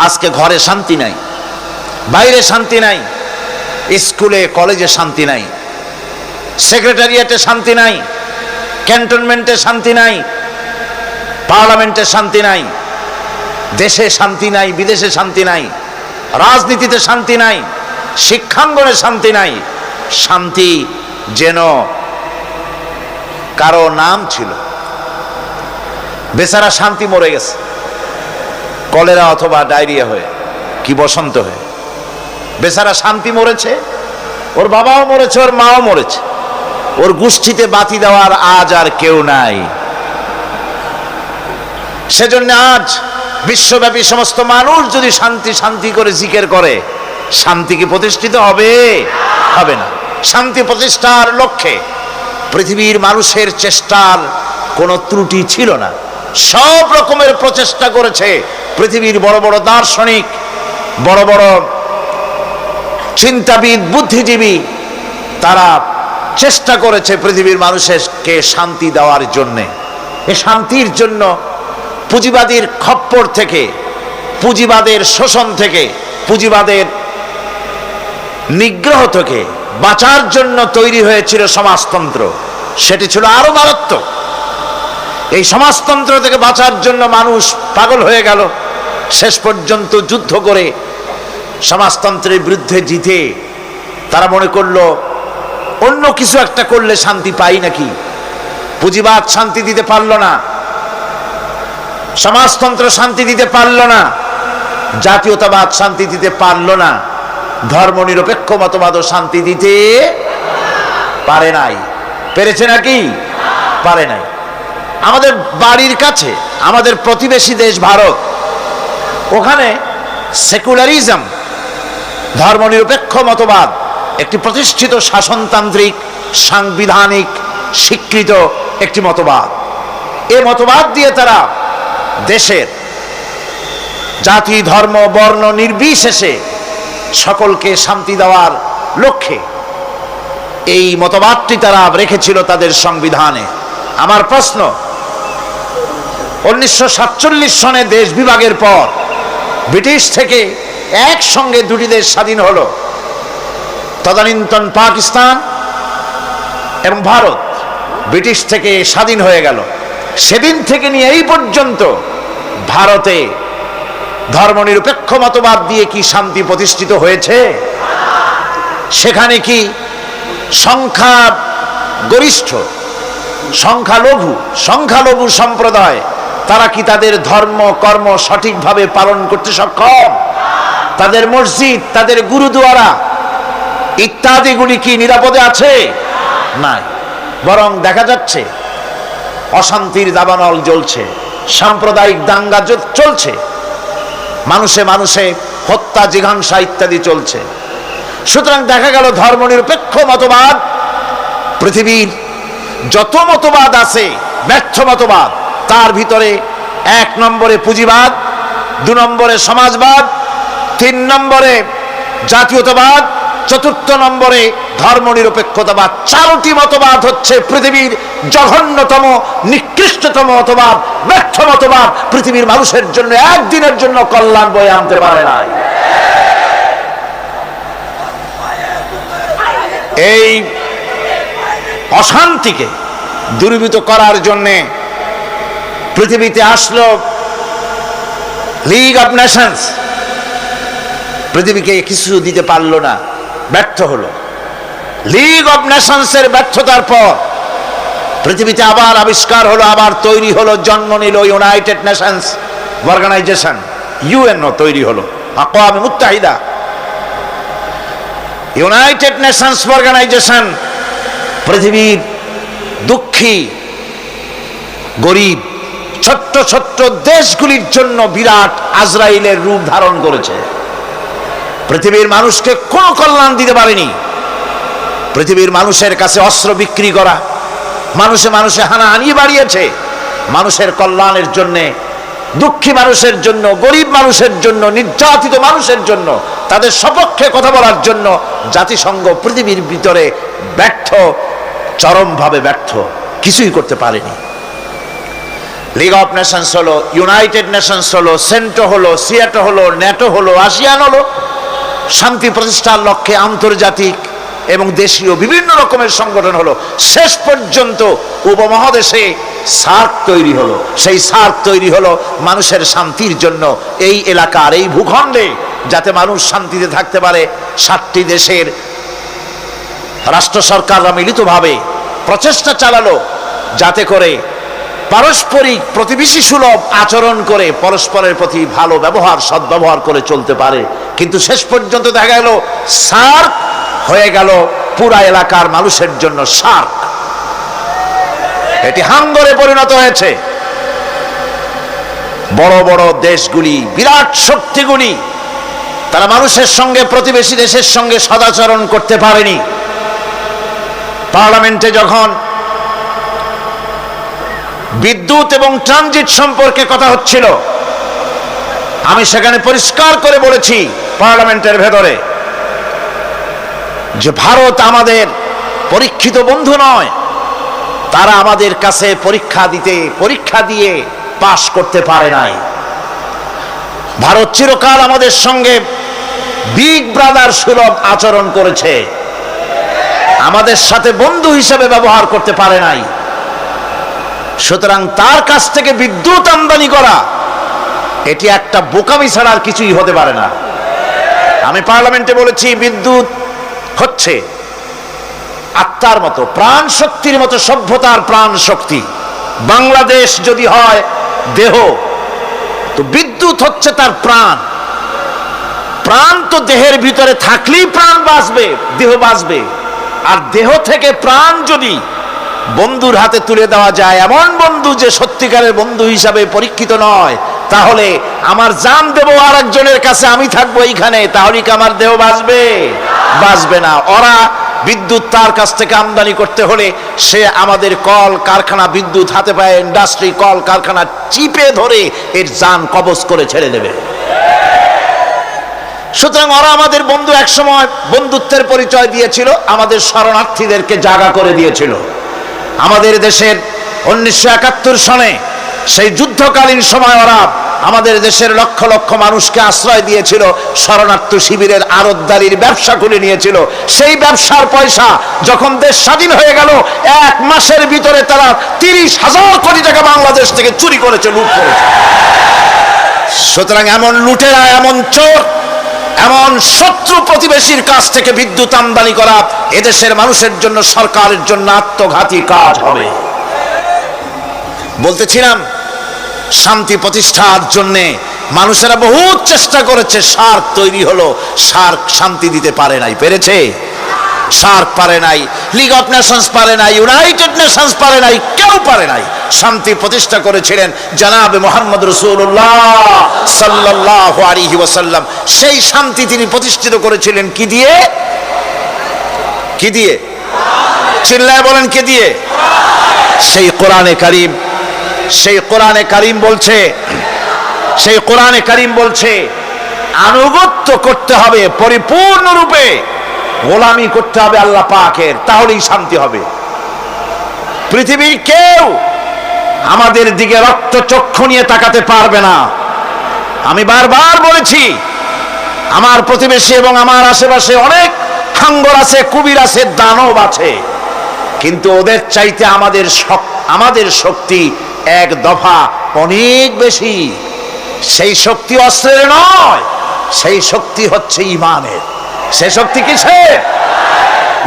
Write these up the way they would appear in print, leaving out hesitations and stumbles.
আজকে ঘরে শান্তি নাই, বাইরে শান্তি নাই, স্কুলে কলেজে শান্তি নাই, সেক্রেটারিয়েটে শান্তি নাই, ক্যান্টনমেন্টে শান্তি নাই, পার্লামেন্টে শান্তি নাই, দেশে শান্তি নাই, বিদেশে শান্তি নাই, রাজনীতিতে শান্তি নাই, শিক্ষাঙ্গনে শান্তি নাই। শান্তি যেন কারো নাম ছিল। বেচারা শান্তি মরে গেছে কলেরা অথবা ডায়রিয়া হয়ে, কি বসন্ত হয়ে। বেচারা শান্তি মরেছে, ওর বাবাও মরেছে, ওর মাও মরেছে, ওর গোষ্ঠীতে বাতি দেওয়ার আজ আর কেউ নাই। সেজন্য আজ বিশ্বব্যাপী সমস্ত মানুষ যদি শান্তি শান্তি করে জিকির করে, শান্তি কি প্রতিষ্ঠিত হবে? হবে না। শান্তি প্রতিষ্ঠার লক্ষ্যে পৃথিবীর মানুষের চেষ্টার কোনো ত্রুটি ছিল না। সব রকমের প্রচেষ্টা করেছে পৃথিবীর বড় বড় দার্শনিক, বড় বড় চিন্তাবিদ, বুদ্ধিজীবী। তারা চেষ্টা করেছে পৃথিবীর মানুষকে শান্তি দেওয়ার জন্যে। এ শান্তির জন্য পুঁজিবাদীর খপ্পর থেকে, পুঁজিবাদের শোষণ থেকে, পুঁজিবাদের নিগ্রহ থেকে বাঁচার জন্য তৈরি হয়েছিল সমাজতন্ত্র। সেটি ছিল আরো মারাত্মক। এই সমাজতন্ত্র থেকে বাঁচার জন্য মানুষ পাগল হয়ে গেল। শেষ পর্যন্ত যুদ্ধ করে সমাজতন্ত্রের বিরুদ্ধে জিতে তারা মনে করলো অন্য কিছু একটা করলে শান্তি পাই নাকি। পুঁজিবাদ শান্তি দিতে পারল না, সমাজতন্ত্র শান্তি দিতে পারল না, জাতীয়তাবাদ শান্তি দিতে পারল না, ধর্মনিরপেক্ষ মতবাদও শান্তি দিতে পারে নাই। পেরেছে নাকি? পারে নাই। আমাদের বাড়ির কাছে আমাদের প্রতিবেশী দেশ ভারত, ওখানে সেকুলারিজম, ধর্মনিরপেক্ষ মতবাদ একটি প্রতিষ্ঠিত শাসনতান্ত্রিক সাংবিধানিক স্বীকৃত একটি মতবাদ। এ মতবাদ দিয়ে তারা দেশের জাতি, ধর্ম, বর্ণ নির্বিশেষে সকলকে শান্তি দেওয়ার লক্ষ্যে এই মতবাদটি তারা রেখেছিল তাদের সংবিধানে। আমার প্রশ্ন, 1947 সনে দেশ বিভাগের পর ব্রিটিশ থেকে একসঙ্গে দুটি দেশ স্বাধীন হলো, তদানীন্তন পাকিস্তান এবং ভারত ব্রিটিশ থেকে স্বাধীন হয়ে গেল। সেদিন থেকে নিয়ে এই পর্যন্ত ভারতে ধর্মনিরপেক্ষ মতবাদ দিয়ে কি শান্তি প্রতিষ্ঠিত হয়েছে? সেখানে কি সংখ্যা গরিষ্ঠ, সংখ্যালঘু সম্প্রদায় তারা কি তাদের ধর্ম কর্ম সঠিকভাবে পালন করতে সক্ষম? তাদের মসজিদ, তাদের গুরুদুয়ারা ইত্যাদিগুলি কি নিরাপদে আছে? নাই। বরং দেখা যাচ্ছে অশান্তির দাবানল জ্বলছে, সাম্প্রদায়িক দাঙ্গা চলছে, মানুষে মানুষে হত্যা, জিঘাংসা ইত্যাদি চলছে। সুতরাং দেখা গেল ধর্মনিরপেক্ষ মতবাদ, পৃথিবীর যত মতবাদ আছে ব্যর্থ মতবাদ, তার ভিতরে 1 নম্বরে পুঁজিবাদ, 2 নম্বরে সমাজবাদ, 3 নম্বরে জাতীয়তাবাদ, 4 নম্বরে ধর্মনিরপেক্ষতাবাদ। 4টি মতবাদ হচ্ছে পৃথিবীর জঘন্যতম, নিকৃষ্টতম মতবাদ, ব্যর্থ মতবাদ। পৃথিবীর মানুষের জন্য একদিনের জন্য কল্যাণ বয়ে আনতে পারে না। এই অশান্তিকে দূরীভূত করার জন্যে পৃথিবীতে আসলো লিগ অফ নেশনস। পৃথিবীকে কিছু দিতে পারল না, ব্যর্থ হলো। লিগ অফ নেশনসের ব্যর্থতার পর পৃথিবীতে আবার আবিষ্কার হলো, আবার তৈরি হলো, জন্ম নিল ইউনাইটেড নেশনস অর্গানাইজেশন, ইউএনও তৈরি হলো, আকওয়াম মুত্তাহিদা। ইউনাইটেড নেশনস অর্গানাইজেশন পৃথিবীর দুঃখী, গরিব, ছোট্ট ছোট্ট দেশগুলির জন্য বিরাট আজরাইলের রূপ ধারণ করেছে। পৃথিবীর মানুষকে কোনো কল্যাণ দিতে পারেনি। পৃথিবীর মানুষের কাছে অস্ত্র বিক্রি করা, মানুষে মানুষে হানাহানি বাড়িয়েছে। মানুষের কল্যাণের জন্যে, দুঃখী মানুষের জন্য, গরিব মানুষের জন্য, নির্যাতিত মানুষের জন্য, তাদের সপক্ষে কথা বলার জন্য জাতিসংঘ পৃথিবীর ভিতরে ব্যর্থ, চরমভাবে ব্যর্থ, কিছুই করতে পারেনি। লিগ অফ নেশনস হলো, ইউনাইটেড নেশনস হলো, সেন্টো হলো, সিয়াটো হলো, ন্যাটো হলো, আসিয়ান হলো, শান্তি প্রতিষ্ঠার লক্ষ্যে আন্তর্জাতিক এবং দেশীয় বিভিন্ন রকমের সংগঠন হলো। শেষ পর্যন্ত উপমহাদেশে সার্ক তৈরি হলো। সেই সার্ক তৈরি হলো মানুষের শান্তির জন্য, এই এলাকার এই ভূখণ্ডে যাতে মানুষ শান্তিতে থাকতে পারে। 7টি দেশের রাষ্ট্র সরকাররা মিলিতভাবে প্রচেষ্টা চালালো যাতে করে পারস্পরিক প্রতিবেশী সুলভ আচরণ করে পরস্পরের প্রতি ভালো ব্যবহার সদ্ব্যবহার করে চলতে পারে। কিন্তু শেষ পর্যন্ত দেখা গেল সার্ক হয়ে গেল পুরা এলাকার মানুষের জন্য সার্ক। এটি হাঙ্গরে পরিণত হয়েছে। বড় বড় দেশগুলি, বিরাট শক্তিগুলি, তারা মানুষের সঙ্গে, প্রতিবেশী দেশের সঙ্গে সদাচরণ করতে পারেনি। পার্লামেন্টে যখন বিদ্যুৎ এবং ট্রানজিট সম্পর্কে কথা হচ্ছিল, আমি সেখানে পরিষ্কার করে বলেছি পার্লামেন্টের ভেতরে যে ভারত আমাদের পরীক্ষিত বন্ধু নয়। তারা আমাদের কাছে পরীক্ষা দিয়ে পাশ করতে পারে নাই। ভারত চিরকাল আমাদের সঙ্গে বিগ ব্রাদার সুলভ আচরণ করেছে, আমাদের সাথে বন্ধু হিসেবে ব্যবহার করতে পারে নাই। সুতরাং তার কাছ থেকে বিদ্যুৎ আমদানি করা এটি একটা বোকামি ছাড়া আর কিছুই হতে পারে না। আমি পার্লামেন্টে বলেছি, বিদ্যুৎ হচ্ছে আত্মার মতো, প্রাণ শক্তির মতো, সভ্যতার প্রাণ শক্তি। বাংলাদেশ যদি হয় দেহ, তো বিদ্যুৎ হচ্ছে তার প্রাণ। প্রাণ তো দেহের ভিতরে থাকলেই প্রাণ বাঁচবে, দেহ বাঁচবে। আর দেহ থেকে প্রাণ যদি বন্ধুর হাতে তুলে দেওয়া যায়, এমন বন্ধু যে সত্যিকারের বন্ধু হিসাবে পরীক্ষিত নয়, তাহলে আমার জান দেব আর একজনের কাছে, আমি থাকবো এইখানে, তাহলে কি আমার দেহ বাঁচবে? বাঁচবে না। ওরা বিদ্যুৎ তার কাছ থেকে আমদানি করতে হলে সে আমাদের কল কারখানা, বিদ্যুৎ হাতে পায়ে ইন্ডাস্ট্রি, কল কারখানা চিপে ধরে এর জান কবজ করে ছেড়ে দেবে। সুতরাং ওরা আমাদের বন্ধু, একসময় বন্ধুত্বের পরিচয় দিয়েছিল, আমাদের শরণার্থীদেরকে জায়গা করে দিয়েছিল। আমাদের দেশের 1971 সনে সেই যুদ্ধকালীন সময় ওরা আমাদের দেশের লক্ষ লক্ষ মানুষকে আশ্রয় দিয়েছিল, শরণার্থী শিবিরের আড়তদারির ব্যবসা করে নিয়েছিল। সেই ব্যবসার পয়সা যখন দেশ স্বাধীন হয়ে গেল, 1 মাসের ভিতরে তারা 30,000 কোটি টাকা বাংলাদেশ থেকে চুরি করেছে, লুট করেছে। সুতরাং এমন লুটেরা, এমন চোর, এমন শত্রু প্রতিবেশীর কাছ থেকে বিদ্যুৎ আমদানি করা এদেশের মানুষের জন্য, সরকারের জন্য আত্মঘাতী কাজ হবে। বলতেছিলাম, শান্তি প্রতিষ্ঠার জন্য মানুষেরা বহুত চেষ্টা করেছে, সার্ক তৈরি হলো, সার্ক শান্তি দিতে পারে নাই। পেরেছে? সার্ক পারে নাই, লিগ অফ নেশনস পারে নাই, ইউনাইটেড নেশনস পারে নাই, কেউ পারে নাই। শান্তি প্রতিষ্ঠা করেছিলেন জনাবে মুহাম্মদ রাসূলুল্লাহ সাল্লাল্লাহু আলাইহি ওয়াসাল্লাম। সেই শান্তি তিনি প্রতিষ্ঠিত করেছিলেন কি দিয়ে? কি দিয়ে? চিল্লায় বলেন, কে দিয়ে? সেই কোরআনে কারীম। সেই কোরআনে কারীম বলছে, সেই কোরআনে কারীম বলছে আনুগত্য করতে হবে পরিপূর্ণরূপে, গোলামি করতে হবে আল্লাহ পাকের, তাহলেই শান্তি হবে। পৃথিবীর কেউ আমাদের দিকে রক্ত চক্ষু নিয়ে তাকাতে পারবে না। আমি বারবার বলেছি, আমার প্রতিবেশী এবং আমার আশেপাশে অনেক খাঙ্গর আছে, কুবির আছে, দানব আছে, কিন্তু ওদের চাইতে আমাদের শক্তি 1 দফা অনেক বেশি। সেই শক্তি অস্ত্রের নয়, সেই শক্তি হচ্ছে ইমানের। সেই শক্তি কিসের?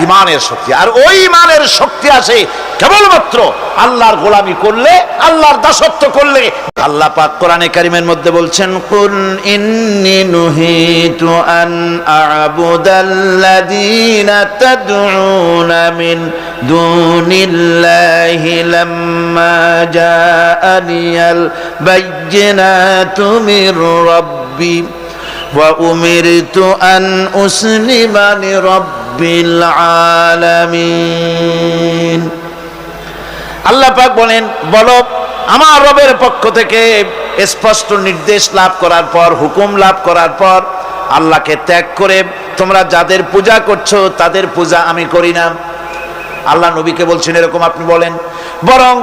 ইমানের শক্তি। আর ওই ইমানের শক্তি আসে কেবলমাত্র আল্লাহর গোলামি করলে, আল্লাহর দাসত্ব করলে। আল্লাহ পাক কোরআনে কারীমের মধ্যে বলছেন, কুল ইন্নী নুহিতু আন আ'বুদাল্লাযীনা তাদউনা মিন দুনিল্লাহি লাম্মা জাআনিয়াল বায়্যিনাতু মির রাব্বি ওয়া উমিরতু আন উসলিমা লিরাব্বিল আলামিন। আল্লাহ পাক বলেন, বলো আমার রবের পক্ষ থেকে স্পষ্ট নির্দেশ লাভ করার পর, হুকুম লাভ করার পর, আল্লাহকে ত্যাগ করে তোমরা যাদের পূজা করছো তাদের পূজা আমি করি না। আল্লাহ নবীকে বলছেন এরকম আপনি বলেন, বরং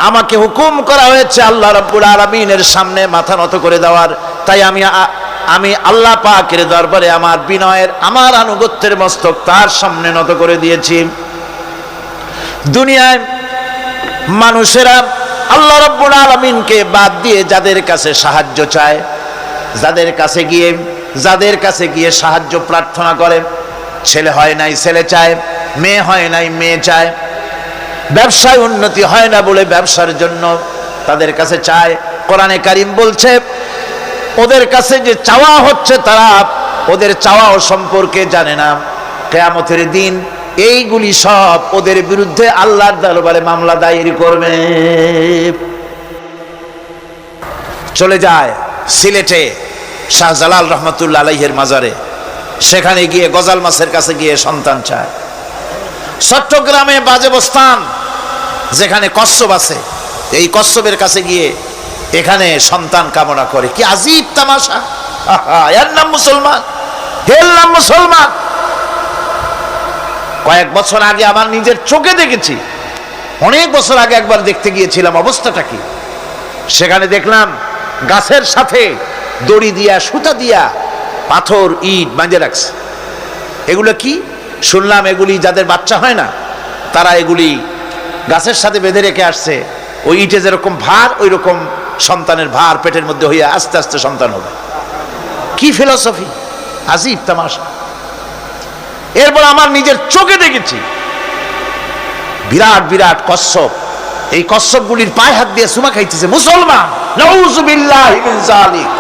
আমাকে হুকুম করা হয়েছে আল্লাহ রাব্বুল আলামিনের সামনে মাথা নত করে দেওয়ার, তাই আমি আল্লাহ পাকের দরবারে আমার বিনয়ের, আমার আনুগত্যের মস্তক তার সামনে নত করে দিয়েছি। দুনিয়ায় মানুষেরা আল্লাহ রাব্বুল আলামিনকে বাদ দিয়ে যাদের কাছে সাহায্য চায়, যাদের কাছে গিয়ে সাহায্য প্রার্থনা করে, ছেলে হয় নাই ছেলে চায়, মেয়ে হয় নাই মেয়ে চায়, ব্যবসায় উন্নতি হয় না বলে ব্যবসার জন্য তাদের কাছে চায়। কোরআনে কারীম বলছে ওদের কাছে যে চাওয়া হচ্ছে তারা ওদের চাওয়াও সম্পর্কে জানে না। কিয়ামতের দিন এইগুলি সব ওদের বিরুদ্ধে আল্লাহর দরবারে মামলা দায়ের করবে। চলে যায় সিলেটে শাহজালাল রহমতুল্লাহ আলাইহির মাজারে, সেখানে গিয়ে গজাল মাছের কাছে গিয়ে সন্তান চায়। চট্টগ্রামে বাজেবস্তান যেখানে কচ্ছপ আছে, এই কচ্ছপের কাছে গিয়ে এখানে সন্তান কামনা করে। কি আজীব তামাশা! এর নাম মুসলমান, এর নাম মুসলমান। কয়েক বছর আগে আমার নিজের চোখে দেখেছি, অনেক বছর আগে একবার দেখতে গিয়েছিলাম, অবস্থাটা কি। সেখানে দেখলাম গাছের সাথে দড়ি দিয়া, সুতা দিয়া পাথর ইট বাঁধে রাখছে। এগুলো কি শুনলাম, এগুলি যাদের বাচ্চা হয় না তারা এগুলি গাছের সাথে বেঁধে রেখে আসছে। ওই ইটে যেরকম ভার, ওই রকম সন্তানের ভার পেটের মধ্যে হইয়া আস্তে আস্তে সন্তান হবে। কি ফিলসফি! আজীব তামাশা। এরপর আমার নিজের চোখে দেখেছি বিরাট বিরাট কচ্ছপ, এই কচ্ছপগুলির পায়ে হাত দিয়ে চুমা খাইতেছে মুসলমান। নাউযুবিল্লাহি মিন যালিক।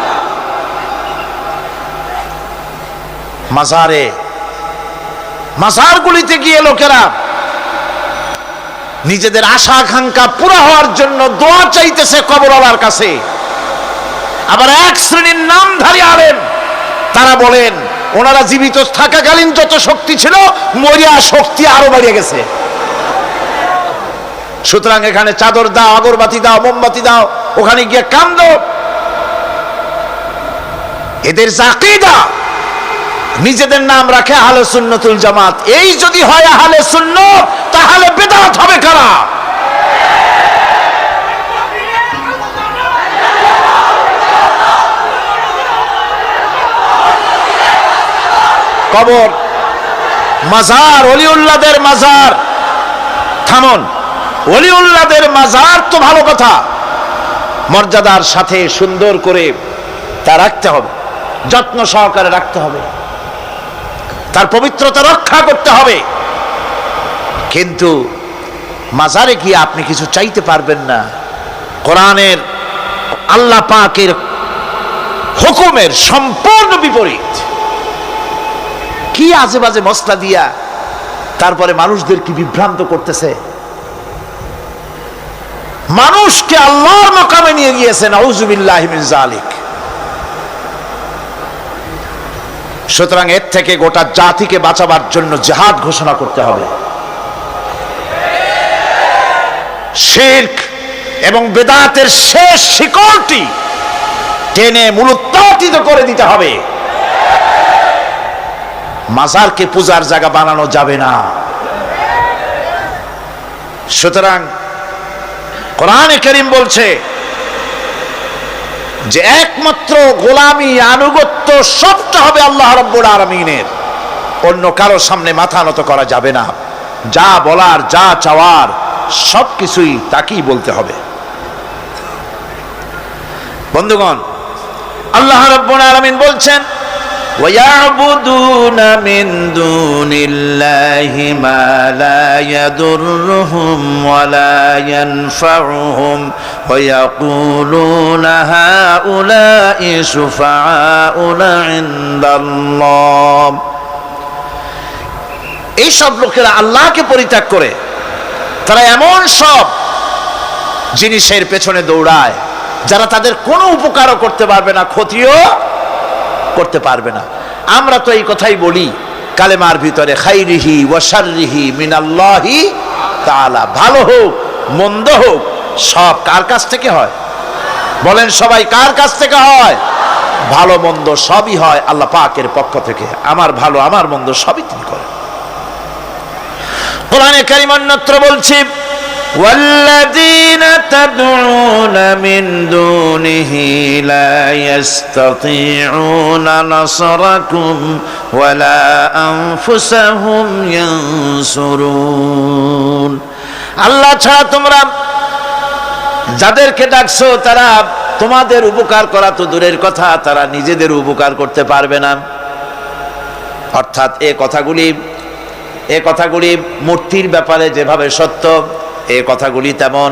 মাজারগুলিতে গিয়ে লোকেরা নিজেদের আশা আকাঙ্ক্ষা পুরো হওয়ার জন্য দোয়া চাইতেছে কবরওয়ালার কাছে। আবার এক শ্রেণীর নামধারী আলেম তারা বলেন ওনারা জীবিত থাকাকালীন যত শক্তি ছিল, মরিয়া শক্তি আরো বেড়ে গেছে। সুতরাং এখানে চাদর দাও, আগরবাতি দাও, মোমবাতি দাও, ওখানে গিয়ে কান্দো। এদের আকীদা, নিজেদের নাম রাখে আহলে সুন্নাতুল জামাত। এই যদি হয় আহলে সুন্নাত, তাহলে বিদআত হবে কারা? কবর, মাজার, ওলিউল্লাহদের মাজার, থামুন। ওলিউল্লাহদের মাজার তো ভালো কথা, মর্যাদার সাথে সুন্দর করে তা রাখতে হবে, যত্ন সহকারে রাখতে হবে, তার পবিত্রতা রক্ষা করতে হবে। কিন্তু মাজারে গিয়ে আপনি কিছু চাইতে পারবেন না। কোরআনের, আল্লাহ পাকের হুকুমের সম্পূর্ণ বিপরীত। কি আজে বাজে মশলা দিয়া তারপরে মানুষদের কি বিভ্রান্ত করতেছে, মানুষকে আল্লাহর মাকামে নিয়ে গিয়েছে। নাউযুবিল্লাহি মিন যালিক। সুতরাং এর থেকে গোটা জাতিকে বাঁচাবার জন্য জিহাদ ঘোষণা করতে হবে। শিরক এবং বেদাতের শেষ শিকড়টি টেনে মূলোৎপাটিত করে দিতে হবে। মাজারকে পূজার জায়গা বানানো যাবে না। সুতরাং কোরআনে কারীম বলছে যে একমাত্র গোলামি, আনুগত্য সবটা হবে আল্লাহ রাব্বুল আলামিনের। অন্য কারো সামনে মাথা নত করা যাবে না। যা বলার, যা চাওয়ার সবকিছুই তাকেই বলতে হবে। বন্ধুগণ, আল্লাহ রাব্বুল আলামিন বলছেন وَيَعْبُدُونَ مِن دُونِ اللَّهِ مَا لَا يَضُرُّهُمْ وَلَا يَنفَعُهُمْ وَيَقُولُونَ هَؤُلَاءِ شُفَعَاؤُنَا عِندَ اللَّهِ। এই সব লোকেরা আল্লাহকে পরিত্যাগ করে তারা এমন সব জিনিসের পেছনে দৌড়ায় যারা তাদের কোনো উপকারও করতে পারবে না, ক্ষতিও করতে পারবে না। আমরা তো এই কথাই বলি কালেমার ভিতরে, খাইরিহি ওয়া শাররিহি মিনাল্লাহি তাআলা। ভালো হোক মন্দ হোক সব কার কাছ থেকে হয়? বলেন সবাই, কার কাছ থেকে হয়? ভালো মন্দ সবই হয় আল্লাহ পাকের পক্ষ থেকে। আমার ভালো আমার মন্দ সবই তিনি করেন। কোরআনে কারীম অন্যত্র বলছি والذين تدعون من دونه لا يستطيعون نصركم ولا أنفسهم ينصرون আল্লাহ ছাড়া তোমরা যাদেরকে ডাকছো তারা তোমাদের উপকার করা তো দূরের কথা, তারা নিজেদের উপকার করতে পারবে না। অর্থাৎ এ কথাগুলি মূর্তির ব্যাপারে যেভাবে সত্য, এই কথাগুলি তেমন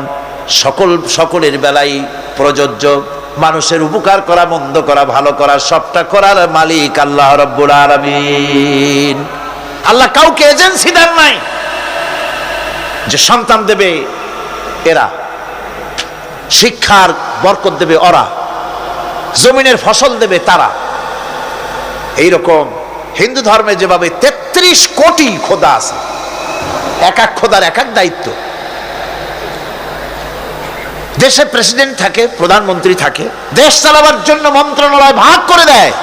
সকলের বেলায় প্রযোজ্য। মানুষের উপকার করা, মন্দ করা, ভালো করা, সবটা করার মালিক আল্লাহ রাব্বুল আলামিন। আল্লাহ কাউকে এজেন্সি দেন নাই যে সন্তান দেবে এরা, শিক্ষার বরকত দেবে ওরা, জমিনের ফসল দেবে তারা। এইরকম হিন্দু ধর্মে যেভাবে ৩৩ কোটি খোদা আছে, এক এক খোদার এক এক দায়িত্ব। দেশে প্রেসিডেন্ট থাকে, প্রধানমন্ত্রী থাকে, দেশ চালাবার জন্য মন্ত্রণালয় ভাগ করে দেয়।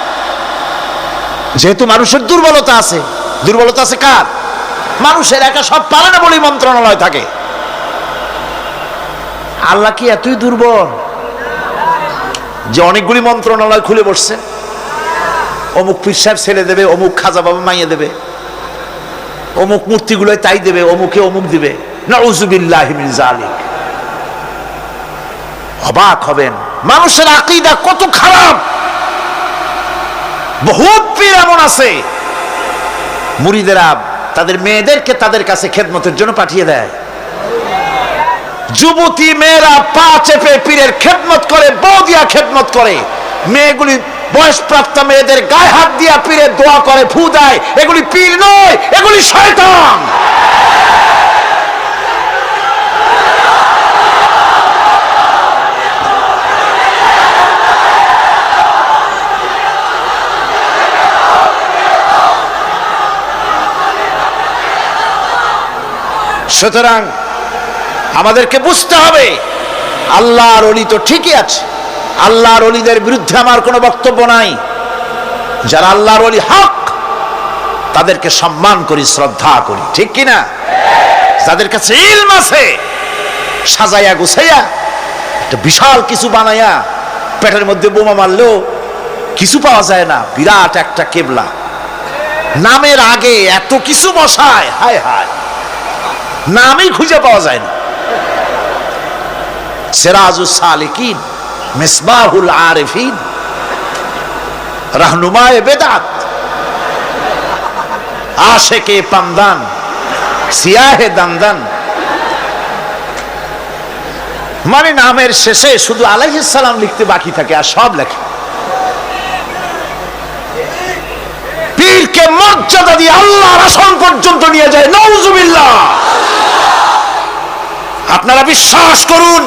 যেহেতু মানুষের দুর্বলতা আছে, দুর্বলতা আছে কার? মানুষের, একা সব পারে না বলেই মন্ত্রণালয় থাকে। আল্লাহ কি এতই দুর্বল যে অনেকগুলি মন্ত্রণালয় খুলে বসছে? অমুক পীর সাহেব ছেলে দেবে, অমুক খাজা বাবা মাইয়ে দেবে, অমুক মূর্তিগুলোয় তাই দেবে, অমুকে অমুক দিবে। নাউযুবিল্লাহি মিন যালিক। অবাক হবেন মানুষের আকীদা কত খারাপ। বহুত পীর এমন আছে মুরিদেরা তাদের মেয়েদেরকে তাদের কাছে খেদমতের জন্য পাঠিয়ে দেয়। যুবতী মেয়েরা পা চেপে পীরের খেদমত করে, বউ দিয়া খেদমত করে। মেয়েগুলি বয়সপ্রাপ্ত মেয়েদের গায়ে হাত দিয়া পীরের দোয়া করে, ফু দেয়। এগুলি পীর নয়, এগুলি শয়তান। সুতরাং আমাদেরকে বুঝতে হবে আল্লাহর ওলি তো ঠিকই আছে, আল্লাহর ওলিদের বিরুদ্ধে আমার কোনো বক্তব্য নাই। যারা আল্লাহর ওলি হক তাদেরকে সম্মান করি, শ্রদ্ধা করি, ঠিক কিনা? যাদের কাছে ইলম আছে, সাজাইয়া গুছাইয়া একটা বিশাল কিছু বানাইয়া পেটের মধ্যে বোমা মারলেও কিছু পাওয়া যায় না, বিরাট একটা কেবলা, নামের আগে এত কিছু বসায়, হায় হায়, নামই খুঁজে পাওয়া যায় না। সিরাজুস সালিকিন, মিসবাহুল আরিফিন, রাহনুমায়ে বেদাত, আশিকে পামদান, সিয়াহে দামদান। মানে নামের শেষে শুধু আলাইহিস সালাম লিখতে বাকি থাকে, আর সব লেখে। পীরকে মর্যাদা দিয়ে আল্লাহর আসন পর্যন্ত নিয়ে যায়, নাউযুবিল্লাহ। আপনারা বিশ্বাস করুন,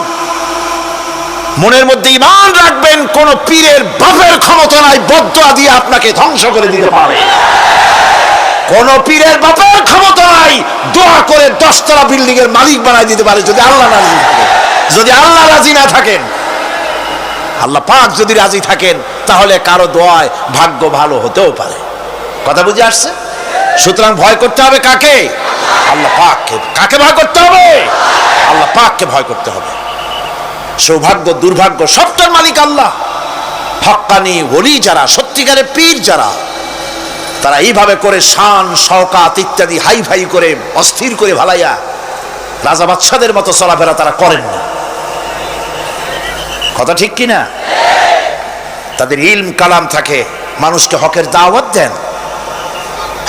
মনের মধ্যে ঈমান রাখবেন, কোন পীরের বাপের ক্ষমতা নাই বদদুয়া দিয়ে আপনাকে ধ্বংস করে দিতে পারে। কোন পীরের বাপের ক্ষমতা নাই দোয়া করে 10 তলা বিল্ডিং এর মালিক বানাই দিতে পারে, যদি আল্লাহ রাজি থাকে। যদি আল্লাহ রাজি না থাকেন, আল্লাহ পাক যদি রাজি থাকেন, তাহলে কারো দোয়ায় ভাগ্য ভালো হতেও পারে। কথা বুঝে আসছে? সুতরাং ভয় করতে হবে কাকে? আল্লাহ পাককে। কাকে ভয় করতে হবে? আল্লাহ পাককে ভয় করতে হবে। সৌভাগ্য দুর্ভাগ্য সবটার মালিক আল্লাহ। হক্কানি ওলি যারা, সত্যিকারের পীর যারা, তারা এইভাবে করে শান শওকাত ইত্যাদি হাই ফাই করে অস্থির করে ভালাইয়া রাজা বাদশাদের মতো চলাফেরা তারা করেন না। কথা ঠিক কিনা? তাদের ইলম কালাম থাকে, মানুষকে হকের দাওয়াত দেন,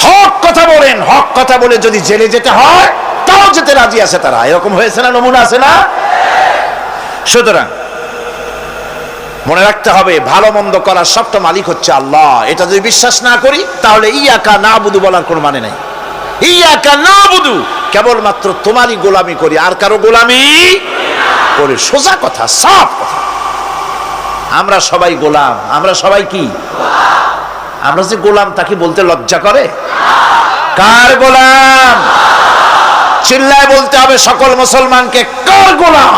হক কথা বলেন। হক কথা বলে যদি জেলে যেতে হয় তাও যেতে রাজি আছে তারা। এরকম হয়েছে না? নমুনা আছে না? সুতরাং মনে রাখতে হবে, ভালো মন্দ করার সবটা মালিক হচ্ছে আল্লাহ। এটা যদি বিশ্বাস না করি তাহলে ইয়াকা নাবুদু বলার কোনো মানে নাই। ইয়াকা নাবুদু, কেবলমাত্র তোমারই গোলামি করি, আর কারো গোলামি করি। সোজা কথা, সাফ কথা। আমরা সবাই গোলাম। আমরা সবাই কি? আমরা যে গোলাম তাকে বলতে লজ্জা করে? কার গোলাম? চিল্লায় বলতে হবে সকল মুসলমানকে, কার গোলাম?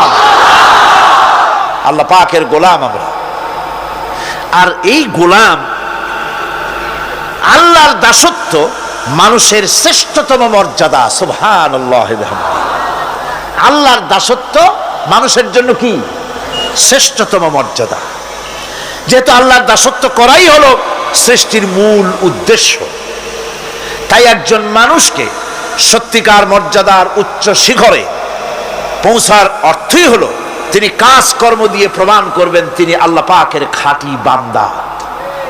আল্লাহ পাকের গোলাম আমরা। আর এই গোলাম, আল্লাহর দাসত্ব মানুষের শ্রেষ্ঠতম মর্যাদা। সুবহানাল্লাহ। আল্লাহর দাসত্ব মানুষের জন্য কি শ্রেষ্ঠতম মর্যাদা। যেহেতু আল্লাহর দাসত্ব করাই হলো সৃষ্টির মূল উদ্দেশ্য, তাই একজন মানুষকে সত্যিকার মর্যাদার উচ্চ শিখরে পৌঁছার অর্থই হলো তিনি কাজ কর্ম দিয়ে প্রমাণ করবেন তিনি আল্লাহ পাকের খাঁটি বান্দা,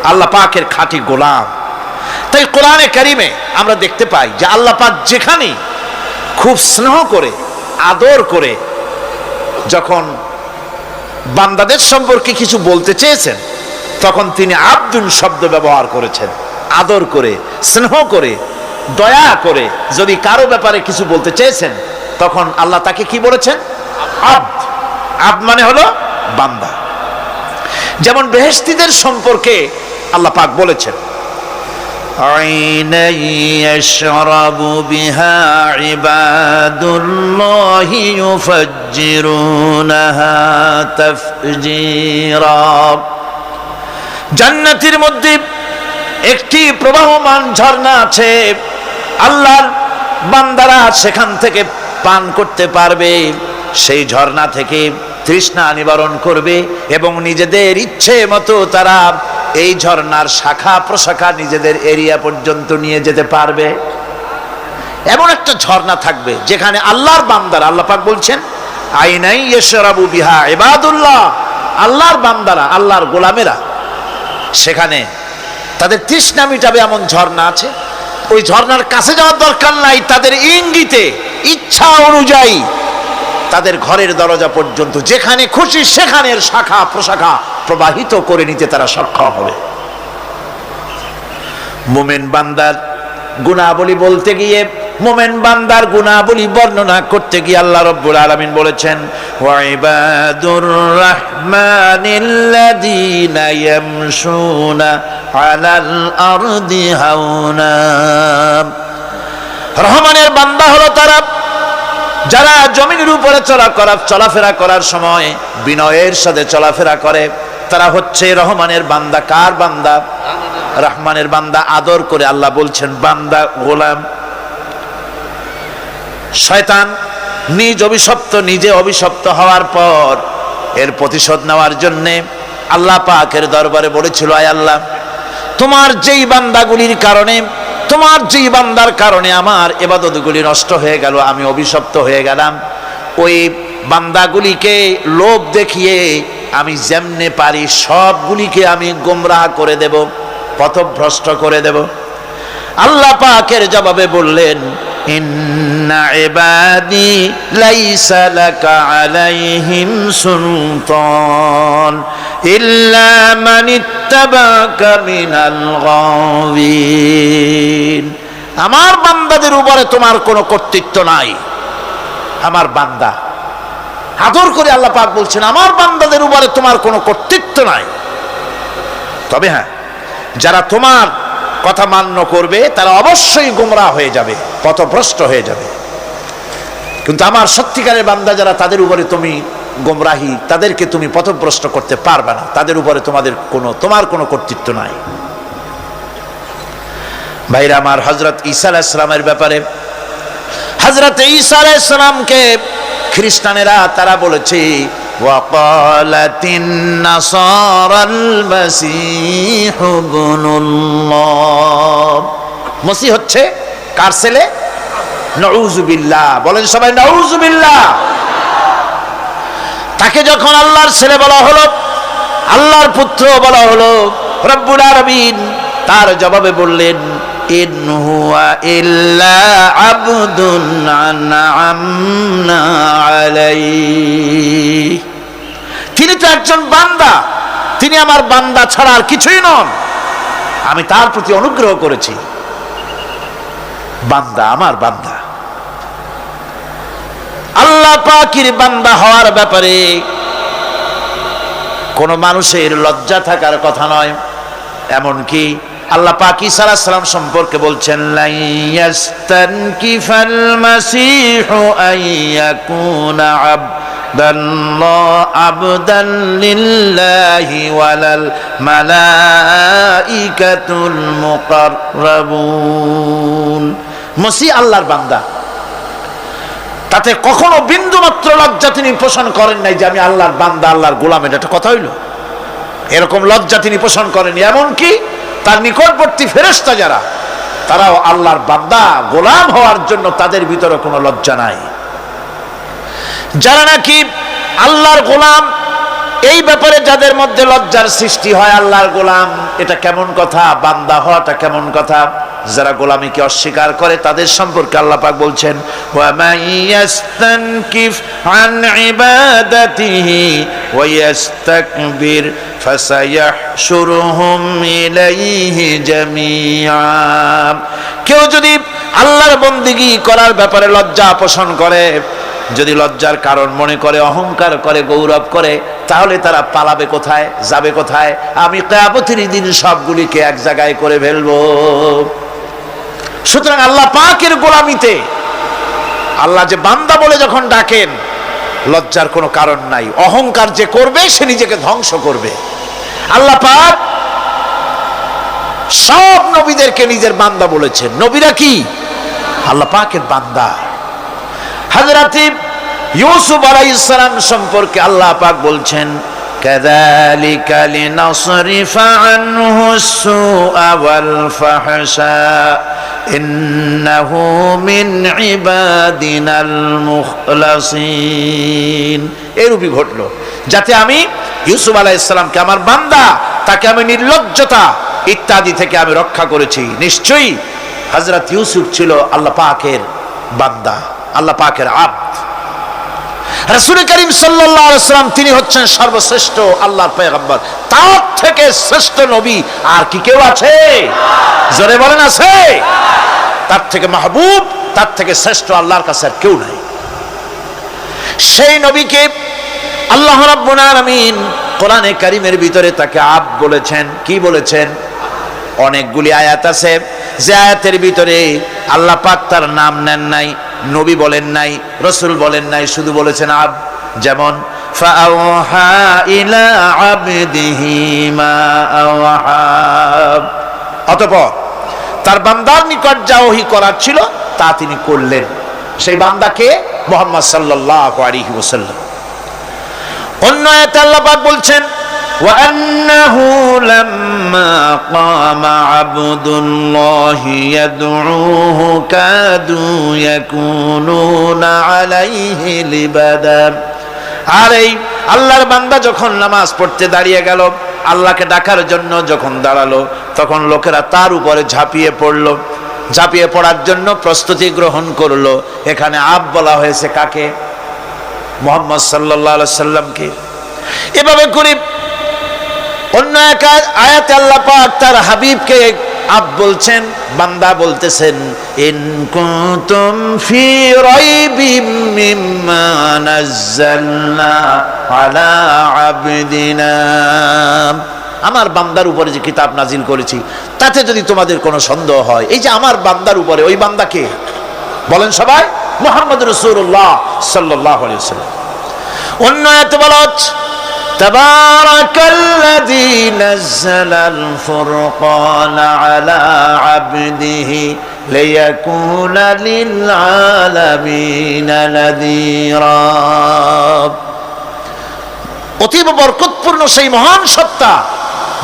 আল্লাহ পাকের খাঁটি গোলাম। তাই কোরআনে কারিমে আমরা দেখতে পাই যে আল্লাহ পাক যেখানে খুব স্নেহ করে আদর করে যখন বান্দাদের সম্পর্কে কিছু বলতে চেয়েছেন তখন তিনি আব্দুন শব্দ ব্যবহার করেছেন। আদর করে, স্নেহ করে, দয়া করে যদি কারো ব্যাপারে কিছু বলতে চেয়েছেন তখন আল্লাহ তাকে কি বলেছেন? আব্দ। আব্দ মানে হলো বান্দা। যেমন বেহেশতীদের সম্পর্কে আল্লাহ পাক বলেছেন عينا يشرب بها عباد الله يفجرونها تفجيرا। জান্নাতের মধ্যে একটি প্রবাহমান ঝর্ণা আছে, আল্লাহর বান্দারা সেখান থেকে পান করতে পারবে। সেই ঝর্ণা থেকে তৃষ্ণা নিবারণ করবে এবং নিজেদের ইচ্ছে মতো তারা এই ঝর্ণার শাখা প্রশাখা নিজেদের এরিয়া পর্যন্ত নিয়ে যেতে পারবে। এমন একটা ঝর্ণা থাকবে যেখানে আল্লাহর বান্দারা, আল্লাহ পাক বলছেন আইনাই ইয়াশরাবু বিহা ইবাদুল্লাহ, আল্লাহর বান্দারা, আল্লাহর গোলামেরা সেখানে তাদের তৃষ্ণা মিটাবে এমন ঝর্ণা আছে। ওই ঝর্ণার কাছে যাওয়ার দরকার নাই, তাদের ইঙ্গিতে ইচ্ছা অনুযায়ী তাদের ঘরের দরজা পর্যন্ত যেখানে খুশি সেখানের শাখা প্রশাখা প্রবাহিত করে নিতে তারা সক্ষম হবে। মুমিন বান্দার গুনাহবলী বলতে গিয়ে, মুমিন বান্দার গুনাহবলী বর্ণনা করতে গিয়ে আল্লাহ রাব্বুল আলামিন বলেছেন ওয়া ইবাদুর রাহমানিল্লাযীনা ইয়ামশুনা আলাল আরদি হাওনা। রহমানের বান্দা হলো তারা যারা জমিনের উপরে চলাফেরা করার সময় বিনয়ের সাথে চলাফেরা করে, তারা হচ্ছে রহমানের বান্দা। কার বান্দা? রহমানের বান্দা। আদর করে আল্লাহ বলছেন বান্দা, গোলাম। শয়তান নিজে অভিশপ্ত হওয়ার পর এর প্রতিশোধ নেওয়ার জন্যে আল্লাহ পাকের দরবারে বলেছিল আয় আল্লাহ, তোমার যেই বান্দাগুলির কারণে, তোমার যেই বান্দার কারণে আমার ইবাদতগুলি নষ্ট হয়ে গেল, আমি অভিশপ্ত হয়ে গেলাম, ওই বান্দাগুলিকে লোভ দেখিয়ে আমি যেমনে পারি সবগুলিকে আমি গোমরাহ করে দেব, পথভ্রষ্ট করে দেব। আল্লাহ পাকের জবাবে বললেন ইন্না ইবাদি লাইসা লাকা আলাইহিম সুলতান ইল্লা মান ইত্তাবাকা মিনাল গাওয়িন। আমার বান্দাদের উপরে তোমার কোনো কর্তৃত্ব নাই। আমার বান্দা, আদর করে আল্লাহ পাক বলছেন আমার বান্দাদের উপরে তোমার কোনো কর্তৃত্ব নাই। তবে হ্যাঁ, যারা তোমার কথা মান্য করবে তারা অবশ্যই গোমরাহ হয়ে যাবে, পথভ্রষ্ট হয়ে যাবে। কিন্তু আমার সত্যিকারের বান্দা যারা, তাদের উপরে তুমি গোমরাহি, তাদেরকে তুমি পথভ্রষ্ট করতে পারবে না, তাদের উপরে তোমার কোনো কর্তৃত্ব নাই। ভাইরা আমার, হযরত ঈসা আলাইহিস সালামের ব্যাপারে, হযরত ঈসা আলাইহিস সালামকে খ্রিস্টানেরা তারা বলেছে ওয়াকালাতিন নাসারাল মাসীহু ইবনুল্লাহ। মসিহ হচ্ছে কার ছেলে? নাউযুবিল্লাহ। বলেন সবাই নাউযুবিল্লাহ। তাকে যখন আল্লাহর ছেলে বলা হলো, আল্লাহর পুত্র বলা হলো, রব্বুল আলামিন তার জবাবে বললেন ইন হুয়া ইল্লা আবদুন আনআমনা আলাইহি। তিনি তো একজন বান্দা, তিনি আমার বান্দা ছাড়া আর কিছুই নন, আমি তার প্রতি অনুগ্রহ করেছি। বান্দা, আমার বান্দা। আল্লাহ পাকের বান্দা হওয়ার ব্যাপারে কোন মানুষের লজ্জা থাকার কথা নয়। এমনকি আল্লাহ পাক ঈসা আলাইহিস সালাম সম্পর্কে বলছেন লা ইয়াস্তানকিফাল মাসীহু আইয়াকুনা আবদান লিল্লাহি ওয়ালাল মালাইকাতুল মুকাররাবুন। মসিহ আল্লাহর বান্দা, তাতে কখনো বিন্দু মাত্র লজ্জা তিনি পোষণ করেন নাই যে আমি আল্লাহর বান্দা, আল্লাহর গোলাম। এটা একটা কথা হইল? এরকম লজ্জা তিনি পোষণ করেন। এমনকি তার নিকটবর্তী ফেরেশতা যারা, তারাও আল্লাহর বান্দা গোলাম হওয়ার জন্য তাদের ভিতরে কোনো লজ্জা নাই। যারা নাকি আল্লাহর গোলাম, এই ব্যাপারে যাদের মধ্যে লজ্জার সৃষ্টি হয়, আল্লাহর গোলাম এটা কেমন কথা, বান্দা হওয়াটা কেমন কথা, যারা গোলামীকে অস্বীকার করে তাদের সম্পর্কে আল্লাহ পাক বলছেন, ওয়া মাইয়াস্তানকিফ আন ইবাদাতিহি ওয়া ইস্তাকবির ফাসায়াহশুরুহুম ইলাইহি জামিআ। কেউ যদি আল্লাহর বন্দেগী করার ব্যাপারে লজ্জা পোষণ করে, যদি লজ্জার কারণ মনে করে, অহংকার করে, গৌরব করে, তাহলে তারা পালাবে কোথায়, যাবে কোথায়? আমি কিয়ামতের দিন সবগুলিকে এক জায়গায় করে ফেলবো। সুতরাং আল্লাহ পাকের গোলামিতে আল্লাহ যে বান্দা বলে যখন ডাকেন, লজ্জার কোনো কারণ নাই। অহংকার যে করবে সে নিজেকে ধ্বংস করবে। আল্লাহ পাক সব নবীদেরকে নিজের বান্দা বলেছেন। নবীরা কি আল্লাহ পাকের বান্দা। হযরত ইউসুফ আলাইহিস সালাম সম্পর্কে আল্লাহ পাক বলছেন, কাযালিকা লিনাসরিফা আনহু সুআ ওয়াল ফাহশা ইন্নাহু মিন ইবাদিনাল মুখলাসিন। এরূপই ঘটলো যাতে আমি ইউসুফ আলাইহিস সালামকে, আমার বান্দা, তাকে আমি নির্লজ্জতা ইত্যাদি থেকে আমি রক্ষা করেছি। নিশ্চয়ই হযরত ইউসুফ ছিল আল্লাহ পাকের বান্দা, আল্লাহ পাকের আব্দ। রাসূল করিম সাল্লাল্লাহু আলাইহি ওয়াসাল্লাম তিনি হচ্ছেন সর্বশ্রেষ্ঠ আল্লাহর পয়গম্বর। তার থেকে শ্রেষ্ঠ নবী আর কি কেউ আছে? জোরে বলেন, আছে? তার থেকে মাহবুব, তার থেকে শ্রেষ্ঠ আল্লাহর কাছে আর কেউ নাই। সেই নবীকে আল্লাহ রাব্বুল আলামিন কোরআনে কারীমের ভিতরে তাকে আব্দ বলেছেন। কি বলেছেন? অনেকগুলি আয়াত আছে যে আয়াতের ভিতরে আল্লাহ পাক তার নাম নেন নাই, নবী বলেন নাই, রাসূল বলেন নাই, শুধু বলেছেন আব্দ। যেমন ফাআওহা ইলা আবদিহি মা আওহা। অতঃপর তার বান্দার নিকট যা ওহী করার ছিল তা তিনি করলেন। সেই বান্দাকে মুহাম্মদ সাল্লাল্লাহু আলাইহি ওয়াসাল্লাম। অন্য আয়াতে আল্লাহ পাক বলছেন, وأنه لما قام عبد الله يدعوه كادوا يكونون عليه لبدا। আর এই আল্লাহর বান্দা যখন নামাজ পড়তে দাঁড়িয়ে গেল, আল্লাহকে ডাকার জন্য যখন দাঁড়ালো, তখন লোকেরা তার উপরে ঝাঁপিয়ে পড়লো। ঝাঁপিয়ে পড়ার জন্য প্রস্তুতি গ্রহণ করলো। এখানে আব বলা হয়েছে কাকে? মুহাম্মদ সাল্লাল্লাহু আলাইহি সাল্লামকে। এভাবে করে অন্য এক আয়াতে আল্লাহ পাক তার হাবিবকে আব বলছেন, বান্দা বলতেছেন, ইন কুনতুম ফি রাইবিম মিম্মা নাযালনা আলা আবদিনা। আমার বান্দার উপরে যে কিতাব নাজিল করেছি তাতে যদি তোমাদের কোনো সন্দেহ হয়, এই যে আমার বান্দার উপরে, ওই বান্দাকে বলেন সবাই? মুহাম্মদ রাসূলুল্লাহ সাল্লাল্লাহু আলাইহি ওয়াসাল্লাম। অন্য আয়াতে বলা হচ্ছে, তাবারাকাল্লাযী নাযালাল ফুরকানা আলা আবদিহি লিয়াকুনা লিল আলামিনা নাযীরা। অতীব বরকতপূর্ণ সেই মহান সত্তা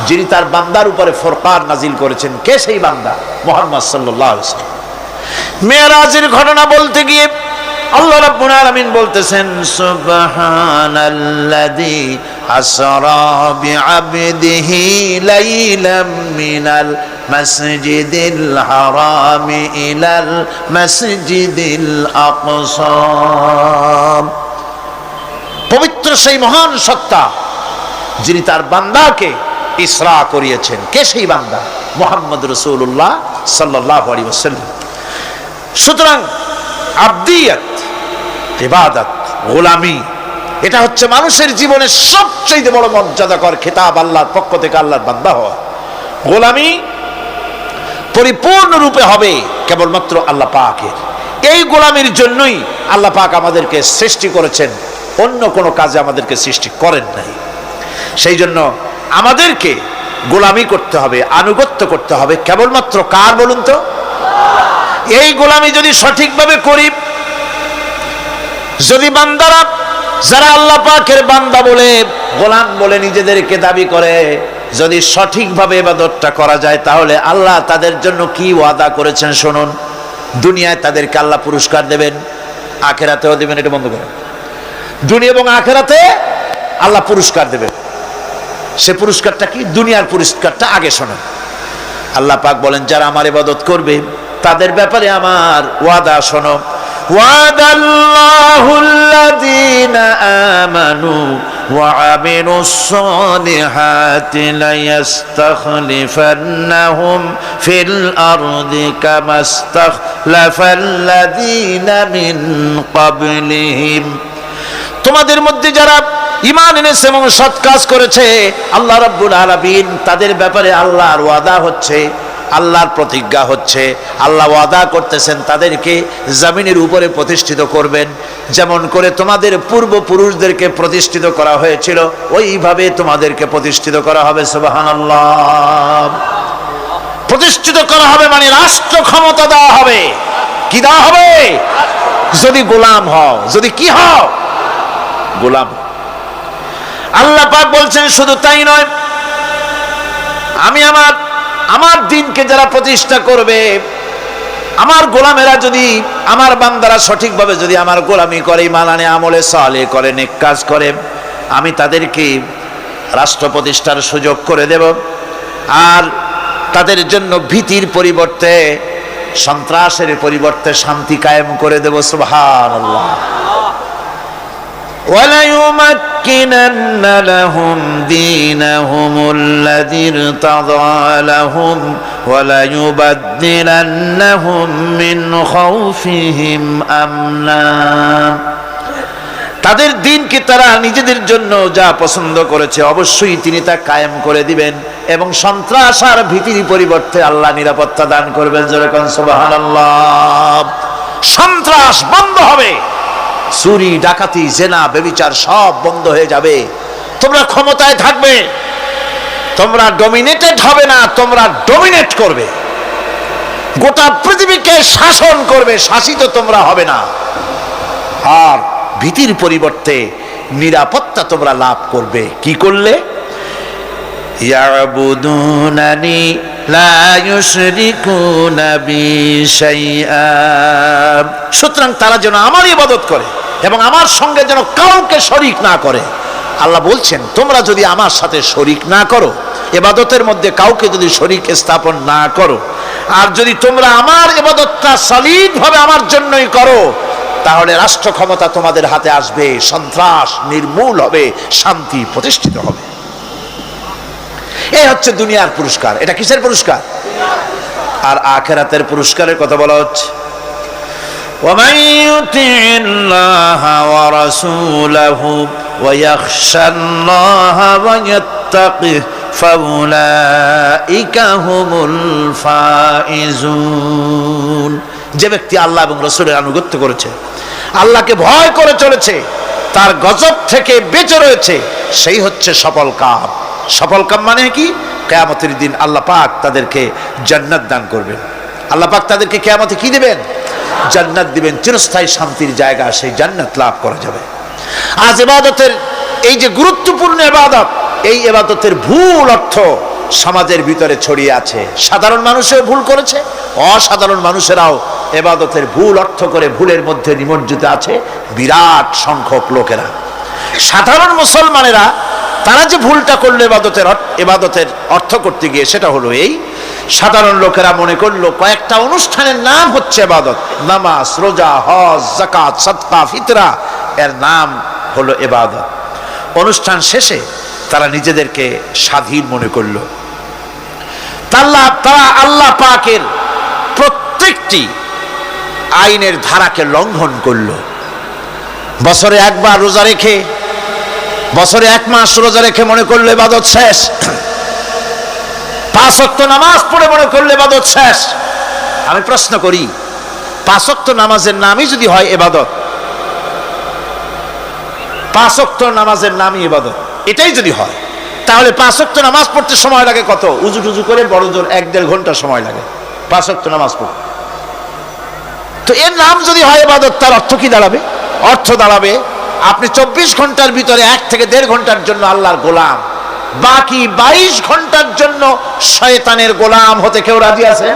যিনি তার বান্দার উপরে ফুরকান নাজিল করেছেন। কে সেই বান্দা? মুহাম্মদ সাল্লাল্লাহু আলাইহি ওয়াসাল্লাম। মেরাজের ঘটনা বলতে গিয়ে আল্লাহ রাব্বুল আলামিন বলতেছেন, সুবহানাল্লাযী আসরা বিআবদিহি লাইলাম মিনাল মাসজিদিল হারামি ইলাল মাসজিদিল আকসা। পবিত্র সেই মহান সত্তা যিনি তার বান্দাকে ইসরা করিয়েছেন। কে সেই বান্দা? মুহাম্মদ রাসূলুল্লাহ সাল্লাল্লাহু আলাইহি ওয়াসাল্লাম। সুতরাং আবদিয়াত, ইবাদত, গোলামি, এটা হচ্ছে মানুষের জীবনের সবচেয়ে বড় মর্যাদাকর খেতাব আল্লাহর পক্ষ থেকে আল্লাহর বান্দা হওয়া। গোলামি পরিপূর্ণরূপে হবে কেবলমাত্র আল্লাহ পাকের। এই গোলামির জন্যই আল্লাহ পাক আমাদেরকে সৃষ্টি করেছেন, অন্য কোনো কাজে আমাদেরকে সৃষ্টি করেন নাই। সেই জন্য আমাদেরকে গোলামি করতে হবে, আনুগত্য করতে হবে কেবলমাত্র কার বলুন তো? এই গোলামি যদি সঠিকভাবে করি যদি বান্দারা যারা আল্লাহ পাকের বান্দা বলে গোলাম বলে নিজেদেরকে দাবি করে, যদি সঠিকভাবে ইবাদতটা করা যায় তাহলে আল্লাহ তাদের জন্য কি ওয়াদা করেছেন শুনুন। দুনিয়ায় তাদেরকে আল্লাহ পুরস্কার দেবেন, আখেরাতেও দেবেন। এটা বন্ধ করেন। দুনিয়া এবং আখেরাতে আল্লাহ পুরস্কার দেবেন। সে পুরস্কারটা কি? দুনিয়ার পুরস্কারটা আগে শোনেন। আল্লাহ পাক বলেন যারা আমার ইবাদত করবে তাদের ব্যাপারে আমার ওয়াদা শোনো। ওয়াদাল্লাহুল্লাযীনা আমানু ওয়া আমিলুস সালিহাতি লায়াস্তাখলিফান্নাহুম ফিল আরদি কামাস্তাখলাফাল্লাযীনা মিন ক্বাবলিহিম। তোমাদের মধ্যে যারা ঈমান এনেছে এবং সৎ কাজ করেছে, আল্লাহ রাব্বুল আলামিন তাদের ব্যাপারে আল্লাহর ওয়াদা হচ্ছে, আল্লাহর প্রতিজ্ঞা হচ্ছে, আল্লাহ ওয়াদা করতেছেন তাদেরকে জমিনের উপরে প্রতিষ্ঠিত করবেন। যেমন করে তোমাদের পূর্বপুরুষদেরকে প্রতিষ্ঠিত করা হয়েছিল ওইভাবে তোমাদেরকে প্রতিষ্ঠিত করা হবে। সুবহানাল্লাহ। প্রতিষ্ঠিত করা হবে মানে রাষ্ট্র ক্ষমতা দেওয়া হবে। কি দেওয়া হবে? যদি গোলাম হও, যদি কি হও? গোলাম। আল্লাহ পাক বলছেন শুধু তাই নয়, আমি আমার দিনকে যারা প্রতিষ্ঠা করবে, আমার গোলামেরা যদি, আমার বান্দারা সঠিকভাবে যদি আমার গোলামি করে, ঈমান আনে, আমলে সালেহ করে, নেক কাজ করে, আমি তাদেরকে রাষ্ট্র প্রতিষ্ঠার সুযোগ করে দেব। আর তাদের জন্য ভীতির পরিবর্তে, সন্ত্রাসের পরিবর্তে শান্তি কায়েম করে দেব। সুবহানাল্লাহ। وَلَيُمَكِّنَنَّ لَهُمْ دِينَهُمُ الَّذِي ارْتَضَىٰ لَهُمْ وَلَيُبَدِّلَنَّهُمْ مِنْ خَوْفِهِمْ أَمْنًا। তাদের দিনকে তারা নিজেদের জন্য যা পছন্দ করেছে অবশ্যই তিনি তা কায়েম করে দিবেন, এবং সন্ত্রাস আর ভীতির পরিবর্তে আল্লাহ নিরাপত্তা দান করবেন। যেরকম সুবহানাল্লাহ। সন্ত্রাস বন্ধ হবে, চুরি, ডাকাতি, জেনা, ব্যভিচার সব বন্ধ হয়ে যাবে। তোমরা ক্ষমতায় থাকবে, তোমরা ডমিনেটেড হবে না, তোমরা ডমিনেট করবে। গোটা পৃথিবীকে শাসন করবে, শাসিত তোমরা হবে না। আর ভীতির পরিবর্তে নিরাপত্তা তোমরা লাভ করবে। কি করলে? ইয়াবুদুনানি লা ইউশরিকুনা বি শাইআ। সুতরাং তারা যেন আমার ইবাদত করে এবং আমার সঙ্গে যেন কাউকে শরীক না করে। আল্লাহ বলছেন তোমরা যদি আমার সাথে শরীক না করো, ইবাদতের মধ্যে কাউকে যদি শরীক স্থাপন না করো, আর যদি তোমরা আমার ইবাদতটা সলিডভাবে আমার জন্যই করো, তাহলে রাষ্ট্র ক্ষমতা তোমাদের হাতে আসবে, সন্ত্রাস নির্মূল হবে, শান্তি প্রতিষ্ঠিত হবে। এই হচ্ছে দুনিয়ার পুরস্কার। এটা কিসের পুরস্কার? আর আখিরাতের পুরস্কারের কথা বলা হচ্ছে। وَمَن يُطِعِ اللَّهَ وَرَسُولَهُ وَيَخْشَ اللَّهَ وَيَتَّقِهِ فَأُولَئِكَ هُمُ الْفَائِزُونَ। যে ব্যক্তি আল্লাহ এবং রাসূলের আনুগত্য করেছে, আল্লাহকে ভয় করে চলেছে, তার গজব থেকে বেঁচে রয়েছে, সেই হচ্ছে সফল কাম। সফল কাম মানে কি? কিয়ামতের দিন আল্লাহ পাক তাদেরকে জান্নাত দান করবেন। আল্লাহ পাক তাদেরকে কিয়ামতে কি দিবেন? জান্নাত দিবেন, চিরস্থায়ী শান্তির জায়গা, সেই জান্নাত লাভ করা যাবে। আজ ইবাদতের এই যে গুরুত্বপূর্ণ ইবাদত, এই ইবাদতের ভুল অর্থ সমাজের ভিতরে ছড়িয়ে আছে। সাধারণ মানুষও ভুল করেছে, অসাধারণ মানুষেরাও ইবাদতের ভুল অর্থ করে ভুলের মধ্যে নিমজ্জিত আছে বিরাট সংখ্যক লোকেরা। সাধারণ মুসলমানেরা তারা যে ভুলটা করলো ইবাদতের অর্থ করতে গিয়ে, সেটা হলো এই, সাধারণ লোকেরা মনে করলো কয়েকটা অনুষ্ঠানের নাম হচ্ছে ইবাদত, নামাজ, রোজা, হজ, যাকাত, সাদকা, ফিতরা, এর নাম হলো ইবাদত। অনুষ্ঠান শেষে তারা নিজেদেরকে স্বাধীন মনে করলো। তারা আল্লাহ পাকের প্রত্যেকটি আইনের ধারাকে লঙ্ঘন করলো। বছরে একবার রোজা রেখে, বছরে এক মাস রোজা রেখে মনে করলো ইবাদত শেষ। 5 ওয়াক্ত নামাজ পড়ে মনে করলে ইবাদত শেষ। আমি প্রশ্ন করি, 5 ওয়াক্ত নামাজের নামই যদি হয় ইবাদত, 5 ওয়াক্ত নামাজের নামই ইবাদত, এটাই যদি হয়, তাহলে 5 ওয়াক্ত নামাজ পড়তে সময় লাগে কত? উজু টুজু করে বড় জোর 1-1.5 ঘন্টা সময় লাগে 5 ওয়াক্ত নামাজ পড়তে। তো এর নাম যদি হয় ইবাদত, তার অর্থ কি দাঁড়াবে? অর্থ দাঁড়াবে আপনি 24 ঘন্টার ভিতরে 1 থেকে 1.5 ঘন্টার জন্য আল্লাহর গোলাম, বাকি 22 ঘন্টার জন্য শয়তানের গোলাম হতে কেউ রাজি আছে?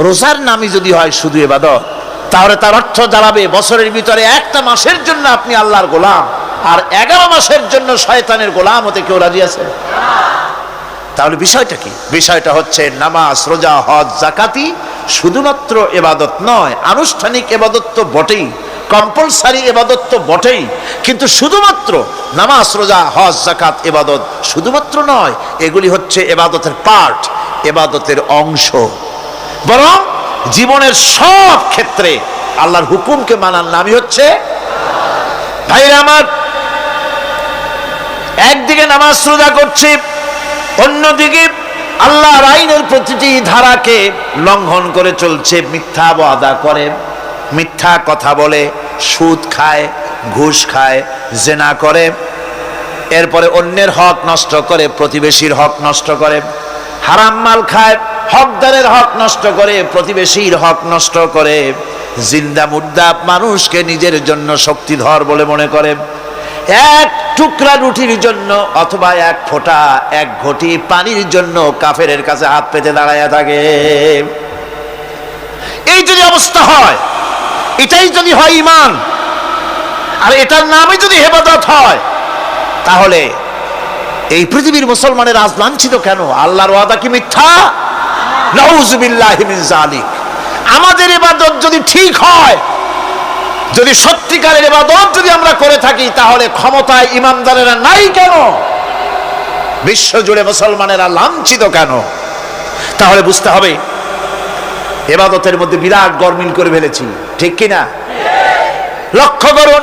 রোজার নামই যদি হয় শুধু ইবাদত, তাহলে তার অর্থ দাঁড়াবে বছরের ভিতরে 1টা মাসের জন্য আপনি আল্লাহর গোলাম, আর 11 মাসের জন্য শয়তানের গোলাম হতে কেউ রাজি আছে? তাহলে বিষয়টা কি? বিষয়টা হচ্ছে নামাজ, রোজা, হজ, যাকাতি শুধুমাত্র ইবাদত নয়, আনুষ্ঠানিক ইবাদত তো বটেই, কম্পালসারি ইবাদত তো বটেই, কিন্তু শুধুমাত্র নামাজ, রোজা, হজ, যাকাত ইবাদত শুধুমাত্র নয়, এগুলি হচ্ছে ইবাদতের পার্ট, ইবাদতের অংশ। বরং জীবনের সব ক্ষেত্রে আল্লাহর হুকুমকে মানার নামই হচ্ছে, ভাইরা আমার, একদিকে নামাজ রোজা করছি, অন্যদিকে আল্লাহর আইনের প্রতিটি ধারাকে লঙ্ঘন করে চলছে, মিথ্যা ওয়াদা করে, মিথ্যা কথা বলে, সুদ খায়, ঘুষ খায়, জেনা করে, এরপরে অন্যের হক নষ্ট করে, প্রতিবেশীর হক নষ্ট করে, হারাম মাল খায়, হকদারের হক নষ্ট করে, প্রতিবেশীর হক নষ্ট করে, জিন্দা মুর্দা মানুষকে নিজের জন্য শক্তিধর বলে মনে করে, এক টুকরা রুটির জন্য অথবা এক ফোঁটা, এক ঘটি পানির জন্য কাফেরের কাছে হাত পেতে দাঁড়ায়া থাকে। এই যদি অবস্থা হয়, এটাই যদি হয় ঈমান, আর এটার নামে যদি ইবাদত হয়, তাহলে এই পৃথিবীর মুসলমানের আজ লাঞ্ছিত কেন? আল্লাহর ওয়াদা কি মিথ্যা? নাউযুবিল্লাহি মিন যালিক। আমাদের ইবাদত যদি ঠিক হয়, যদি সত্যিকারের ইবাদত যদি আমরা করে থাকি, তাহলে ক্ষমতায় ইমানদারেরা নাই কেন? বিশ্বজুড়ে মুসলমানেরা লাঞ্ছিত কেন? তাহলে বুঝতে হবে ইবাদতের মধ্যে বিরাট গরমিল করে ফেলেছি, ঠিক কিনা? লক্ষ্য করুন,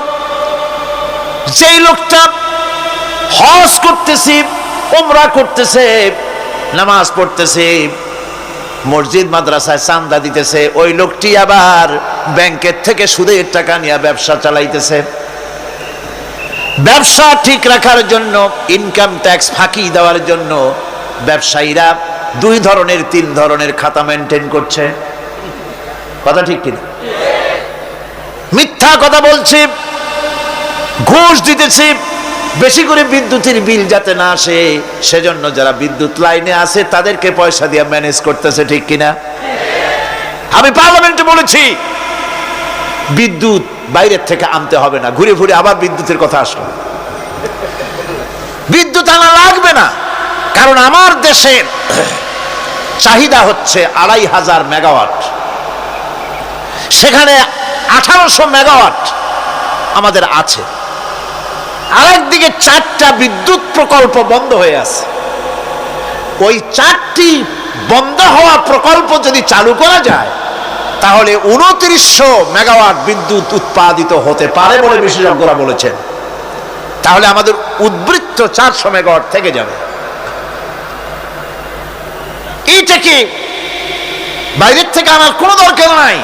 যেই লোকটা হজ করতেছে, উমরা করতেছে, নামাজ পড়তেছে, মসজিদ মাদ্রাসায় চাঁদা দিতেছে, ওই লোকটি আবার ব্যাংকের থেকে সুদের টাকা নিয়ে ব্যবসা চালাইতেছে। ব্যবসা ঠিক রাখার জন্য, ইনকাম ট্যাক্স ফাঁকি দেওয়ার জন্য ব্যবসায়ীরা 2 ধরনের 3 ধরনের খাতা মেনটেন করছে। কথা ঠিক কিনা? মিথ্যা কথা বলছে, ঘুষ দিতেছে, বেশি করে বিদ্যুতের বিল যাতে না আসে সেজন্য যারা বিদ্যুৎ লাইনে আছে তাদেরকে পয়সা দিয়ে ম্যানেজ করতেছে, ঠিক কিনা? আমি পার্লামেন্টে বলেছি বিদ্যুৎ বাইরের থেকে আনতে হবে না, ঘুরে ঘুরে আবার বিদ্যুতের কথা আসলো। বিদ্যুৎ আনা লাগবে না, কারণ আমার দেশের চাহিদা হচ্ছে 2500 মেগাওয়াট, সেখানে 1800 মেগাওয়াট আমাদের আছে। আরেকদিকে 4টা বিদ্যুৎ প্রকল্প বন্ধ হয়ে আছে। ওই 4টি বন্ধ হওয়া প্রকল্প যদি চালু করা যায়, তাহলে 2900 মেগাওয়াট বিদ্যুৎ উৎপাদিত হতে পারে বলে বিশেষজ্ঞরা বলেছেন। তাহলে আমাদের উদ্বৃত্ত 400 মেগাওয়াট থেকে যাবে। এইটাকে বাইরের থেকে আনার কোনো দরকার নাই।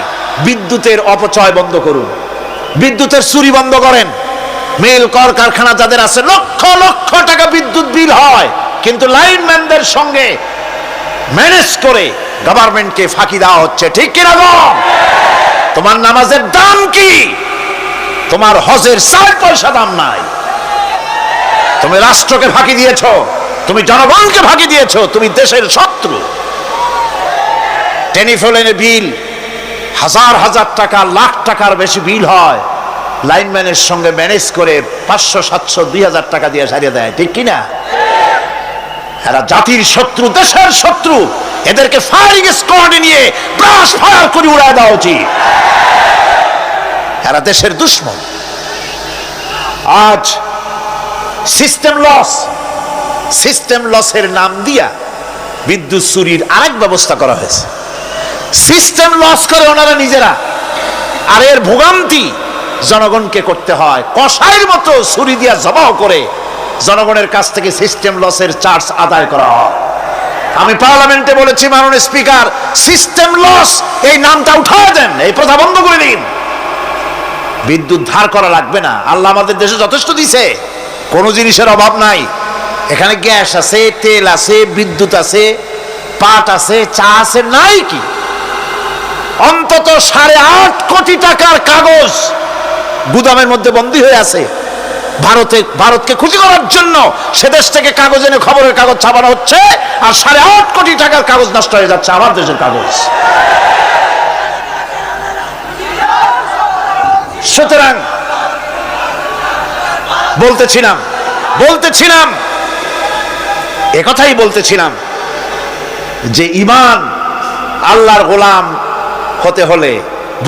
বিদ্যুতের অপচয় বন্ধ করুন, বিদ্যুতের চুরি বন্ধ করেন। মিল কল কারখানা যাদের আছে, লক্ষ লক্ষ টাকা বিদ্যুৎ বিল হয়, কিন্তু লাইনম্যানদের সঙ্গে ম্যানেজ করে গভর্নমেন্টকে ফাঁকি দেওয়া হচ্ছে, ঠিক কিনা গো? তোমার নামাজের দাম কি? তোমার হজের 4 পয়সা দাম নাই। তুমি রাষ্ট্রকে ফাঁকি দিয়েছো, তুমি জনগণকে ফাঁকি দিয়েছো, তুমি দেশের শত্রু। টেলিফোনের বিল 1000 টাকা, লাখ টাকার বেশি বিল হয়, লাইনম্যানের সঙ্গে ম্যানেজ করে 500, 700, 2000 টাকা দিয়ে সারিয়ে দেয়, ঠিক কিনা? এরা জাতির শত্রু, দেশের শত্রু। এদেরকে ফায়ারিং স্কোয়াডে নিয়ে ব্রাশ ফায়ার করে উড়ায় দেওয়া উচিত। এরা দেশের দুশ্মন। আজ সিস্টেম লসের নাম দিয়া বিদ্যুৎ চুরির আরেক ব্যবস্থা করা হয়েছে। সিস্টেম লস করে ওনারা নিজেরা, আর এর ভোগান্তি জনগণকে করতে হয়। কসাইয়ের মতো ছুরি দিয়া জবাও করে জনগণের কাছ থেকে সিস্টেম লসের চার্জ আদায় করা হয়। আমি পার্লামেন্টে বলেছি, মাননীয় স্পিকার, সিস্টেম লস এই নামটা উঠায় দেন, এই প্রথা বন্ধ করে দিন। বিদ্যুৎ ধার করা লাগবে না, আল্লাহ আমাদের দেশে যথেষ্ট দিছে, কোনো জিনিসের অভাব নাই। এখানে গ্যাস আছে, তেল আছে, বিদ্যুৎ আছে, পাট আছে, চা আছে, নাই কি? অন্তত 8.5 কোটি টাকার কাগজ গুদামের মধ্যে বন্দী হয়ে আছে। ভারতকে খুশি করার জন্য সে দেশ থেকে কাগজ এনে খবরের কাগজ ছাপানো হচ্ছে, আর 8.5 কোটি টাকার কাগজ নষ্ট হয়ে যাচ্ছে, আমার দেশের কাগজ। সুতরাং বলতেছিলাম একথাই বলতেছিলাম যে ইমান আল্লাহর গোলাম হতে হলে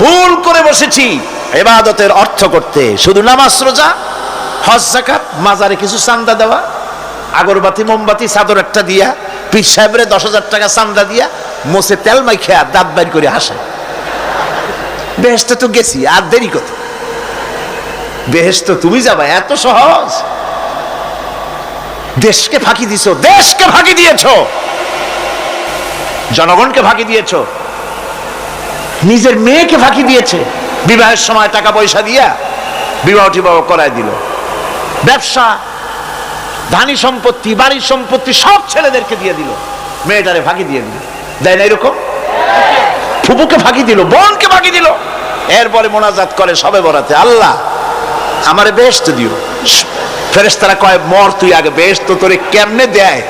ভুল করে বসেছি ইবাদতের অর্থ করতে, শুধু নামাজ রোজা হজ যাকাত, মাজারে কিছু চান্দা দেওয়া, আগরবাতি মোমবাতি চাদর একটা দিয়া, পীর সাহেবরে 10,000 টাকা চান্দা দিয়া, মোছে তেল মাইখা দাঁত বাইর করে হাসে। বেহেশতে তো গেছি, আর দেরি কত? বেহেশতে তুমি যাবা, এত সহজ? দেশকে ফাঁকি দিছো, দেশকে ফাঁকি দিয়েছো, জনগণকে ফাঁকি দিয়েছো, নিজের মেয়েকে ফাঁকি দিয়েছে, বিবাহের সময় টাকা পয়সা দিয়া বিবাহ টিবাহ করায় দিল, ব্যবসা ধানি সম্পত্তি বাড়ির সম্পত্তি সব ছেলেদেরকে দিয়ে দিল, মেয়েটারে ফাঁকি দিয়ে দিল। দেয় না এরকম? ফুপুকে ফাঁকি দিল, বোনকে ফাঁকি দিল, এরপরে মোনাজাত করে সবে বরাতে, আল্লাহ আমারে বেহেশত দিও। ফেরেশতারা কয় মর তুই আগে, বেহেশত তোরে কেমনে দেয়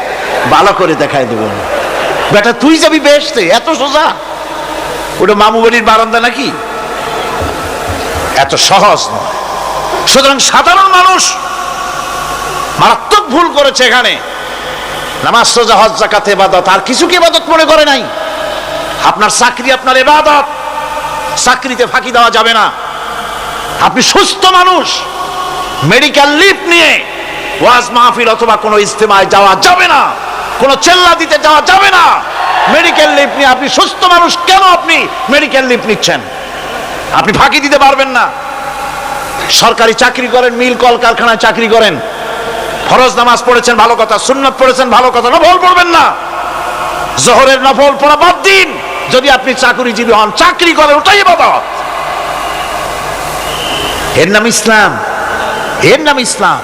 ভালো করে দেখায় দেব। বেটা তুই যাবি বেহেশতে? এত সোজা? ওটা মামু বাড়ির বারান্দা নাকি? এত সহজ নয়। সুতরাং সাধারণ মানুষ মারাত্মক ভুল করেছে এখানে। নামাজ রোজা হজ যাকাত ইবাদত, আর কিছু কি ইবাদত মনে করে নাই? আপনার চাকরি আপনার ইবাদত, চাকরিতে ফাঁকি দেওয়া যাবে না। আপনি সুস্থ মানুষ, মেডিকেল লিভ নিয়ে ওয়াজ মাহফিল অথবা কোনো ইজতেমায় যাওয়া যাবে না, কোনো চেল্লা দিতে যাওয়া যাবে না। মেডিকেল লিভ নিয়ে আপনি সুস্থ মানুষ, কেন আপনি মেডিকেল লিভ নিচ্ছেন? আপনি ফাঁকি দিতে পারবেন না। সরকারি চাকরি করেন, মিল কল কারখানায় চাকরি করেন, ফরজ নামাজ পড়েছেন ভালো কথা, সুন্নাত পড়েছেন ভালো কথা, নফল পড়বেন না। জোহরের নফল পড়া বাদ দিন। যদি আপনি চাকরিজীবী হন, চাকরি করেন, ওটাই ইবাদত। এর নাম ইসলাম, এর নাম ইসলাম।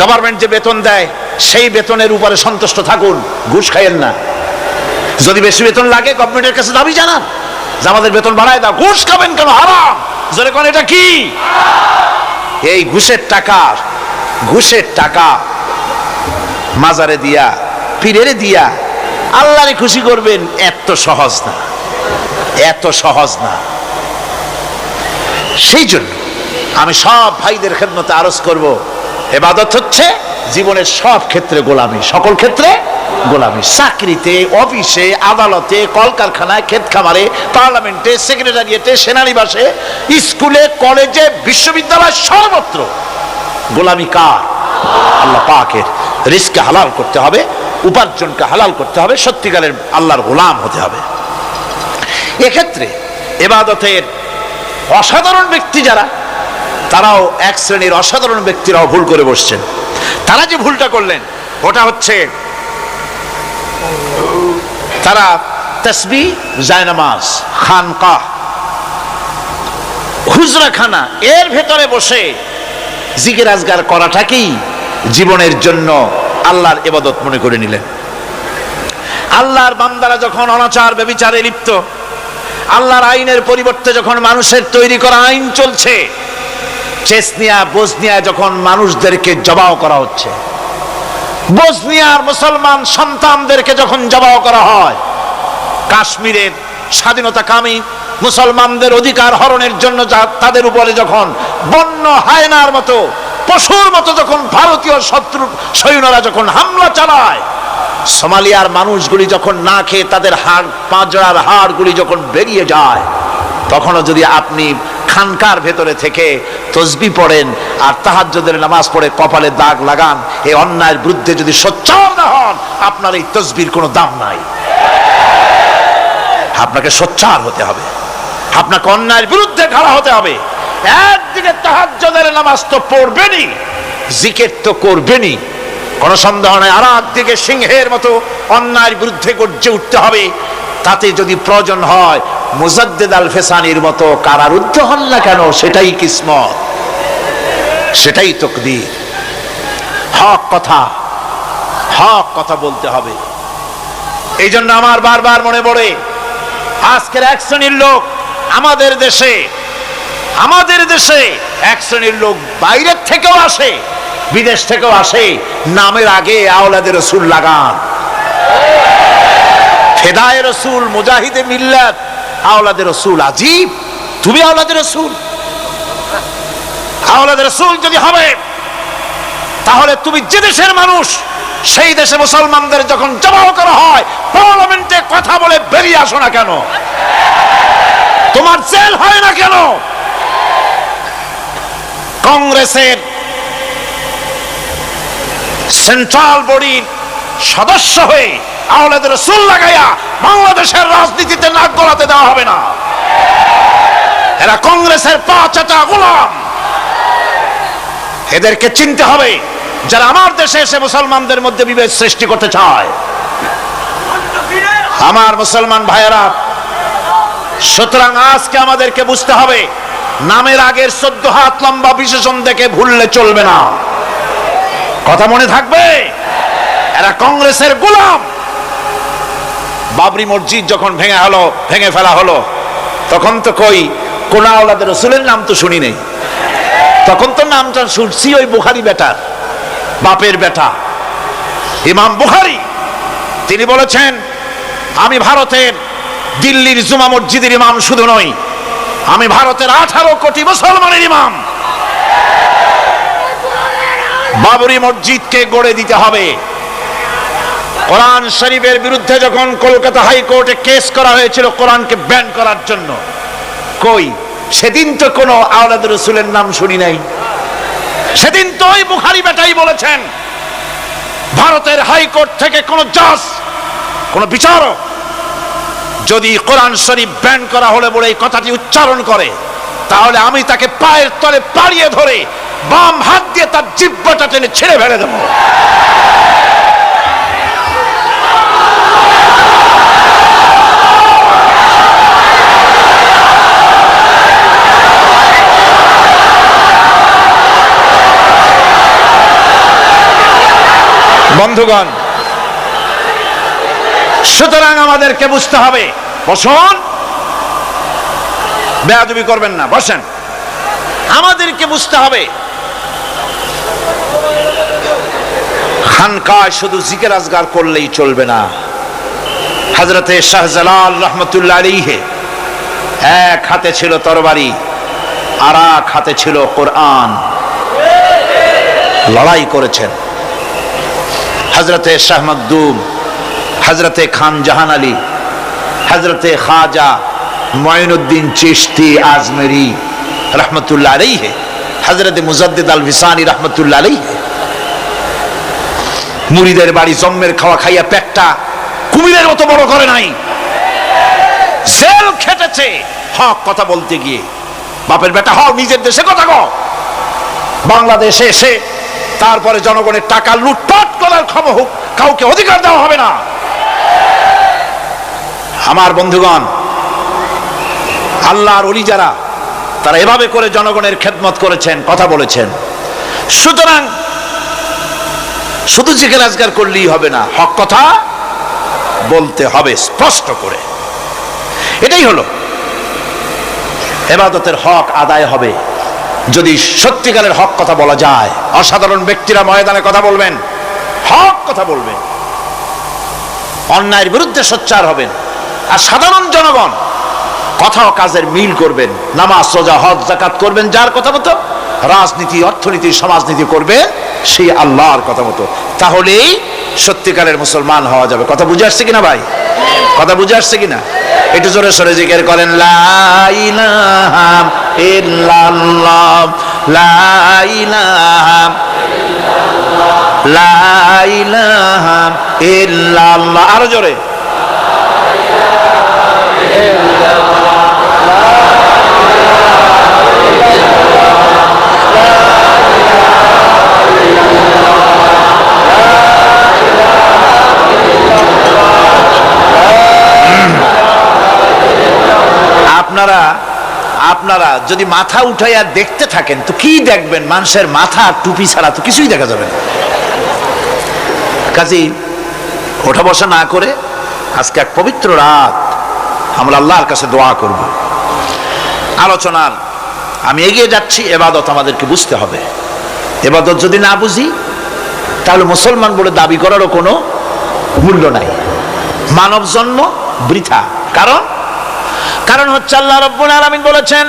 গভর্নমেন্ট যে বেতন দেয় সেই বেতনের উপরে সন্তুষ্ট থাকুন, ঘুষ খাইয়েন না। যদি বেশি বেতন লাগে গভর্নমেন্টের কাছে দাবি জানান যে আমাদের বেতন বাড়ায় দাও। ঘুষ খাবেন কেন? হারাম। জোরে কোন এটা কি? এই ঘুষের টাকা মাজারে দিয়া, পীরেরে দিয়া আল্লাহরে খুশি করবেন, এত সহজ না, এত সহজ না। সেই জন্য আমি সব ভাইদের খেদমতে আরজ করব, ইবাদত হচ্ছে জীবনের সব ক্ষেত্রে গোলামি, সকল ক্ষেত্রে গোলামি। চাকরিতে, অফিসে, আদালতে, কলকারখানায়, ক্ষেত খামারে, পার্লামেন্টে, সেক্রেটারিয়েটে, সেনানিবাসে, স্কুলে, কলেজে, বিশ্ববিদ্যালয়, সর্বত্র গোলামি কার? আল্লাহ পাকের। রিজকে হালাল করতে হবে, উপার্জনকে হালাল করতে হবে, সত্যিকারের আল্লাহর গোলাম হতে হবে। এক্ষেত্রে ইবাদতের অসাধারণ ব্যক্তি যারা, তারাও এক শ্রেণীর অসাধারণ ব্যক্তিরাও ভুল করে বসছেন। তারা যে ভুলটা করলেন ওটা হচ্ছে তারা তাসবিহ, জায়নামাজ, খানকাহ, হুজরাখানা এর ভেতরে বসে জিকির আজগার করাটাকেই জীবনের জন্য আল্লাহর ইবাদত মনে করে নিলেন। আল্লাহর বান্দারা যখন অনাচার ব্যভিচারে লিপ্ত, আল্লাহর আইনের পরিবর্তে যখন মানুষের তৈরি করা আইন চলছে, চেচনিয়া বসনিয়া যখন মানুষদেরকে জবাও করা হচ্ছে, বসনিয়ার মুসলমান সন্তানদেরকে যখন জবাও করা হয়, কাশ্মীরের স্বাধীনতাকামী মুসলমানদের অধিকার হরণের জন্য তাদের উপরে যখন বন্য হায়নার মতো, পশুর মতো যখন ভারতীয় শত্রু সৈন্যরা যখন হামলা চালায়, সোমালিয়ার মানুষগুলি যখন না খেয়ে তাদের হাড়, পাঁজরার হাড়গুলি যখন বেরিয়ে যায়, তখনও যদি আপনি খানকার ভেতরে থেকে তসবিহ পড়েন আর তাহাজ্জুদের নামাজ পড়ে কপালে দাগ লাগান, এই অন্যায়ের বিরুদ্ধে যদি সোচ্চার না হন, আপনার এই তসবির কোনো দাম নাই। আপনাকে সোচ্চার হতে হবে, আপনাকে অন্যায়ের বিরুদ্ধে খাড়া হতে হবে। একদিকে তাহাজ্জুদের নামাজ তো পড়বেনই, জিকির তো করবেনই, কোনো সন্দেহ নাই। আর একদিকে সিংহের মতো অন্যায়ের বিরুদ্ধে গর্জে উঠতে হবে। তাতে যদি প্রয়োজন হয় মুজাদ্দিদ আল ফেসানির মতো কারারুদ্ধ হন না কেন, সেটাই কিসমত, সেটাই তকদীর। হক কথা বলতে হবে। এই জন্য আমার বারবার মনে পড়ে আজকের এক শ্রেণীর লোক আমাদের দেশে এক শ্রেণীর লোক বাইরের থেকেও আসে, বিদেশ থেকেও আসে, নামের আগে আওলাদে রসুল লাগান। ফেদায়ে রসুল, মুজাহিদে মিল্লাত, আওলাদে রসুল। আজীব, তুমি আওলাদে রসুল? আওলাদে রসুল যদি হবে তাহলে তুমি যে দেশের মানুষ, সেই দেশে মুসলমানদের যখন জবাহ করা হয় পার্লামেন্টে কথা বলে বেরিয়ে আসো না কেন? তোমার জেল হয় না কেন? কংগ্রেসের সেন্ট্রাল বডির সদস্য হয়ে আওলাদে রসুল লাগাইয়া বাংলাদেশের রাজনীতিতে নাক গলাতে দেওয়া হবে না। এরা কংগ্রেসের পা চাটা গোলাম। এদেরকে চিনতে হবে, যারা আমার দেশে এসে মুসলমানদের মধ্যে বিভেদ সৃষ্টি করতে চায়। আমার মুসলমান ভাইয়েরা, সুতরাং আজকে আমাদেরকে বুঝতে হবে, নামের আগের 14 হাত লম্বা বিশেষণ দেখে ভুললে চলবে না। কথা মনে থাকবে? এরা কংগ্রেসের গোলাম। বাবরি মসজিদ যখন ভেঙে ফেলা হলো, তখন তো কোন আওলাদে রসুলের নাম তো শুনি নেই। তখন তো নামটা শুনছি ওই বুখারী বেটার, বাপের বেটা ইমাম বুখারী। তিনি বলেছেন, আমি ভারতের দিল্লির জুমা মসজিদের ইমাম শুধু নই, আমি ভারতের 18 কোটি মুসলমানের ইমাম। বাবরি মসজিদকে গড়ে দিতে হবে। কোরআন শরীফের বিরুদ্ধে যখন কলকাতা হাইকোর্টে কেস করা হয়েছিল কোরআনকে ব্যান করার জন্য, সেদিন তো কোনো আওলাদ রসুলের নাম শুনি নাই। সেদিন তো ওই বুখারী বেটাই বলেছেন, ভারতের হাইকোর্ট থেকে কোন জাজ, কোন বিচারক যদি কোরআন শরীফ ব্যান করা হলে বলে এই কথাটি উচ্চারণ করে, তাহলে আমি তাকে পায়ের তলে পাড়িয়ে ধরে বাম হাত দিয়ে তার জিহ্বাটা টেনে ছেড়ে ফেলে দেব। বন্ধুগণ, সুতরাং আমাদেরকে বুঝতে হবে, বসুন, বেয়াদবি করবেন না, বসেন। আমাদেরকে বুঝতে হবে, খানকায় শুধু জিকির আজগার করলেই চলবে না। হযরতে শাহজালাল রহমতুল্লাহ আলাইহি এক হাতে ছিল তরবারি, আর এক হাতে ছিল কোরআন। লড়াই করেছেন। হযরতে শাহ মখদুম, হযরতে খান জাহান আলী, হযরতে খাজা মঈনুদ্দিন চিশতি আজমেরি রহমতুল্লাহ আলাইহি, হযরতে মুজাদ্দিদ আল ভিসানি রহমতুল্লাহ আলাইহি, মুরিদের বাড়ি জম্মের খাওয়া খাইয়া পেটটা কুমিরের মতো বড় করে নাই। জেল খেটেছে হক কথা বলতে গিয়ে। বাপের বেটা হও, নিজের দেশে কথা কও। বাংলাদেশে এসে তারপরে জনগণের টাকা লুটপাট করার ক্ষমতা হোক, কাউকে অধিকার দেওয়া হবে না। আমার বন্ধুগণ, আল্লাহর ওলি যারা, তারা এভাবে করে জনগণের খেদমত করেছেন, কথা বলেছেন। সুতরাং শুধু জিকির আজগার করলেই হবে না, হক কথা বলতে হবে স্পষ্ট করে। এটাই হলো ইবাদতের হক আদায় হবে যদি সত্যিকারের হক কথা বলা যায়। অসাধারণ ব্যক্তিরা ময়দানে কথা বলবেন, হক কথা বলবেন, অন্যায়ের বিরুদ্ধে সোচ্চার হবেন। আর সাধারণ জনগণ কথা ও কাজের মিল করবেন, নামাজ রোজা হজ যাকাত করবেন যার কথা মতো, রাজনীতি অর্থনীতি সমাজনীতি করবেন সেই আল্লাহর কথা মতো। তাহলেই সত্যিকারের মুসলমান হওয়া যাবে। কথা বুঝে আসছে কিনা ভাই? কথা বুঝে আসছে কিনা? একটু জোরে সরে জিকির করেন, লা ইলাহা ইল্লাল্লাহ, লা ইলাহা ইল্লাল্লাহ, লা ইলাহা ইল্লাল্লাহ। আরো জোরে, আপনারা যদি মাথা উঠাইয়া দেখতে থাকেন তো কি দেখবেন? মানুষের মাথা টুপি ছাড়া তো কিছুই দেখা যাবে না। কাজেই ওঠা বসা না করে আজকে এক পবিত্র রাত, আমরা আল্লাহর কাছে দোয়া করব। আলোচনার আমি এগিয়ে যাচ্ছি। ইবাদত আমাদেরকে বুঝতে হবে। ইবাদত যদি না বুঝি তাহলে মুসলমান বলে দাবি করারও কোনো মূল্য নাই। মানব জন্ম বৃথা। কারণ হচ্ছে আল্লাহ রাব্বুল আলামিন বলেছেন,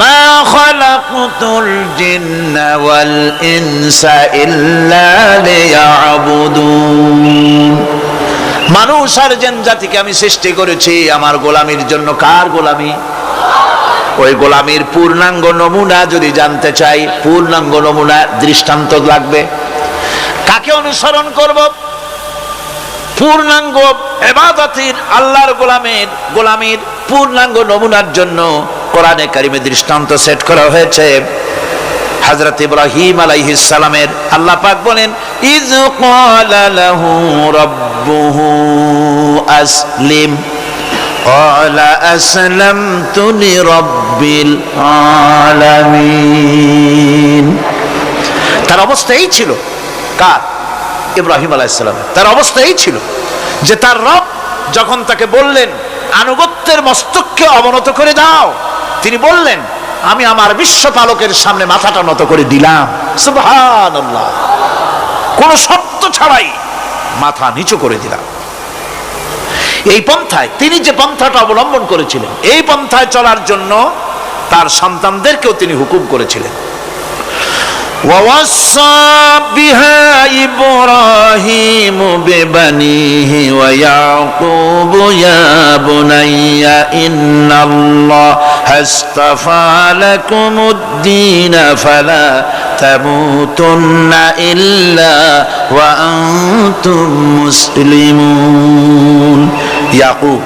মা খালাকতুল জিন্না ওয়াল ইনসা ইল্লা লিয়াবুদুন। মানুষ আর জিন জাতিকে আমি সৃষ্টি করেছি আমার গোলামির জন্য। কার গোলামি? ওই গোলামির পূর্ণাঙ্গ নমুনা যদি জানতে চাই, পূর্ণাঙ্গ নমুনা দৃষ্টান্ত লাগবে। কাকে অনুসরণ করব? পূর্ণাঙ্গ ইবাদতের আল্লাহর গোলামির পূর্ণাঙ্গ নমুনার জন্য কোরআনে কারিমে দৃষ্টান্ত সেট করা হয়েছে। হযরত ইব্রাহিম আলাইহিস সালামের আল্লাহ পাক বলেন, ইয ক্বালা লাহু রাব্বুহু আসলিম ক্বালা আসলামতু লিরাব্বিল আলামিন। তার অবস্থা এই ছিল। কার? ইব্রাহিম আলাইহিস সালামের। তার অবস্থা এই ছিল যে তার রব যখন তাকে বললেন আনুগত্যের মস্তককে অবনত করে দাও, তিনি বললেন আমি আমার বিশ্বপালকের সামনে মাথাটা নত করে দিলাম। সুবহানাল্লাহ। কোনো শর্ত ছাড়াই মাথা নিচু করে দিলাম। এই পন্থায় তিনি যে পন্থাটা অবলম্বন করেছিলেন, এই পন্থায় চলার জন্য তার সন্তানদেরকেও তিনি হুকুম করেছিলেন। ووصى بها إبراهيم ببنيه ويعقوب يا بني إن الله اصطفى لكم الدين فلا تموتن إلا وأنتم مسلمون। ইয়াকুব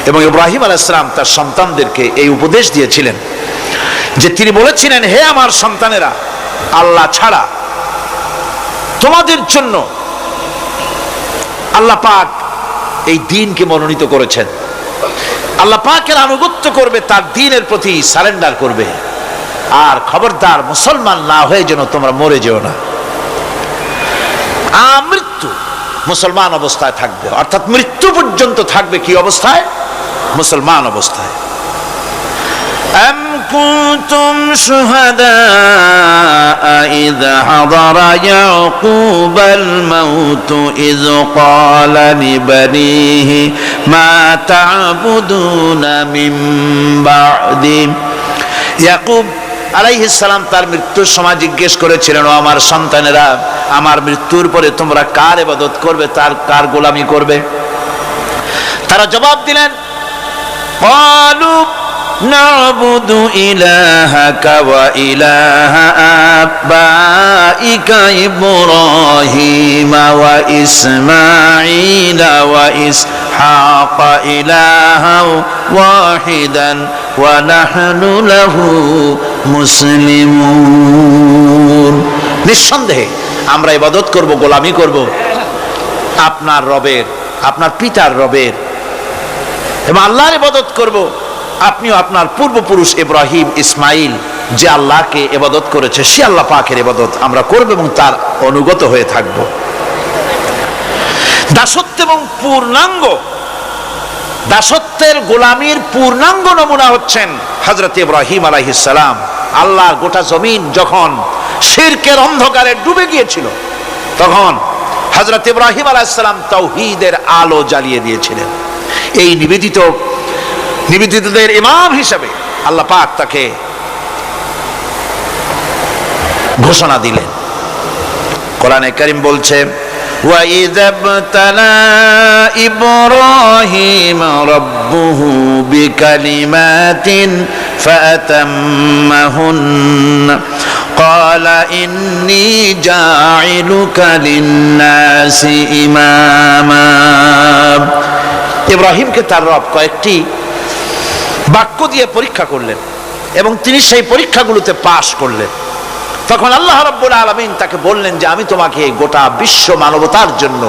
এবং ইব্রাহিম আলাইহিস সালাম তার সন্তানদেরকে এই উপদেশ দিয়েছিলেন যে তিনি বলেছিলেন, হে আমার সন্তানেরা, আল্লাহ ছাড়া তোমাদের জন্য আল্লাহ পাক এই দ্বীনকে মনোনীত করেছেন। আল্লাহ পাকের আনুগত্য করবে, তার দ্বীনের প্রতি সারেন্ডার করবে। আর খবরদার মুসলমান না হয়ে যেন তোমরা মরে যেও না। মৃত্যু মুসলমান অবস্থায় থাকবে, অর্থাৎ মৃত্যু পর্যন্ত থাকবে কি অবস্থায়? মুসলমান অবস্থায়। أم كنتم شهداء إذ حضر يعقوب الموت إذ قال لبنيه ما تعبدون من بعدي। ইয়াকুব আলাইহিস সালাম তার মৃত্যুর সময় জিজ্ঞেস করেছিলেন, ও আমার সন্তানেরা, আমার মৃত্যুর পরে তোমরা কার ইবাদত করবে, কার গোলামি করবে? তারা জবাব দিলেন, ক্বালু نعبد إلهك وإله آبائك إبراهيم وإسماعيل وإسحاق إلها واحدا ونحن له مسلمون। নিঃসন্দেহে আমরা ইবাদত করব, গোলামি করব আপনার রবের, আপনার পিতার রবের, এবং আল্লাহর ইবাদত করব। আপনিও আপনার পূর্বপুরুষ ইব্রাহিম ইসমাইল যে আল্লাহকে ইবাদত করেছে, সে আল্লাহ পাকের ইবাদত আমরা করব এবং তার অনুগত হয়ে থাকব। দাসত্ব এবং দাসত্বের গোলামির পূর্ণাঙ্গ নমুনা হচ্ছেন হযরত ইব্রাহিম আলাইহিস সালাম। আল্লাহর গোটা জমিন যখন শিরকের অন্ধকারে ডুবে গিয়েছিল, তখন হযরত ইব্রাহিম আলাইহিস সালাম তাওহীদের আলো জ্বালিয়ে দিয়েছিলেন। এই নিবেদিতদের ইমাম হিসেবে আল্লাহ পাক তাকে ঘোষণা দিলেন। কোরআনে কারীম বলছে, وَإِذَا ابْتَلَى إِبْرَاهِيمَ رَبُّهُ بِكَلِمَاتٍ فَأَتَمَّهُنَّ قَالَ إِنِّي جَاعِلُكَ لِلنَّاسِ إِمَامًا। ইব্রাহিমকে তার রব কয়েকটি বাক্য দিয়ে পরীক্ষা করলেন এবং তিনি সেই পরীক্ষাগুলোতে পাশ করলেন। তখন আল্লাহ রাব্বুল আলামিন তাকে বললেন যে আমি তোমাকে গোটা বিশ্ব মানবতার জন্য,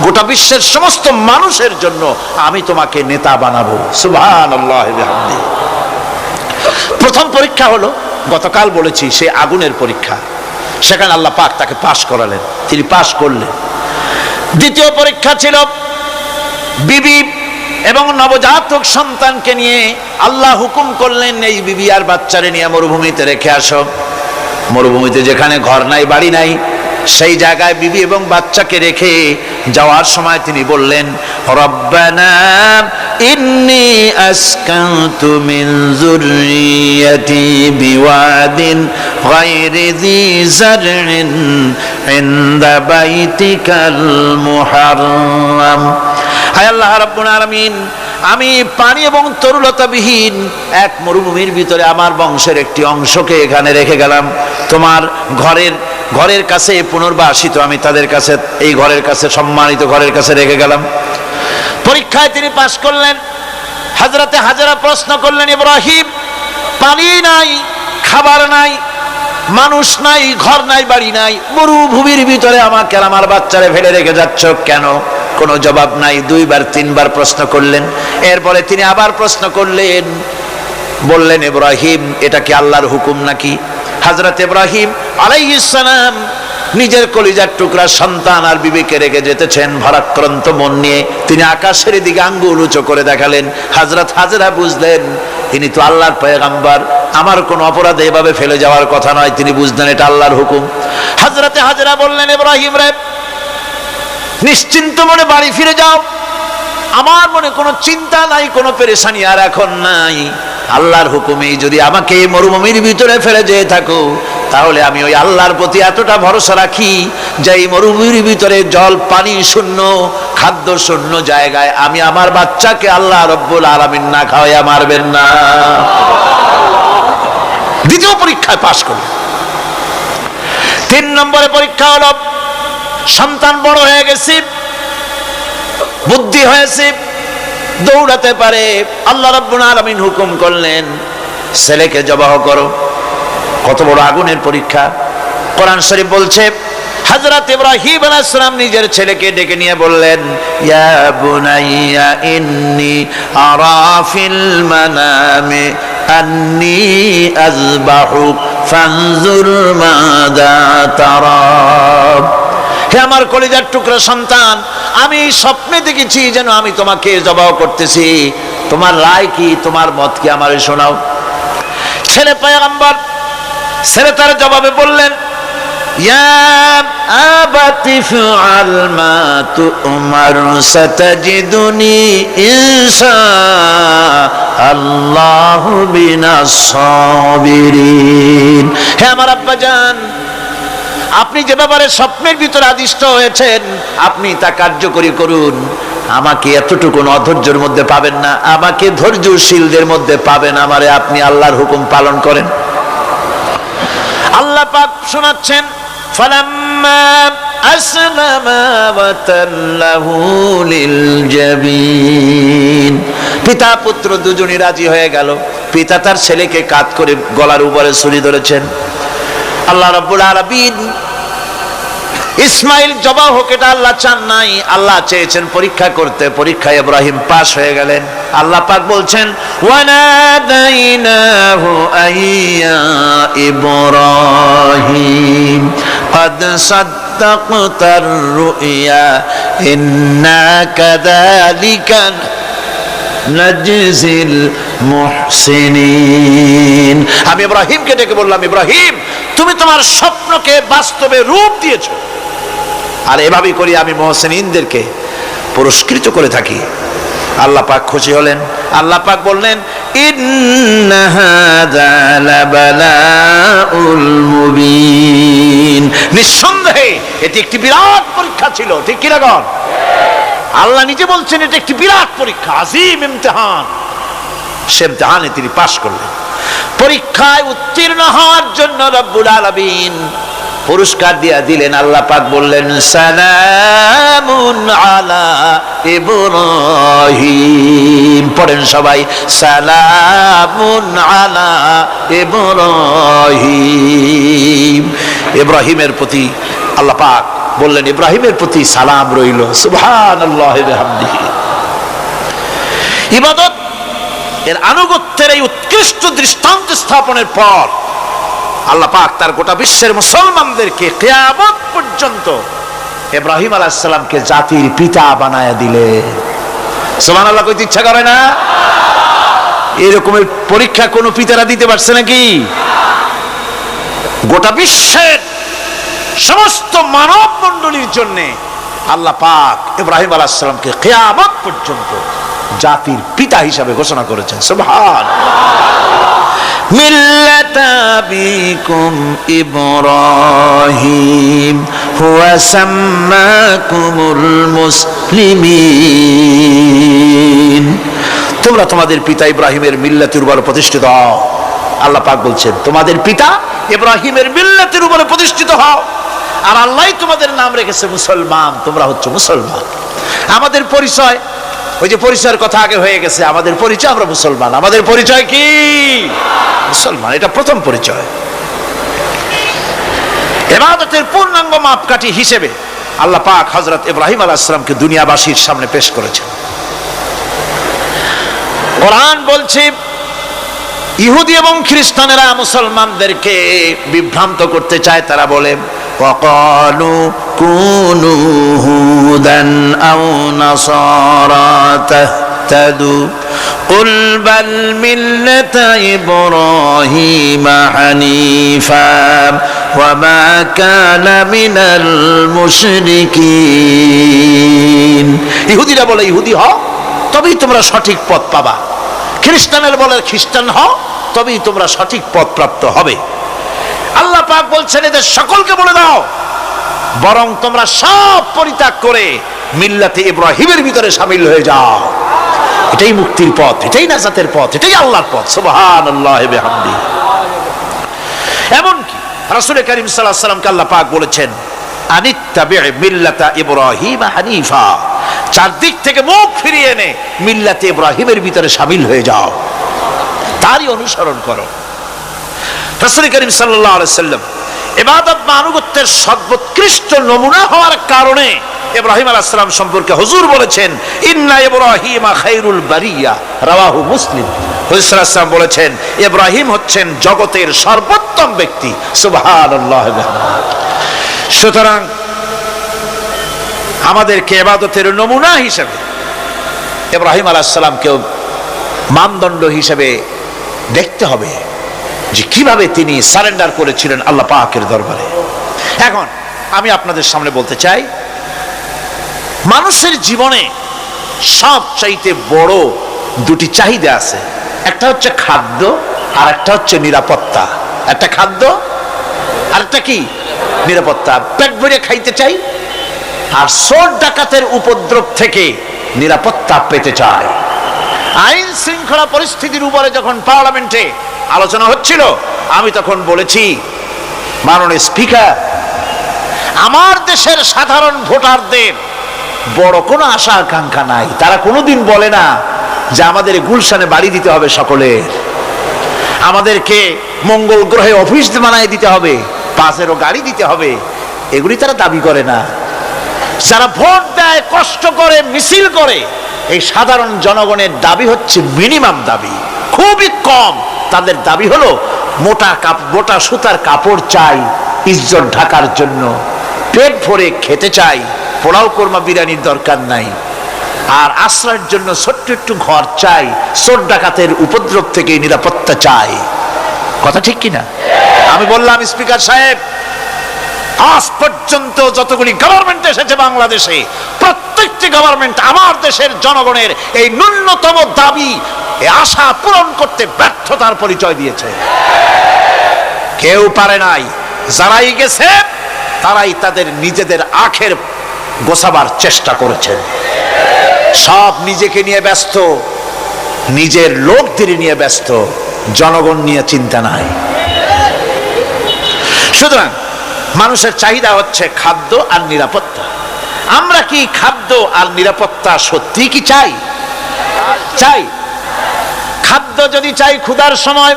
গোটা বিশ্বের সমস্ত মানুষের জন্য আমি তোমাকে নেতা বানাবো। সুবহানাল্লাহি ওয়া বিহামদিহি। প্রথম পরীক্ষা হলো, গতকাল বলেছি, সে আগুনের পরীক্ষা। সেখানে আল্লাহ পাক তাকে পাশ করালেন, তিনি পাশ করলেন। দ্বিতীয় পরীক্ষা ছিল বিবি এবং নবজাতক সন্তানকে নিয়ে আল্লাহ হুকুম করলেন, এই বিবি আর বাচ্চারে নিয়ে মরুভূমিতে রেখে আসো। মরুভূমিতে যেখানে ঘর নাই বাড়ি নাই, সেই জায়গায় বিবি এবং বাচ্চাকে রেখে যাওয়ার সময় তিনি বললেন, রব্বানা ইন্নী আসকানতু মিন যুররিয়াতি বিওয়াদিন গায়রি যী যারইন ইনদা বাইতিকাল মুহাররাম। হায় আল্লাহ রাব্বুল আলামিন, আমি পানি এবং তরুলতাবিহীন এক মরুভূমির ভিতরে আমার বংশের একটি অংশকে এখানে রেখে গেলাম। তোমার ঘরের কাছে পুনর্বাসিত, আমি তাদের কাছে, এই ঘরের কাছে, সম্মানিত ঘরের কাছে রেখে গেলাম। পরীক্ষায় তিনি পাশ করলেন। হযরতে হাজেরা প্রশ্ন করলেন, ইব্রাহিম, পানি নাই, খাবার নাই, মানুষ নাই, ঘর নাই, বাড়ি নাই, মরুভূমির ভিতরে আমাকে আর আমার বাচ্চারে ফেলে রেখে যাচ্ছ কেন? কোনো জবাব নাই। 2 বার 3 বার প্রশ্ন করলেন। এরপরে তিনি আবার প্রশ্ন করলেন, বললেন, ইব্রাহিম, এটা কি আল্লাহর হুকুম নাকি? হযরত ইব্রাহিম আলাইহিস সালাম নিজের কলিজার টুকরা সন্তান আর বিবিকে রেখে যেতেছেন ভারাক্রান্ত মন নিয়ে। তিনি আকাশের দিকে আঙ্গুল উঁচু করে দেখালেন। হযরত হাজেরা বুঝলেন তিনি তো আল্লাহর পয়গম্বর, আমার কোনো অপরাধে এভাবে ফেলে যাওয়ার কথা নয়। তিনি বুঝলেন এটা আল্লাহর হুকুম। হযরতে হাজেরা বললেন, ইব্রাহিম রে, নিশ্চিন্ত মনে বাড়ি ফিরে যাও, আমার মনে কোনো চিন্তা নাই, কোনো পেরেশানি আর এখন নাই। আল্লাহর হুকুমেই যদি আমাকে মরুভূমির ভিতরে ফেলে যেয়ে থাকো, তাহলে আমি ওই আল্লাহর প্রতি এতটা ভরসা রাখি যে এই মরুভূমির ভিতরে জল পানি শূন্য, খাদ্য শূন্য জায়গায় আমি আমার বাচ্চাকে আল্লাহ রব্বুল আলামিন না খাওয়াইয়া মারবেন না। দ্বিতীয় পরীক্ষায় পাশ করল। 3 নম্বরে পরীক্ষা হলো, সন্তান বড় হয়ে গেছে, বুদ্ধি হয়েছে, দৌড়াতে পারে। আল্লাহ রাব্বুল আলামিন হুকুম করলেন, ছেলেকে জবাহ করো। কত বড় আগুনের পরীক্ষা! কোরআন শরীফ বলছে, হযরত ইব্রাহিম আলাইহিস সালাম নিজের ছেলেকে ডেকে নিয়ে বললেন, ইয়া বুনাইয়া ইন্নী আরা ফিল মানামি আন্নী আযবাহুক ফানজুর মাযা তারা। হে আমার কলিজার টুকরা সন্তান, আমি স্বপ্নে দেখেছি যেন আমি তোমাকে জবাহ করতেছি, তোমার রায় কি, তোমার মত কি, আমারে শোনাও। ছেলে পয়গম্বর, ছেলে তার জবাবে বললেন, ইয়া আবাতি ফাআল মা তু'মার সাতাজিদুনি ইনশাআল্লাহু মিনাস সাবিরিন। হে আমার আব্বাজান, আপনি যে ব্যাপারে স্বপ্নের ভিতরে আদিষ্ট হয়েছেন, আপনি তা কার্যকরী করুন। আমাকে এতটুকু অধৈর্যের মধ্যে পাবেন না, আমাকে ধৈর্যশীলদের মধ্যে পাবেন। আমারে আপনি আল্লাহর হুকুম পালন করেন। আল্লাহ পাক শোনাচ্ছেন, ফালাম্মা আসলামা ওয়া তাল্লাহু লিল জাবিন। পিতা পুত্র দুজনই রাজি হয়ে গেল। পিতা তার ছেলেকে কাঁধ করে গলার উপরে ছুরি ধরেছেন। আল্লাহ রাব্বুল আলামিন ইসমাইল জবাহ হোক, এটা আল্লাহ চান নাই, আল্লাহ চেয়েছেন পরীক্ষা করতে। পরীক্ষায় ইব্রাহিম পাশ হয়ে গেলেন। আল্লাহ পাক বলছেন, ওয়ানাদাইনাহু আইয়া ইব্রাহিম قد صدقت الرؤيا إنا كذلك نجزي المحسنين। আমি ইব্রাহিমকে ডেকে বললাম, ইব্রাহিম, তুমি তোমার স্বপ্নকে বাস্তবে রূপ দিয়েছো, আর এভাবেই করি আমি মুহসিনদেরকে পুরস্কৃত করে থাকি। আল্লাহ পাক খুশি হলেন। আল্লাহ পাক বললেন, ইন্না হাযা লাবালাউল মুবিন। নিঃসন্দেহে এটি একটি বিরাট পরীক্ষা ছিল। ঠিক কি না? আল্লাহ নিজে বলছেন এটা একটি বিরাট পরীক্ষা, আযীম ইমতিহান। সে ইমতিহানে তিনি পাশ করলেন। পরীক্ষায় উত্তীর্ণ হওয়ার জন্য রব্বুল আলামিন পুরস্কার দিয়া দিলেন। আল্লাহ পাক বললেন, সালামুন আলা ইব্রাহিম। পড়েন সবাই, সালামুন আলা ইব্রাহিম। ইব্রাহিমের প্রতি আল্লাহ পাক বললেন, ইব্রাহিমের প্রতি সালাম রইল। সুবহানাল্লাহি ওয়া বিহামদিহি। ইবাদত এর আনুগত্যের এই উৎকৃষ্ট দৃষ্টান্ত স্থাপনের পর আল্লাহ পাক তার গোটা বিশ্বের মুসলমানদেরকে কিয়ামত পর্যন্ত ইব্রাহিম আলাইহিস সালামকে জাতির পিতা বানায়া দিলেন। সুবহানাল্লাহ কইতে ইচ্ছা করে না? এরকমের পরীক্ষা কোন পিতারা দিতে পারছে নাকি? গোটা বিশ্বের সমস্ত মানব মণ্ডলীর জন্য আল্লাহ পাক ইব্রাহিম আলাইহিস সালামকে কিয়ামত পর্যন্ত জাতির পিতা হিসাবে ঘোষণা করেছেন। সুবহানাল্লাহ। মিল্লাতা বিকুম ইব্রাহিম হুয়া সাম্মাকুমুল মুসলিমিন। তোমরা তোমাদের পিতা ইব্রাহিমের মিল্লাতের উপর প্রতিষ্ঠিত হও। আল্লাহ পাক বলছেন তোমাদের পিতা ইব্রাহিমের মিল্লাতের উপরে প্রতিষ্ঠিত হও, আর আল্লাহই তোমাদের নাম রেখেছে মুসলমান, তোমরা হচ্ছে মুসলমান। আমাদের পরিচয়, ওই যে পরিচয়ের কথা আগে হয়ে গেছে, আমাদের পরিচয় আমরা মুসলমান। আমাদের পরিচয় কি? মুসলমান। এটা প্রথম পরিচয়। ইবাদতের পূর্ণাঙ্গ মাপকাঠি হিসেবে আল্লাহ পাক হযরত ইব্রাহিম আলাইহিস সালামকে দুনিয়াবাসীর সামনে পেশ করেছেন। কোরআন বলছে ইহুদি এবং খ্রিস্টানেরা মুসলমানদেরকে বিভ্রান্ত করতে চায়। তারা বলে ওয়াকালু কুনু হুদান আও নাসারা তাহতাদু কুল বাল মিল্লাতা ইব্রাহিম হানিফা ওয়া মা কানা মিনাল মুশরিকিন। ইহুদিরা বলে ইহুদি হও তবেই তোমরা সঠিক পথ পাবা, খ্রিস্টানের বলে খ্রিস্টান হও তবেই তোমরা সঠিক পথ প্রাপ্ত হবে। আল্লাহ পাক বলছেন এদের সকলকে বলে দাও বরং তোমরা সব পরিত্যাগ করে মিল্লাতে ইব্রাহিমের ভিতরে শামিল হয়ে যাও। এটাই মুক্তির পথ, এটাই নাজাতের পথ, এটাই আল্লাহর পথ। সুবহানাল্লাহি ওয়া বিহামদিহি। এমনকি রাসূল কারীম সাল্লাল্লাহু আলাইহি ওয়াসাল্লামকে আল্লাহ পাক বলেছেন আনিত্তাবি' মিল্লাতা ইব্রাহিম হানিফা, চারদিক থেকে মুখ ফিরিয়ে এনে মিল্লাতে ইব্রাহিমের ভিতরে শামিল হয়ে যাও, তারই অনুসরণ করো। রাসূল কারীম সাল্লাল্লাহু আলাইহি ওয়াসাল্লাম ইবাদত বা আনুগত্যের সর্বোৎকৃষ্ট নমুনা হওয়ার কারণে ইব্রাহিম আলাইহিস সালাম সম্পর্কে হুজুর বলেছেন ইন্না ইব্রাহিমা খায়রুল বারিয়া, রাওয়াহু মুসলিম। হুজুর সাল্লাল্লাহু আলাইহি ওয়াসাল্লাম বলেছেন ইব্রাহিম হচ্ছেন জগতের সর্বোত্তম ব্যক্তি। সুবহানাল্লাহ। সুতরাং আমাদেরকে ইবাদতের নমুনা হিসেবে ইব্রাহিম আলাইহিস সালামকেও মানদণ্ড হিসেবে দেখতে হবে যে কিভাবে তিনি সারেন্ডার করেছিলেন আল্লাহ পাকের দরবারে। এখন আমি আপনাদের সামনে বলতে চাই মানুষের জীবনে সবচাইতে বড় দুটি চাহিদা আছে, একটা হচ্ছে খাদ্য আর একটা হচ্ছে নিরাপত্তা। একটা খাদ্য আর একটা কি? নিরাপত্তা। পেট ভরে খাইতে চাই আর চোর ডাকাতের উপদ্রব থেকে নিরাপত্তা পেতে চায়। আইন শৃঙ্খলা পরিস্থিতির উপরে যখন পার্লামেন্টে আলোচনা হচ্ছিল আমি তখন বলেছি মাননীয় স্পিকার, আমার দেশের সাধারণ ভোটারদের বড় কোনো আশা আকাঙ্ক্ষা নাই। তারা কোনোদিন বলে না যে আমাদের গুলশানে বাড়ি দিতে হবে সকলের, আমাদেরকে মঙ্গল গ্রহে অফিস বানায় দিতে হবে, পাঁচেরও গাড়ি দিতে হবে, এগুলি তারা দাবি করে না। যারা ভোট দেয়, কষ্ট করে, মিছিল করে, এই সাধারণ জনগণের দাবি হচ্ছে মিনিমাম দাবি, খুবই কম। তাদের দাবি হলো মোটা সুতার কাপড় চাই ইজ্জত ঢাকার জন্য, পেট ভরে খেতে চাই, পোলাও কোরমা বিরিয়ানির দরকার নাই, আর আশ্রয়ের জন্য ছোট্ট একটু ঘর চাই, চোর ডাকাতের উপদ্রব থেকে নিরাপত্তা চাই। কথা ঠিক কিনা? আমি বললাম স্পিকার সাহেব, আজ পর্যন্ত যতগুলি গভর্নমেন্ট এসেছে বাংলাদেশে প্রত্যেকটি গভর্নমেন্ট আমার দেশের জনগণের এই ন্যূনতম দাবি, এই আশা পূরণ করতে ব্যর্থতার পরিচয় দিয়েছে। কেউ পারে নাই। যারাই গেছে তারাই তাদের নিজেদের আখের গোছাবার চেষ্টা করেছেন। সব নিজেকে নিয়ে ব্যস্ত, নিজের লোকদের নিয়ে ব্যস্ত, জনগণ নিয়ে চিন্তা নাই। সুতরাং মানুষের চাহিদা হচ্ছে খাদ্য আর নিরাপত্তা। আমরা কি খাদ্য আর নিরাপত্তা সত্যি কি চাই? চাই। খাদ্য যদি চাই ক্ষুধার সময়,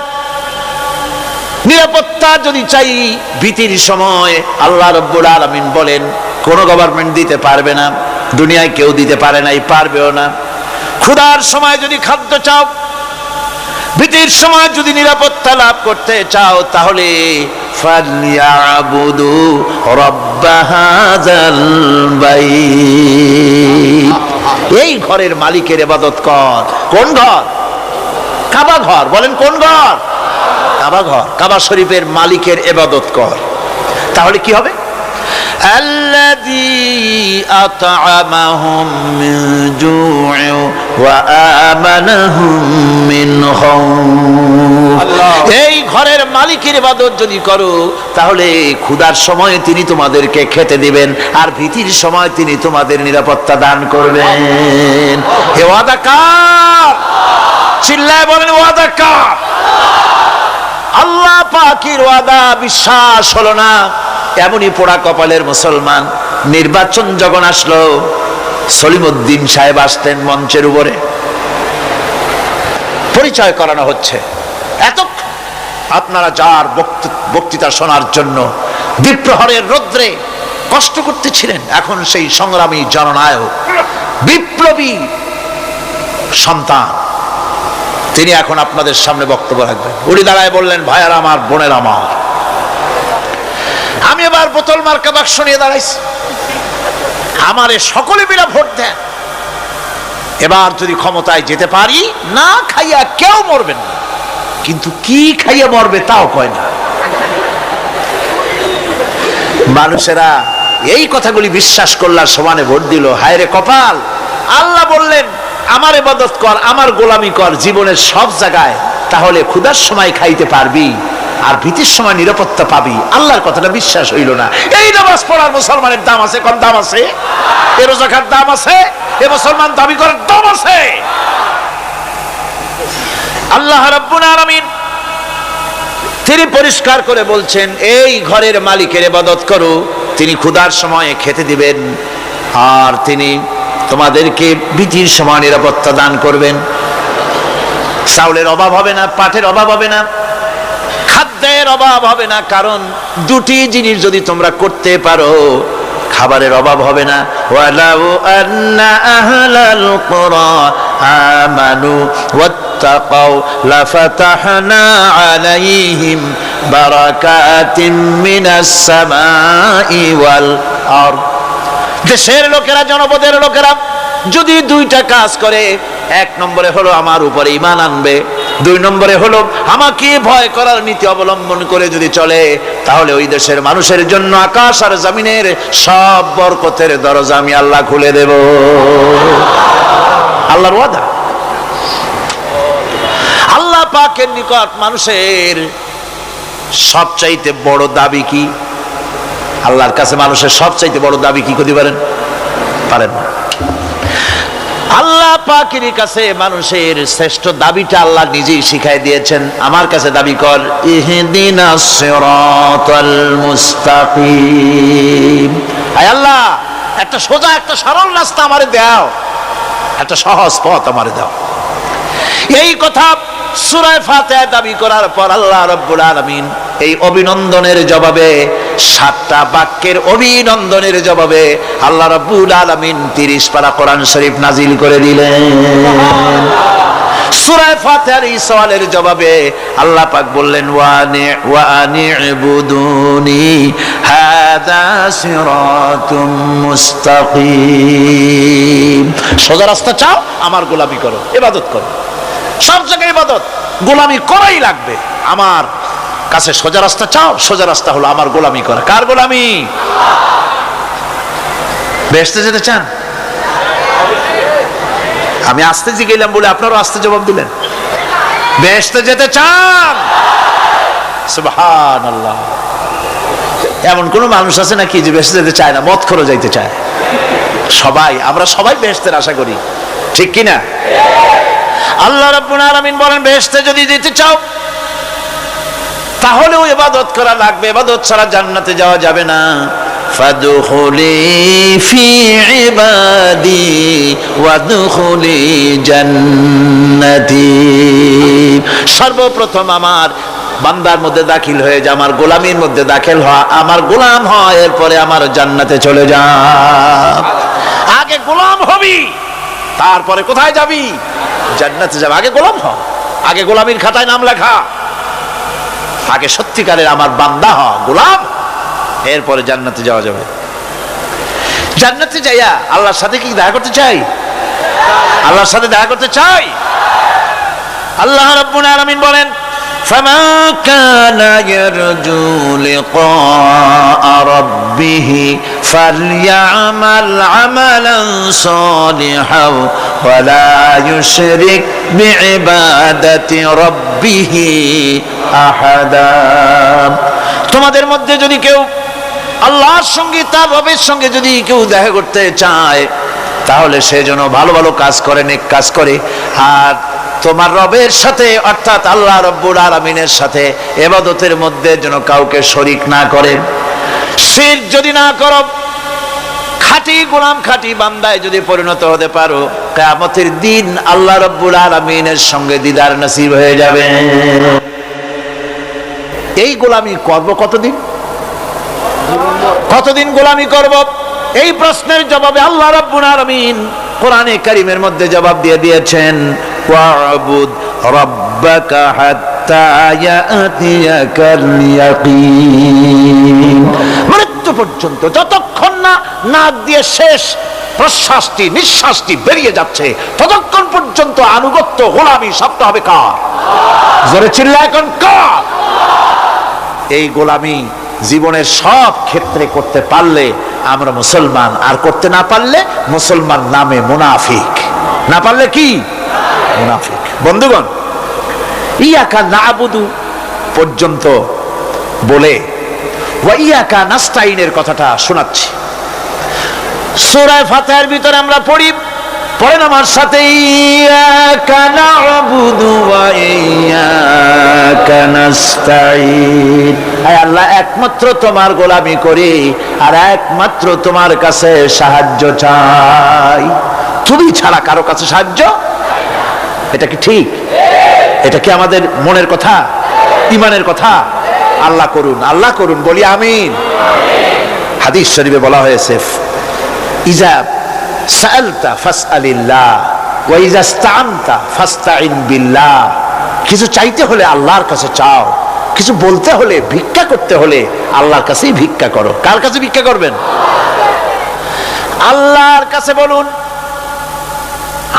নিরাপত্তা যদি চাই ভীতির সময়, আল্লাহ রাব্বুল আলামিন বলেন কোন গভর্নমেন্ট দিতে পারবে না, দুনিয়ায় কেউ দিতে পারে নাই, পারবেও না। ক্ষুধার সময় যদি খাদ্য চাও, ভীতির সময় যদি নিরাপত্তা লাভ করতে চাও, তাহলে ফালইয়াবুদু রাব্বা হাযাল বাইত, এই ঘরের মালিকের ইবাদত কর। কোন ঘর? কাবা ঘর। বলেন কোন ঘর? কাবা ঘর। কাবা শরীফের মালিকের ইবাদত কর। তাহলে কি হবে? الذي أطعمهم من جوع وآمنهم من خوف। এই ঘরের মালিকের ইবাদত যদি করো তাহলে ক্ষুধার সময় তিনি তোমাদেরকে খেতে দিবেন, আর ভীতির সময় তিনি তোমাদের নিরাপত্তা দান করবেন। এ ওয়াদা কার? চিল্লায় বলেন ওয়াদা কার? আল্লাহ পাকের ওয়াদা বিশ্বাস হলো না, এমনই পোড়া কপালের মুসলমান। নির্বাচন যখন আসলো, সলিমউদ্দিন সাহেব আসতেন মঞ্চের উপরে, পরিচয় করানো হচ্ছে। এত আপনারা যার বক্তৃতা শোনার জন্য দ্বীপ্রহরের রৌদ্রে কষ্ট করতেছিলেন, এখন সেই সংগ্রামী জননায়ক বিপ্লবী সন্তান, তিনি এখন আপনাদের সামনে বক্তব্য রাখবেন। উনি দাঁড়ায় বললেন, ভাইয়ার আমার, বোনের আমার, আমি এবার বোতল মার্কা বাক্স নিয়ে দাঁড়াইছি, আমারে সকলে মিলে ভোট দেন। এবার যদি ক্ষমতায় যেতে পারি, না খাইয়া কেউ মরবেন না, কিন্তু কি খাইয়া মরবে তাও কয় না। মানুষেরা এই কথাগুলি বিশ্বাস করলার সমানে ভোট দিল। হায় রে কপাল! আল্লাহ বললেন, আমার ইবাদত কর, আমার গোলামি কর জীবনের সব জায়গায়, তাহলে ক্ষুধার সময় খাইতে পারবি আর ভীতির সময় নিরাপত্তা পাবি। আল্লাহর কথাটা বিশ্বাস হইল না। এই নামাজ পড়ার মুসলমানের দাম আছে, কম দাম আছে? এ রোজা খাওয়ার দাম আছে? এ মুসলমান দাবি করার দাম আছে? আল্লাহ রাব্বুল আলামিন তিনি পরিষ্কার করে বলছেন, এই ঘরের মালিকের ইবাদত করো, তিনি ক্ষুধার সময়ে খেতে দিবেন, আর তিনি তোমাদেরকে ভীতির সময় নিরাপত্তা দান করবেন। চাউলের অভাব হবে না, পাটের অভাব হবে না, খাদ্যের অভাব হবে না, কারণ দুটি জিনিস যদি তোমরা করতে পারো, খাবারের অভাব হবে না। ওয়ালাউ আন্না আহলাল কুরা আমানু ওয়াত্তাকাউ লাফাতাহনা আলাইহিম বারাকাতিম মিনাস সামাই ওয়াল আরদ। দেশের লোকেরা, জনপদের লোকেরা যদি দুইটা কাজ করে, এক নম্বরে হলো আমার উপরে ঈমান আনবে, দুই নম্বরে হলো আমাকে ভয় করার নীতি অবলম্বন করে যদি চলে, তাহলে ওই দেশের মানুষের জন্য আকাশ আর জমিনের সব বরকতের দরজা আমি আল্লাহ খুলে দেব। আল্লাহর ওয়াদা। আল্লাহ পাকের নিকট মানুষের সবচাইতে বড় দাবি কি? আল্লাহর কাছে মানুষের সবচাইতে বড় দাবি কি করতে পারেন? পারেন না। আল্লাহ পাকের কাছে মানুষের শ্রেষ্ঠ দাবিটা আল্লাহ নিজেই শিখাই দিয়েছেন। আমার কাছে দাবি কর, ইহদিনাস সিরাতাল মুস্তাকিম। আয় আল্লাহ, একটা সোজা, একটা সরল রাস্তা আমারে দাও, একটা সহজ পথ আমারে দাও। এই কথা সূরা ফাতিহা দাবি করার পর আল্লাহ রাব্বুল আলামিন এই অভিনন্দনের জবাবে, 7টা বাক্যের অভিনন্দনের জবাবে আল্লাহ রাব্বুল আলামিন 30 পারা কোরআন শরীফ নাজিল করে দিলেন। সূরা ফাতিহার এই সওয়ালের জবাবে আল্লাহ পাক বললেন, ওয়া আনি'বুদুনি হাযা সিরাতুম মুস্তাকিম। সোজা রাস্তা চাও, আমার গোলামি করো, ইবাদত করো। সব জায়গায় ইবাদত, গোলামি করাই লাগবে। আমার কাছে সোজা রাস্তা চাও, সোজা রাস্তা হলো আমার গোলামি করা। কার গোলামি? বেহেশতে যেতে চান? আমি আস্তে জিগাইলাম বলে আপনারও আস্তে জবাব দিলেন। বেহেশতে যেতে চান? সুবহানাল্লাহ। এমন কোন মানুষ আছে নাকি যে বেহেশতে যেতে চায় না? মদ খোরও যাইতে চায়। সবাই, আমরা সবাই বেহেশতের আশা করি, ঠিক কিনা? আল্লাহ রাব্বুল আলামিন বলেন, বেহেশতে যদি যেতে চাও তাহলেও ইবাদত করা লাগবে, ইবাদত ছাড়া জান্নাতে যাওয়া যাবে না। ফাদখুলি ফি ইবাদি ওয়াদখুলি জান্নাতি। সর্বপ্রথম আমার বান্দার মধ্যে দাখিল হয়ে যা, আমার গোলামির মধ্যে দাখিল হ, আমার গোলাম হয়, এরপরে আমার জান্নাতে চলে যা। আগে গোলাম হবি, তারপরে কোথায় যাবি? জান্নাতে যাবে। আগে গোলাম হ, আগে গোলামির খাতায় নাম লেখা, আগে সত্যিকারের আমার বান্দা হ, গোলাম, এরপরে জান্নাতে যাওয়া যাবে। জান্নাতে যাইয়া আল্লাহর সাথে কি দেখা করতে চাই? আল্লাহর সাথে দেখা করতে চাই? আল্লাহ রাব্বুল আলামিন বলেন, فمن كان يرجو لقاء ربه فليعمل عملا صالحا ولا يشرك بعبادة ربه أحدا। তোমাদের মধ্যে যদি কেউ আল্লাহর সঙ্গে, তার রবের সঙ্গে যদি কেউ দেখা করতে চায়, তাহলে সে যেন ভালো ভালো কাজ করে, নেক কাজ করে, আর তোমার রবের সাথে অর্থাৎ আল্লাহ রব্বুল আলামিনের সাথে ইবাদতের মধ্যে যেন কাউকে শরীক না করে। শিরক যদি না করো, খাঁটি গোলাম, খাঁটি বান্দায় যদি পরিণত হতে পারো, কিয়ামতের দিন আল্লাহ রব্বুল আলামিনের সঙ্গে দিদার নসিব হয়ে যাবে। এই গোলামি করব কতদিন? কতদিন গোলামি করব? এই প্রশ্নের জবাবে আল্লাহ রাব্বুল আলামিন কোরআনে কারীমের মধ্যে জবাব দিয়ে দিয়েছেন, ওয়া'বুদ রাব্বাকা হাত্তা ইয়াতিয়াকাল ইয়াকিন। মৃত্যু পর্যন্ত, যতক্ষণ না নাক দিয়ে শেষ প্রশ্বাসটি, নিঃশ্বাসটি বেরিয়ে যাচ্ছে, ততক্ষণ পর্যন্ত আনুগত্য, গোলামি সবটা হবে কার? জোরে চিল্লায় এখন কার? এই গোলামি জীবনের সব ক্ষেত্রে করতে পারলে আমরা মুসলমান, আর করতে না পারলে মুসলমান নামে মুনাফিক। না পারলে কি? মুনাফিক। বন্ধুগণ, ইয়াকা নাবুদু পর্যন্ত বলে ওয়া ইয়াকা নাস্তাইনের কথাটা শোনাচ্ছি। সূরা ফাতিহার ভিতরে আমরা পড়ি, পড়েন আমার সাথে, ইয়াকা নাবুদু ওয়া ইয়াকা নাস্তাইন। আয় আল্লাহ, একমাত্র তোমার গোলামি করি আর একমাত্র তোমার কাছে সাহায্য চাই। তুমি ছাড়া কারো কাছে সাহায্য? এটা কি ঠিক? এটা কি আমাদের মনের কথা, ইমানের কথা? আল্লাহ করুন, আল্লাহ করুন, বলি আমিন। হাদিস শরীফে বলা হয়েছে, ইজা সাআলতা ফাসআলিল্লাহ ওয়া ইজা ইসতাআনতা ফাসতাইন বিল্লাহ। কিছু চাইতে হলে আল্লাহর কাছে চাও, কিছু বলতে হলে, ভিক্ষা করতে হলে আল্লাহর কাছেই ভিক্ষা করো। কার কাছে ভিক্ষা করবেন? আল্লাহর কাছে বলুন।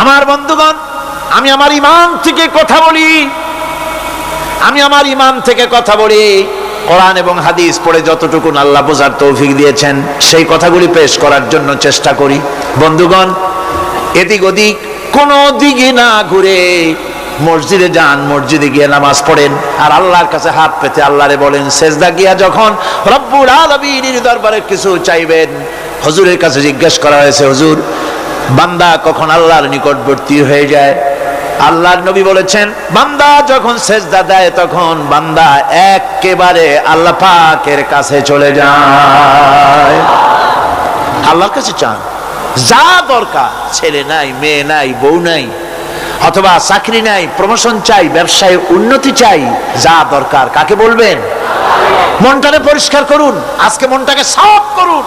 আমার বন্ধুগণ, আমি আমার ঈমান থেকে কথা বলি, আমি আমার ঈমান থেকে কথা বলি। কোরআন এবং হাদিস পড়ে যতটুকু আল্লাহ বোঝার তৌফিক দিয়েছেন, সেই কথাগুলি পেশ করার জন্য চেষ্টা করি। বন্ধুগণ, এদিক ওদিক কোনো দিকে না ঘুরে মসজিদে যান, মসজিদে গিয়ে নামাজ পড়েন, আর আল্লাহর কাছে হাত পেতে আল্লাহরে বলেন। সেজদা গিয়া যখন রব্বুল আলামিনের দরবারে কিছু চাইবেন, হুজুরের কাছে জিজ্ঞেস করা হয়েছে, হুজুর, বান্দা কখন আল্লাহর নিকটবর্তী হয়ে যায়? আল্লাহর নবী বলেছেন, বান্দা যখন সেজদা দেয় তখন বান্দা একেবারে আল্লাহ পাকের কাছে চলে যায়। আল্লাহর কাছে চান, যা দরকার, ছেলে নাই, মেয়ে নাই, বউ নাই, অথবা চাকরি নাই, প্রমোশন চাই, ব্যবসায় উন্নতি চাই, যা দরকার কাকে বলবেন? মনটাকে পরিষ্কার করুন, আজকে মনটাকে সাফ করুন,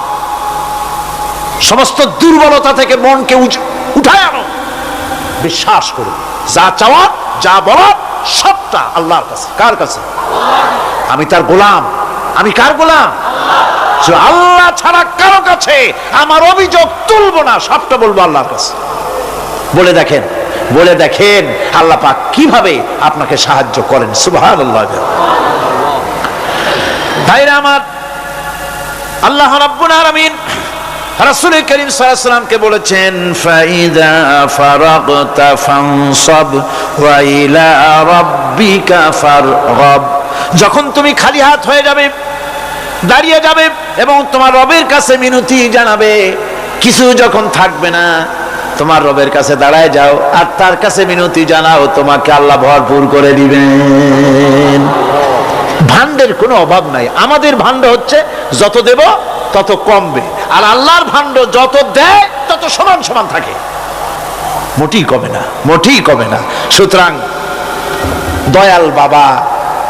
সমস্ত দুর্বলতা থেকে মনকে উঠায় আনো, বিশ্বাস করুন, যা চাওয়ার, যা বলার সবটা আল্লাহর কাছে। কার কাছে? আমি তার গোলাম। আমি কার গোলাম? আল্লাহ ছাড়া কারো কাছে আমার অভিযোগ তুলবো না, সবটা বলবো আল্লাহর কাছে। বলে দেখেন, বলে দেখেন আল্লাহ পাক কিভাবে আপনাকে সাহায্য করেন। সুবহানাল্লাহ। ভাইরা আমার, আল্লাহ রাব্বুল আলামিন রাসূল করিম সাল্লাল্লাহু আলাইহি ওয়াসাল্লামকে বলেছেন, ফাইদা ফারাগতা ফানসাব ওয়া ইলা রাব্বিকা ফারগাব। যখন তুমি খালি হাত হয়ে যাবে, দাঁড়িয়ে যাবে এবং তোমার রবের কাছে মিনতি জানাবে, কিছু যখন থাকবে না, তোমার রবের কাছে দাঁড়ায় যাও আর তার কাছে মিনতি জানাও, তোমাকে আল্লাহ ভরপুর করে দিবেন। ভান্ডের কোনো অভাব নাই। আমাদের ভান্ড হচ্ছে যত দেব তত কমবে, আর আল্লাহর ভান্ড যত দেয় তত সমান সমান থাকে, মোটেই কমে না, মোটেই কমে না। সুতরাং দয়াল বাবা,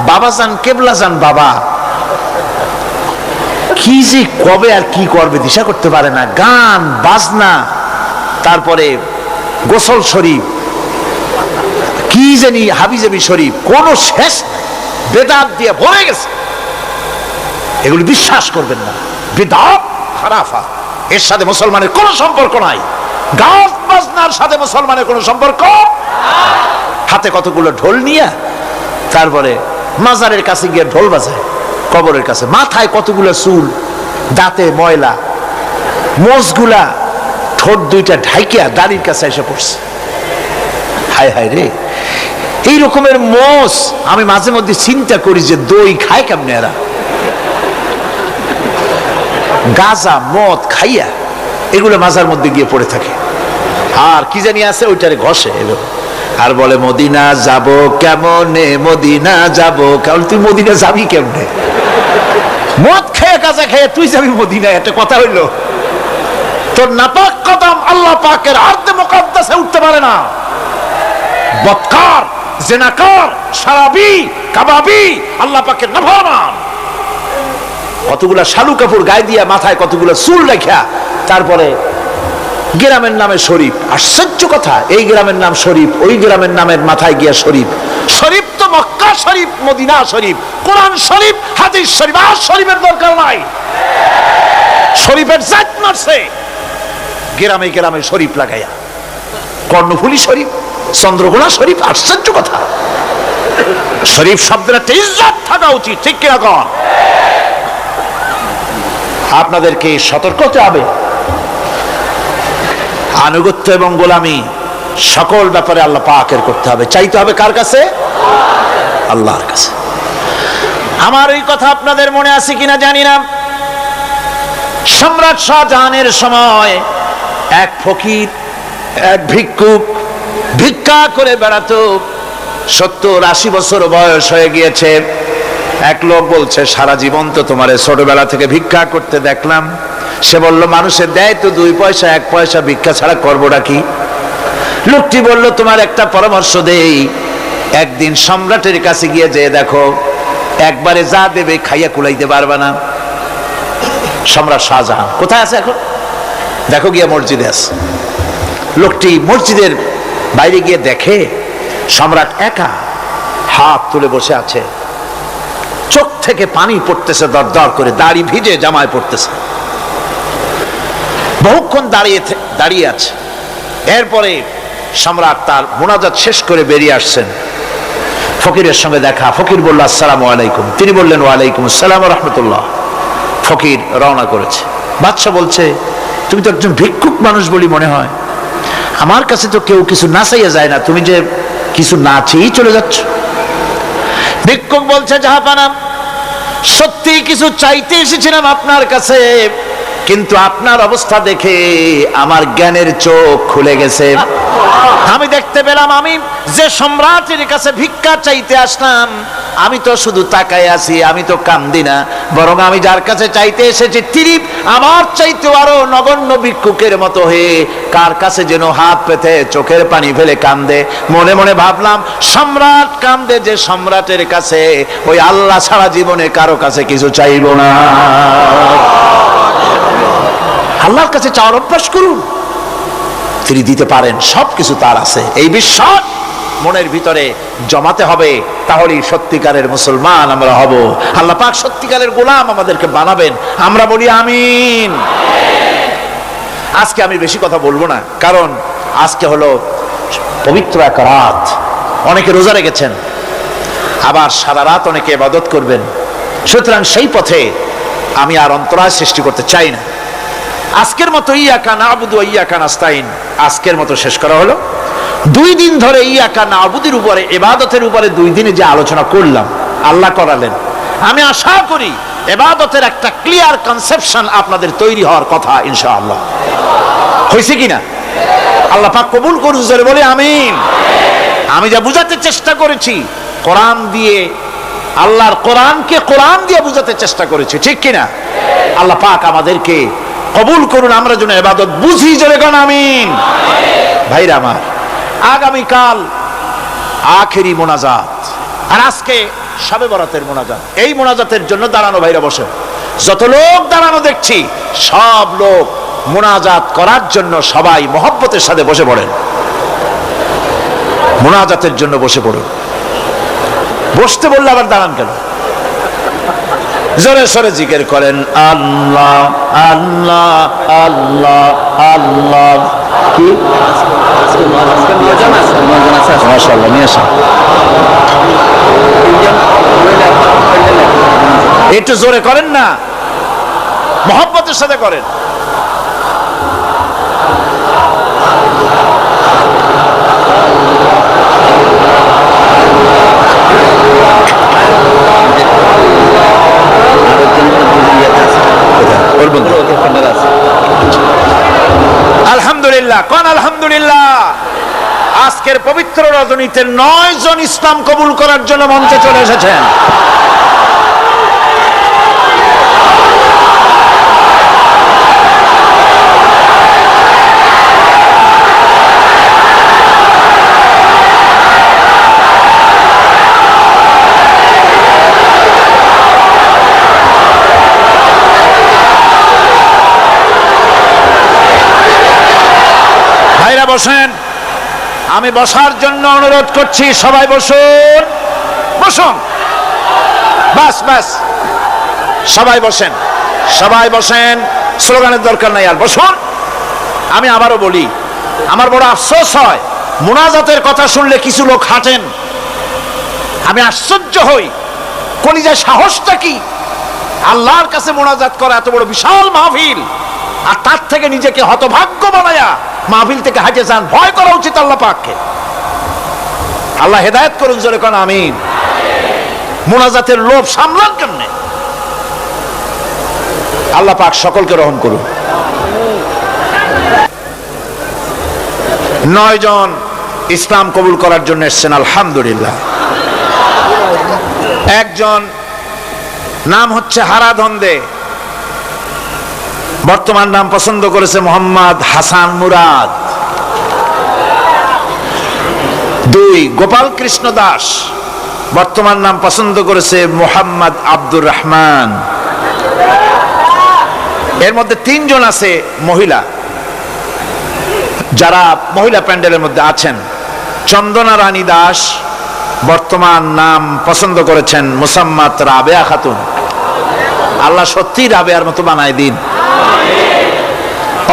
বাবাজান, কেবলাজান বাবা কি যে কবে আর কি করবে দিশা করতে পারে না। গান বাজনা, তারপরে গোসল শরীফ, কি জানি হাবিজাবি শরীফ, কোনো শেষ বেদাত দিয়ে ভরে গেছে। এগুলি বিশ্বাস করবেন না, বিদআত খারাফা, এর সাথে মুসলমানের কোনো সম্পর্ক নাই। গান বাজনার সাথে মুসলমানের কোনো সম্পর্ক। হাতে কতগুলো ঢোল নিয়ে তারপরে মাজারের কাছে গিয়ে ঢোল বাজায়, কবরের কাছে, মাথায় কতগুলো চুল, দাঁতে ময়লা, মোষগুলা ঠোঁট দুইটা ঢাইকিয়া দাড়ির কাছে এসে পড়ছে। হায় হায় রে, এই রকমের মোষ আমি মাঝে মধ্যে চিন্তা করি যে দই খায় কেমনে এরা, গাঁজা মদ খাইয়া এগুলো মাজার মধ্যে গিয়ে পড়ে থাকে। আর কি জানি আছে ওইটারে ঘষে আর বলে মদিনা যাব কেমনে, মদিনা যাব কেমন। তুই মদিনা যাবি কেমনে? মদ খেয়ে গাঁজা খেয়ে তুই যাবি মদিনা, একটা কথা হইলো? তোর নাপাক কদম আল্লাহ পাকের আরদে মুকাদ্দাসে উঠতে পারে না। বদকার, জেনাকার, শারাবি, কাবাবি, আল্লাহ পাকের নাফরমান। কতগুলা শালু কাপড় গায়ে দিয়া মাথায় কতগুলা চুল রাখিয়া তারপরে গ্রামের নামে শরীফ। আশ্চর্য কথা, এই গ্রামের নাম শরীফ, ওই গ্রামের নামের মাথায় গিয়া শরীফ। শরীফ তো মক্কা শরীফ, মদিনা শরীফ, কোরআন শরীফ, হাদিস শরীফ। আর শরীফের দরকার নাই। শরীফের জাত মারছে গ্রামে গ্রামে শরীফ লাগাইয়া। কর্ণফুলী শরীফ, চন্দ্রকোনা শরীফ। আশ্চর্য কথা, শরীফ শব্দের একটা ইজ্জত থাকা উচিত, ঠিক কিনা কন? আপনাদেরকে সতর্ক হতে হবে। আনুগত্য এবং গোলামি সকল ব্যাপারে আল্লাহ পাকের করতে হবে। চাইতে হবে কার কাছে? আল্লাহর কাছে। আমার এই কথা আপনাদের মনে আছে কিনা জানি না। সম্রাট শাহজাহানের সময় এক ফকির, এক ভিক্ষুক ভিক্ষা করে বেড়াতো। 70-80 বছর বয়স হয়ে গিয়েছে। এক লোক বলছে, সারা জীবন তো তোমার ছোটবেলা থেকে ভিক্ষা করতে দেখলাম। সে বলল, মানুষের দেয় তো 2 পয়সা 1 পয়সা, ভিক্ষা ছাড়া করবোটা কি? লোকটি বলল, তোমার একটা পরামর্শ দেই, একদিন সম্রাটের কাছে গিয়ে যে দেখো, একবারে যা দেবে খাইয়া কুলাইতে পারবে না। সম্রাট শাহজাহান কোথায় আছে এখন? দেখো গিয়া মসজিদে আছে। লোকটি মসজিদের বাইরে গিয়ে দেখে সম্রাট একা হাত তুলে বসে আছে, চোখ থেকে পানি পড়তেছে দর দর করে, দাড়ি ভিজে জামায় পড়তেছে। বহুক্ষণ দাঁড়িয়ে আছে। এরপরে সম্রাট তার মুনাজাত শেষ করে বেরিয়ে আসছেন। ফকিরের সঙ্গে দেখা। ফকির বলল, আসসালামু আলাইকুম। তিনি বললেন, ওয়ালাইকুম আসসালাম ওয়া রাহমাতুল্লাহ। ফকির রওনা করেছে। বাদশা বলছে, তুমি তো একজন ভিক্ষুক মানুষ বলি মনে হয়, আমার কাছে তো কেউ কিছু না চাইয়া যায় না, তুমি যে কিছু না চেয়েই চলে যাচ্ছ। ভিক্ষুক বলছে, জাহাপানা, সত্যি কিছু চাইতে এসেছিলাম আপনার কাছে, কিন্তু আপনার অবস্থা দেখে আমার জ্ঞানের চোখ খুলে গেছে। আমি দেখতে পেলাম আমি যে সম্রাটের কাছে ভিক্ষা চাইতে আসলাম, আমি তো শুধু তাকায় আছি, আমি তো কান্দি না, বরং আমি যার কাছে চাইতে এসেছি তিনি আমার চাইতে আরো নগণ্য ভিক্ষুকের মতো হয়ে কার কাছে যেন হাত পেতে চোখের পানি ফেলে কান্দে। মনে মনে ভাবলাম, সম্রাট কান্দে যে সম্রাটের কাছে, ওই আল্লাহ ছাড়া জীবনে কারো কাছে কিছু চাইব না। আল্লাহর কাছে চাওয়ার অভ্যাস করুন, তিনি দিতে পারেন, সবকিছু তার আছে। এই বিশ্বাস মনের ভিতরে জমাতে হবে, তাহলেই সত্যিকারের মুসলমান আমরা হব। আল্লাহ পাক সত্যিকারের গোলাম আমাদেরকে বানাবেন। আমরা বলি আমিন। আজকে আমি বেশি কথা বলবো না, কারণ আজকে হলো পবিত্র এক রাত। অনেকে রোজা রেখেছেন, আবার সারা রাত অনেকে ইবাদত করবেন। সুতরাং সেই পথে আমি আর অন্তরায় সৃষ্টি করতে চাই না। আজকের মতো ইয়াকা নাবুদু ওয়া ইয়াকা নাস্তাইন আজকের মতো শেষ করা হলো। 2 দিন ধরে ইয়াকা নাবুদের উপরে, ইবাদতের উপরে 2 দিনে যে আলোচনা করলাম, আল্লাহ করালেন। আমি আশা করি ইবাদতের একটা ক্লিয়ার কনসেপশন আপনাদের তৈরি হওয়ার কথা ইনশাআল্লাহ। হয়েছে কিনা? আল্লাহ পাক কবুল করুন, জোরে বলে আমিন। আমি যা বুঝাতে চেষ্টা করেছি কোরআন দিয়ে, আল্লাহর কোরআনকে কোরআন দিয়ে বুঝাতে চেষ্টা করেছি, ঠিক কিনা? আল্লাহ পাক আমাদেরকে কবুল করুন, আমরা যেন ইবাদত বুঝি, জোরে কোন আমিন। ভাইরা আমার, আগামীকাল আখেরি মোনাজাত, আর আজকে শবে বরাতের মোনাজাত। এই মোনাজাতের জন্য দাঁড়ানো ভাইরা বসে, যত লোক দাঁড়ানো দেখছি সব লোক মোনাজাত করার জন্য সবাই মহব্বতের সাথে বসে পড়েন, মোনাজাতের জন্য বসে পড়ুন। বসতে বললে আবার দাঁড়ান কেন? জোরে সরে জিকির করেন, আল্লাহ আল্লাহ আল্লাহ আল্লাহ। কি মাশাআল্লাহ, নিয়ে আসেন। একটু জোরে করেন না, মহব্বতের সাথে করেন। আলহামদুলিল্লাহ, কোন আলহামদুলিল্লাহ। আজকের পবিত্র রজনীতে 9 জন ইসলাম কবুল করার জন্য মঞ্চে চলে এসেছেন। ভাইরা বসেন, আমি বসার জন্য অনুরোধ করছি, সবাই বসুন, বসুন, বাস বাস, সবাই বসেন, সবাই বসেন, স্লোগানের দরকার নাই, আর বসুন। আমি আবারও বলি, আমার বড় আফসোস হয়, মুনাজাতের কথা শুনলে কিছু লোক হাঁটেন, আমি আশ্চর্য হই, কলিজায় সাহসটা কি? আল্লাহর কাছে মুনাজাত করা এত বড় বিশাল মাহফিল, আর তার থেকে নিজেকে হতভাগ্য বানায়া মাহফিল থেকে হাঁটে যান, ভয় করা উচিত আল্লাহ পাককে। আল্লাহ হেদায়েত করুন, জোরে কোন আমিন। মুনাজাতের লোভ সামলান কেমনে? আল্লাহ পাক সকলকে রহম করুন। 9 জন ইসলাম কবুল করার জন্য এসেছেন, আলহামদুলিল্লাহ। একজন নাম হচ্ছে হারাধন্দে, বর্তমান নাম পছন্দ করেছে মোহাম্মদ হাসান মুরাদ। 2 গোপাল কৃষ্ণ দাস, বর্তমান নাম পছন্দ করেছে মোহাম্মদ আব্দুর রহমান। এর মধ্যে 3 জন আছে মহিলা, যারা মহিলা প্যান্ডেলের মধ্যে আছেন। চন্দনা রানী দাস, বর্তমান নাম পছন্দ করেছেন মুসাম্মাত রাবেয়া খাতুন। আল্লাহ সত্যি রাবেয়ার মতো বানায় দিন।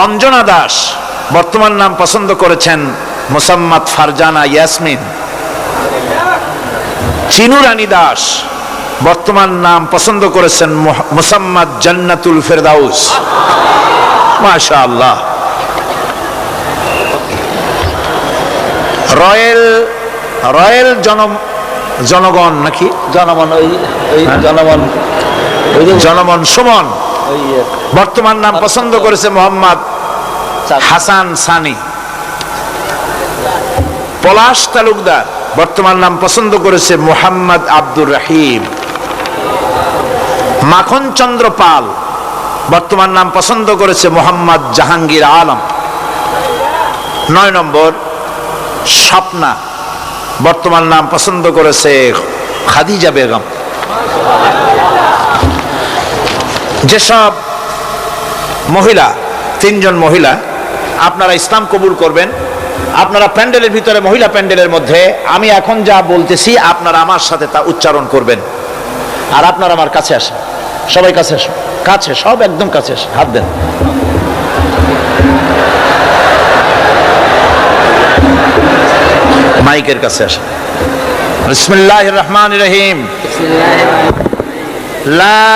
অঞ্জনা দাস, বর্তমান নাম পছন্দ করেছেন মুসাম্মাত ফারজানা ইয়াসমিন। চিনু রানী দাস, বর্তমান নাম পছন্দ করেছেন মুসাম্মাত জান্নাতুল ফেরদাউস। মাশাআল্লাহ। রয়েল জনগণ নাকি জনমন, ওই জনমন, জনমন সুমন, বর্তমান নাম পছন্দ করেছে মোহাম্মদ হাসান সানি। পলাশ তালুকদার, বর্তমান নাম পছন্দ করেছে মোহাম্মদ আব্দুর রহিম। মাখন চন্দ্র পাল, বর্তমান নাম পছন্দ করেছে মোহাম্মদ জাহাঙ্গীর আলম। 9 নম্বর স্বপ্না, বর্তমান নাম পছন্দ করেছে খাদিজা বেগম। যেসব মহিলা, 3 জন মহিলা আপনারা ইসলাম কবুল করবেন, আপনারা প্যান্ডেলের ভিতরে, মহিলা প্যান্ডেলের মধ্যে আমি এখন যা বলতেছি আপনারা আমার সাথে তা উচ্চারণ করবেন। আর আপনারা আমার কাছে আসেন, সবাই কাছে আসুন, কাছে, সব একদম কাছে আসেন, হাত দেন। মাইকের কাছে আসেন। বিসমিল্লাহির রহমানির রহিম। লা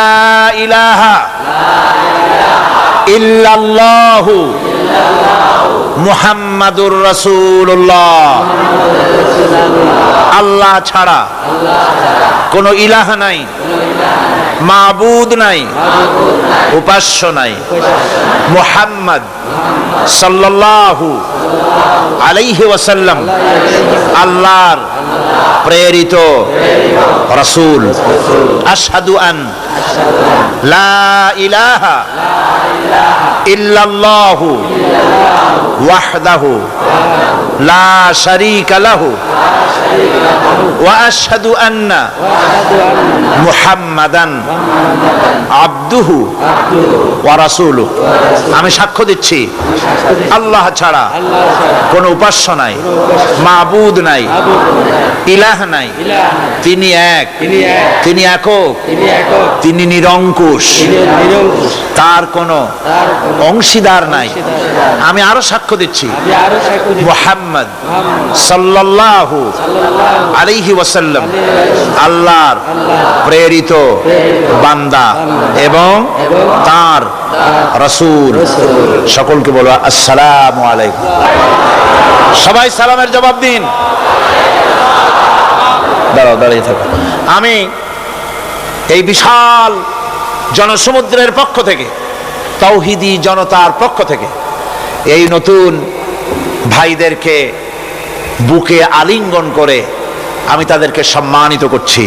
ইলাহা ইল্লাল্লাহু মুহাম্মাদুর রাসূলুল্লাহ। আল্লাহ ছাড়া কোনো ইলাহ নাই, মাবুদ নাই, উপাস্য নাই। মুহাম্মদ সাল্লাল্লাহু আলাইহি ওয়াসাল্লাম আল্লাহর প্রেরিত রাসূল। আশহাদু আন লা ইলাহা ইল্লাল্লাহু ওয়াহদাহু লা শারীকা লাহু ওয়া আশহাদু আন্না মুহাম্মাদান আবদুহু ওয়া রাসূলুহু। আমি সাক্ষ্য দিচ্ছি আল্লাহ ছাড়া কোনো উপাস্য নাই, মাবুদ নাই, ইলাহ নাই। তিনি এক, তিনি একক, তিনি নিরঙ্কুশ, তার কোনো অংশীদার নাই। আমি আরো সাক্ষ্য দিচ্ছি মুহাম্মদ সাল্লাল্লাহু আলাইহি ওয়াসাল্লাম আল্লাহর প্রেরিত বান্দা এবং তার রাসূল। সকলকে বলো আসসালামু আলাইকুম। সবাই সালামের জবাব দিন। দাঁড়িয়ে থাকো। আমি এই বিশাল জনসমুদ্রের পক্ষ থেকে, তাওহীদি জনতার পক্ষ থেকে এই নতুন ভাইদেরকে বুকে আলিঙ্গন করে আমি তাদেরকে সম্মানিত করছি।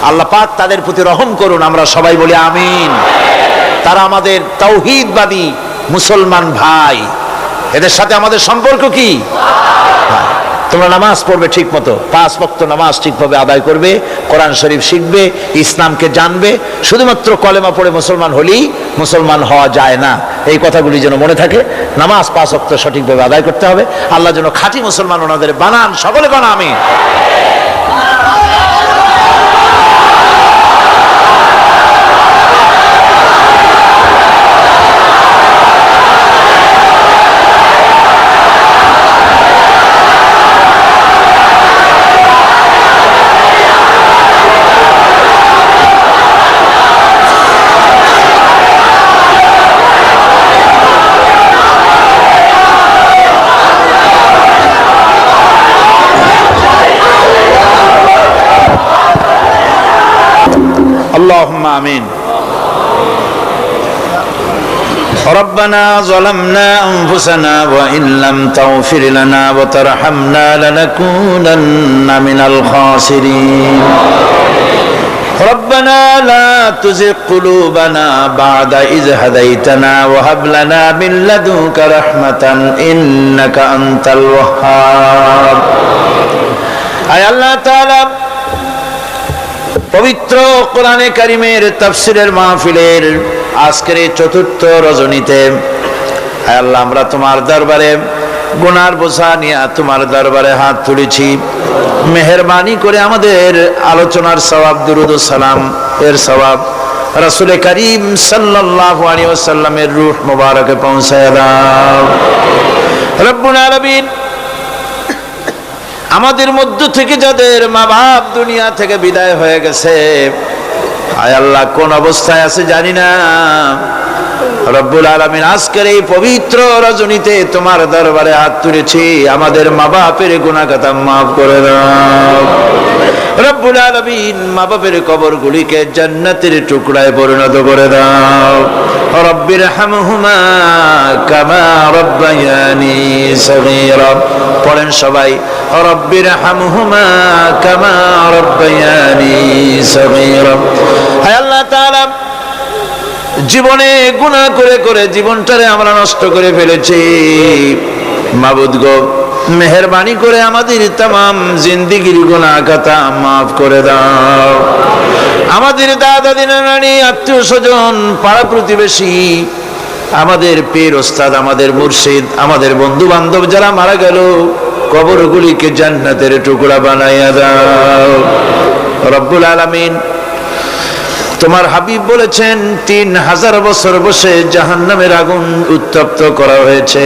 আল্লাহ পাক তাদের প্রতি রহম করুন, আমরা সবাই বলি আমিন। তারা আমাদের তাওহীদবাদী মুসলমান ভাই। এদের সাথে আমাদের সম্পর্ক কি? তোমরা নামাজ পড়বে ঠিক মতো, 5 ওয়াক্ত নামাজ ঠিকভাবে আদায় করবে, কোরআন শরীফ শিখবে, ইসলামকে জানবে। শুধুমাত্র কলেমা পড়ে মুসলমান হলেই মুসলমান হওয়া যায় না, এই কথাগুলি যেন মনে থাকে। নামাজ 5 ওয়াক্ত সঠিকভাবে আদায় করতে হবে। আল্লাহ যেন খাঁটি মুসলমান ওনাদের বানান। সকলে বানা আমিন। اللهم آمين. ربنا ظلمنا أنفسنا وإن لم تغفر لنا وترحمنا لنكونن من الخاسرين. ربنا لا تزغ قلوبنا بعد إذ هديتنا وهب لنا من لدنك رحمة إنك أنت الوهاب. أي الله تعالى পবিত্র কোরআনে কারিমের তাফসীরের মাহফিলের আজকের এই চতুর্থ রজনীতে আল্লাহ আমরা তোমার দরবারে গুনার বোঝা নিয়ে তোমার দরবারে হাত তুলেছি। মেহেরবানি করে আমাদের আলোচনার সওয়াব, দুরূদ ও সালাম এর সওয়াব রাসূল করিম সাল্লাল্লাহু আলাইহি ওয়াসাল্লামের রূহ মুবারকে পৌঁছায় দাও। রব্বুল আলামিন, আমাদের মধ্য থেকে যাদের মা বাপ দুনিয়া থেকে বিদায় হয়ে গেছে, আয় আল্লাহ কোন অবস্থায় আছে জানি না, রব্বুল আলামিন আজকের এই পবিত্র রজনীতে তোমার দরবারে হাত তুলেছি, আমাদের মা বাপের গুনাহ খাতা মাফ করে দাও। রব্বুল আলামিন মা বাপের কবরগুলিকে জান্নাতের টুকরায় পরিণত করে দাও। রব্বির হামহুমা কামা রব্বায়ানি সগীরা। পড়েন সবাই, রব্বির হামহুমা কামা রব্বায়ানি সগীরা। হে আল্লাহ তাআলা, জীবনে গুনাহ করে করে জীবনটারে আমরা নষ্ট করে ফেলেছি। মাবুদ গো, মেহেরবানি করে আমাদের तमाम জিন্দেগির গুনাহ খাতা মাফ করে দাও। আমাদের দাদা দিনা নানি, আত্মীয় স্বজন, পাড়া প্রতিবেশী, আমাদের পীর ওস্তাদ, আমাদের মুর্শিদ, আমাদের বন্ধু বান্ধব যারা মারা গেল, কবরগুলিকে জান্নাতের টুকরা বানাইয়া দাও। রব্বুল আলামিন, তোমার হাবিব বলেছেন 3000 বছর বসে জাহান্নামের আগুন উত্তপ্ত করা হয়েছে।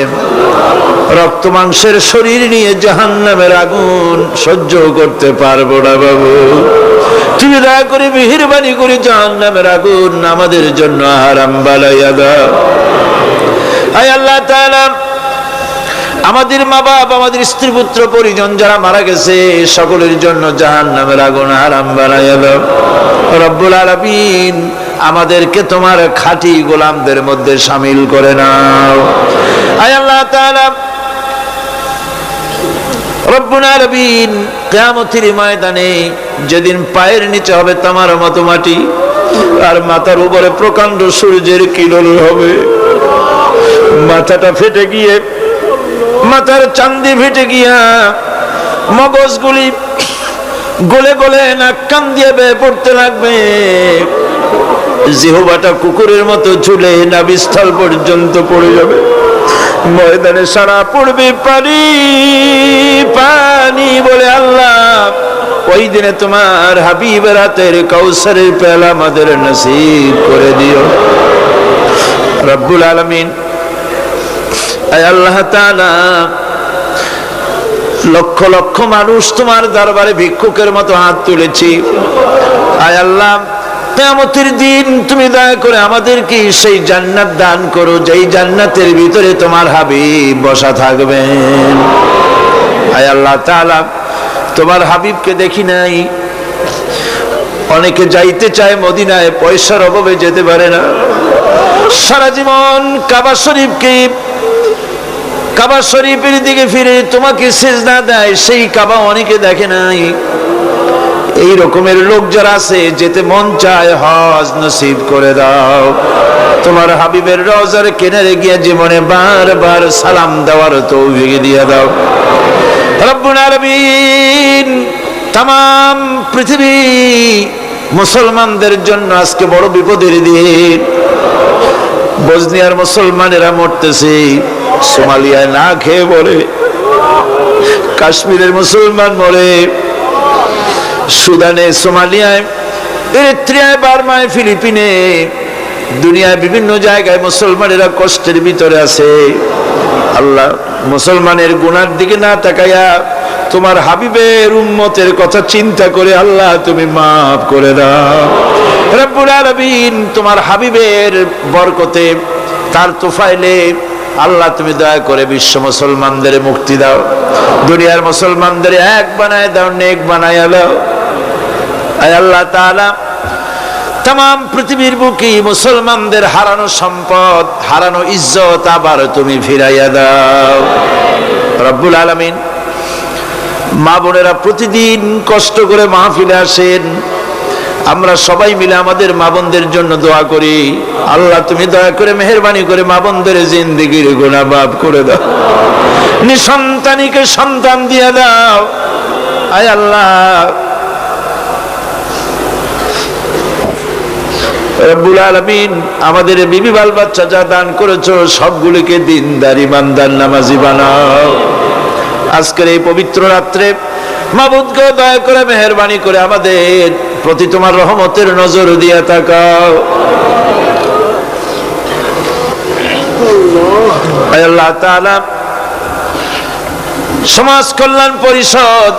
রক্ত মাংসের শরীর নিয়ে জাহান্নামের আগুন সহ্য করতে পারবো না বাবু, তুমি দয়া করে মেহেরবানি করে জাহান্নামের আগুন আমাদের জন্য হারাম বানাইয়া দাও। আয় আল্লাহ তাআলা, আমাদের মা বাপ, আমাদের স্ত্রী পুত্র পরিজন যারা মারা গেছে, সকলের জন্য জাহান্নামের আগুন হারাম বানাইয়া দাও। রব্বুল আলামিন, আমাদেরকে তোমার খাঁটি গোলামদের মধ্যে শামিল করে নাও। আয় আল্লাহ তাআলা, রব্বুল আলামিন, কিয়ামতের ময়দানে যেদিন পায়ের নিচে হবে তোমার মতো মাটি, আর মাথার উপরে প্রকাণ্ড সূর্যের কিরণ হবে, মাথাটা ফেটে গিয়ে, মাথার চান্দি ফেটে গিয়া মগজগুলি গলে গলে নাক কান দিয়ে বেয়ে পড়তে লাগবে, জিহ্বাটা কুকুরের মতো ঝুলে নাভিস্থল পর্যন্ত পড়ে যাবে। ময়দানে সারা পড়বে পানি পানি বলে। আল্লাহ, ওই দিনে তোমার হাবিবের হাতের কাউসারের পেয়ালা আমাদের নসিব করে দিও। রব্বুল আলামিন, আয় আল্লাহ তাআলা, লক্ষ লক্ষ মানুষ তোমার দরবারে ভিক্ষুকের মতো হাত তুলেছি। আয় আল্লাহ, কিয়ামতের দিন তুমি দয়া করে আমাদেরকে সেই জান্নাত দান করো যেই জান্নাতের ভিতরে তোমার হাবিব বসা থাকবেন। আয় আল্লাহ তাআলা, তোমার হাবিবকে দেখি নাই, অনেকে যাইতে চায় মদিনায়, পয়সার অভাবে যেতে পারে না। সারা জীবন কাবা শরীফের দিকে ফিরে তোমাকে সিজদা দেয়, সেই কাবা অনেকে দেখে নাই। এই রকমের লোক যারা আছে, যেতে মন চায়, হজ নসিব করে দাও। তোমার হাবিবের রওজার কিনারে গিয়ে জীবনে বারবার সালাম দেওয়ার তৌফিক দিয়ে দাও রব্বুল আলামিন। তামাম পৃথিবী মুসলমানদের জন্য আজকে বড় বিপদের দিন। বসনিয়ার মুসলমানেরা মরতেছে, সোমালিয়ায় না খেয়ে মরে, কাশ্মীরের মুসলমান মরে, সুদানে, সোমালিয়ায়, এরিত্রিয়ায়, বার্মায়, ফিলিপিনে, দুনিয়ায় বিভিন্ন জায়গায় মুসলমানেরা কষ্টের ভিতরে আছে। আল্লাহ, মুসলমানের গুনার দিকে না তাকাইয়া তোমার হাবিবের উম্মতের কথা চিন্তা করে আল্লাহ তুমি মাফ করে দাও রব্বুল আলামিন। তোমার হাবিবের বরকতে, তার তোফাইলে আল্লাহ তুমি দয়া করে বিশ্ব মুসলমানদের মুক্তি দাও। দুনিয়ার মুসলমানদের এক বানায় দাও, নেক বানায় দাও। আয় আল্লাহ তাআলা, তামাম পৃথিবীর বুকে মুসলমানদের হারানো সম্পদ, হারানো ইজ্জত আবার তুমি ফিরাইয়া দাও রব্বুল আলামিন। মা বোনেরা প্রতিদিন কষ্ট করে মাহফিলে আসেন, আমরা সবাই মিলে আমাদের মা বোনদের জন্য দোয়া করি। আল্লাহ তুমি দয়া করে মেহেরবানি করে মা বোনদের জিন্দেগির গুনাহ মাফ করে দাও, নিঃসন্তানীকে সন্তান দিয়ে দাও। আয় আল্লাহ রব্বুল আলামিন, আমাদের বিবি বাল বাচ্চা যা দান করেছো সবগুলিকে দিনদার ইমানদার নামাজি বানাও। আজকের এই পবিত্র রাত্রে মাবুদকে দয়া করে মেহেরবানি করে আমাদের প্রতি তোমার রহমতের নজর দিয়ে তাকাও। আয় আল্লাহ তাআলা, সমাজ কল্যাণ পরিষদ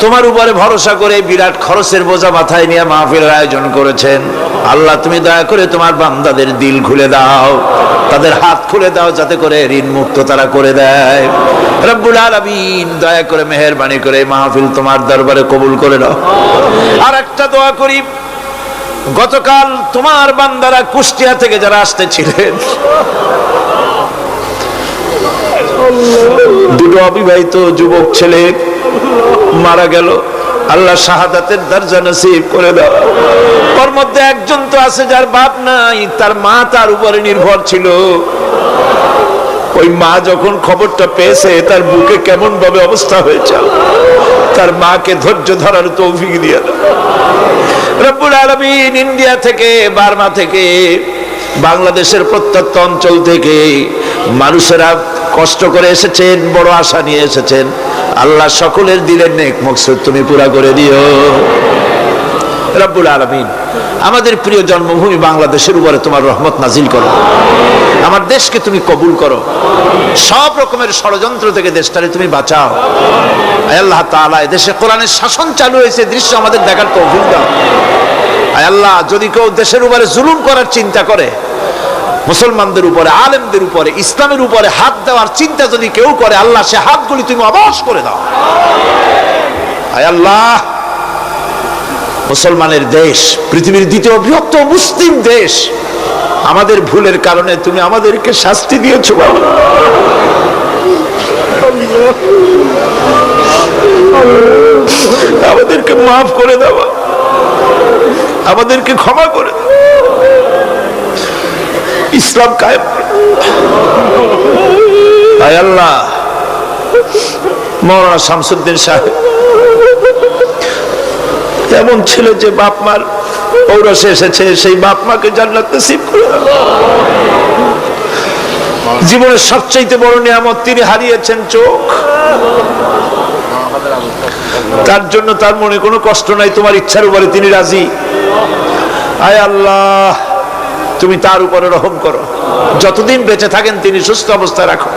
তোমার উপরে ভরসা করে বিরাট খরচের বোঝা মাথায় নিয়ে মাহফিলের আয়োজন করেছেন। আল্লাহ তুমি দয়া করে তোমার বান্দাদের দিল খুলে দাও, তাদের হাত খুলে দাও, যাতে করে ঋণ মুক্ত তারা করে দেয় রব্বুল আলামিন। দয়া করে মেহেরবানি করে মাহফিল তোমার দরবারে কবুল করে নাও। আর একটা দোয়া করি, গতকাল তোমার বান্দারা কুষ্টিয়া থেকে যারা আসতেছিলেন, দুটো অবিবাহিত যুবক ছেলে মারা গেল, আল্লাহ শাহাদাতের দরজা নসিব করে দাও। ওর মধ্যে একজন তো আছে যার বাপ নাই, তার মা তার উপরে নির্ভর ছিল। ওই মা যখন খবরটা পেয়েছে, তার বুকে কেমন ভাবে অবস্থা হয়েছে, তার মাকে ধৈর্য ধরার তৌফিক দিয়ে দাও রব্বুল আলামিন। ইন্ডিয়া থেকে, বার্মা থেকে, বাংলাদেশের প্রত্যন্ত অঞ্চল থেকে মানুষেরা কষ্ট করে এসেছেন, বড় আশা নিয়ে এসেছেন। আল্লাহ সকলের দিলের নেক মকসদ তুমি পুরা করে দিও রব্বুল আলামিন। আমাদের প্রিয় জন্মভূমি বাংলাদেশের উপরে তোমার রহমত নাজিল করো, আমার দেশকে তুমি কবুল করো, সব রকমের ষড়যন্ত্র থেকে দেশটারে তুমি বাঁচাও। আয় আল্লাহ তাআলা, এদেশে কোরআনের শাসন চালু হয়েছে, দৃশ্য আমাদের দেখার তৌফিক দাও। আয় আল্লাহ, যদি কেউ দেশের উপরে জুলুম করার চিন্তা করে, মুসলমানদের উপরে, আলেমদের উপরে, ইসলামের উপরে হাত দেওয়ার চিন্তা যদি কেউ করে, আল্লাহ সে হাতগুলি তুমি অবশ করে দাও। আয় আল্লাহ, মুসলমানের দেশ, পৃথিবীর দ্বিতীয় বৃহত্তম মুসলিম দেশ, আমাদের ভুলের কারণে তুমি আমাদেরকে শাস্তি দিয়েছো বাবা। আমাদেরকে মাফ করে দাও, আমাদেরকে ক্ষমা করে দাও, ইসলাম কায়েম করো। আয় আল্লাহ, মাওলানা শামসুদ্দিন সাহেব এমন ছিল যে বাপ মার ঔরসে এসেছে, সেই বাপ মাকে জান্নাত নসিব করে দাও। জীবনের সবচাইতে বড় নিয়ামত তিনি হারিয়েছেন চোখ, তার জন্য তার মনে কোনো কষ্ট নাই, তোমার ইচ্ছার উপরে তিনি রাজি। আয় আল্লাহ, তুমি তার উপরে রহম করো, যতদিন বেঁচে থাকেন তিনি সুস্থ অবস্থায় রাখো।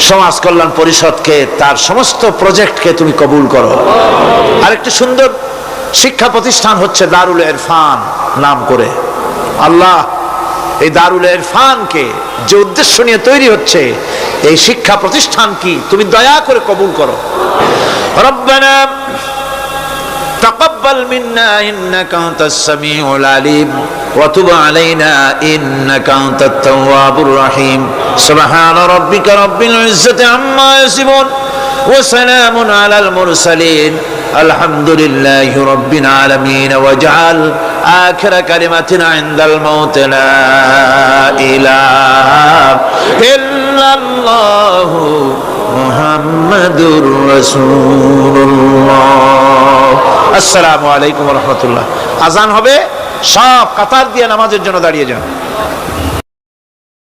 সমাজ কল্যাণ পরিষদকে, তার সমস্ত প্রজেক্টকে তুমি কবুল করো। আরেকটি সুন্দর শিক্ষা প্রতিষ্ঠান হচ্ছে দারুল ইরফান নাম করে। আল্লাহ, এই দারুল ইরফানকে যে উদ্দেশ্য নিয়ে তৈরি হচ্ছে এই শিক্ষা প্রতিষ্ঠান কি তুমি দয়া করে কবুল করো। রব্বানা তাকাব্বাল মিন্না ইন্নাকা আনতাস সামিউল আলিম ওয়া তুব আলাইনা ইন্নাকা আনতাত তাওয়াবুর রহিম। সুবহানা রাব্বিকা রাব্বিল ইজ্জাতি আম্মা ইয়াসিফুন ওয়া সালামুন আলাল মুরসালিন আলহামদুলিল্লাহি রাব্বিল আলামিন। ওয়াজআল آخر كلمتنا عند الموت لا إله إلا الله محمد رسول الله। আসসালামু আলাইকুম ওয়া রাহমাতুল্লাহ। আজান হবে, সব কাতার দিয়ে নামাজের জন্য দাঁড়িয়ে যান।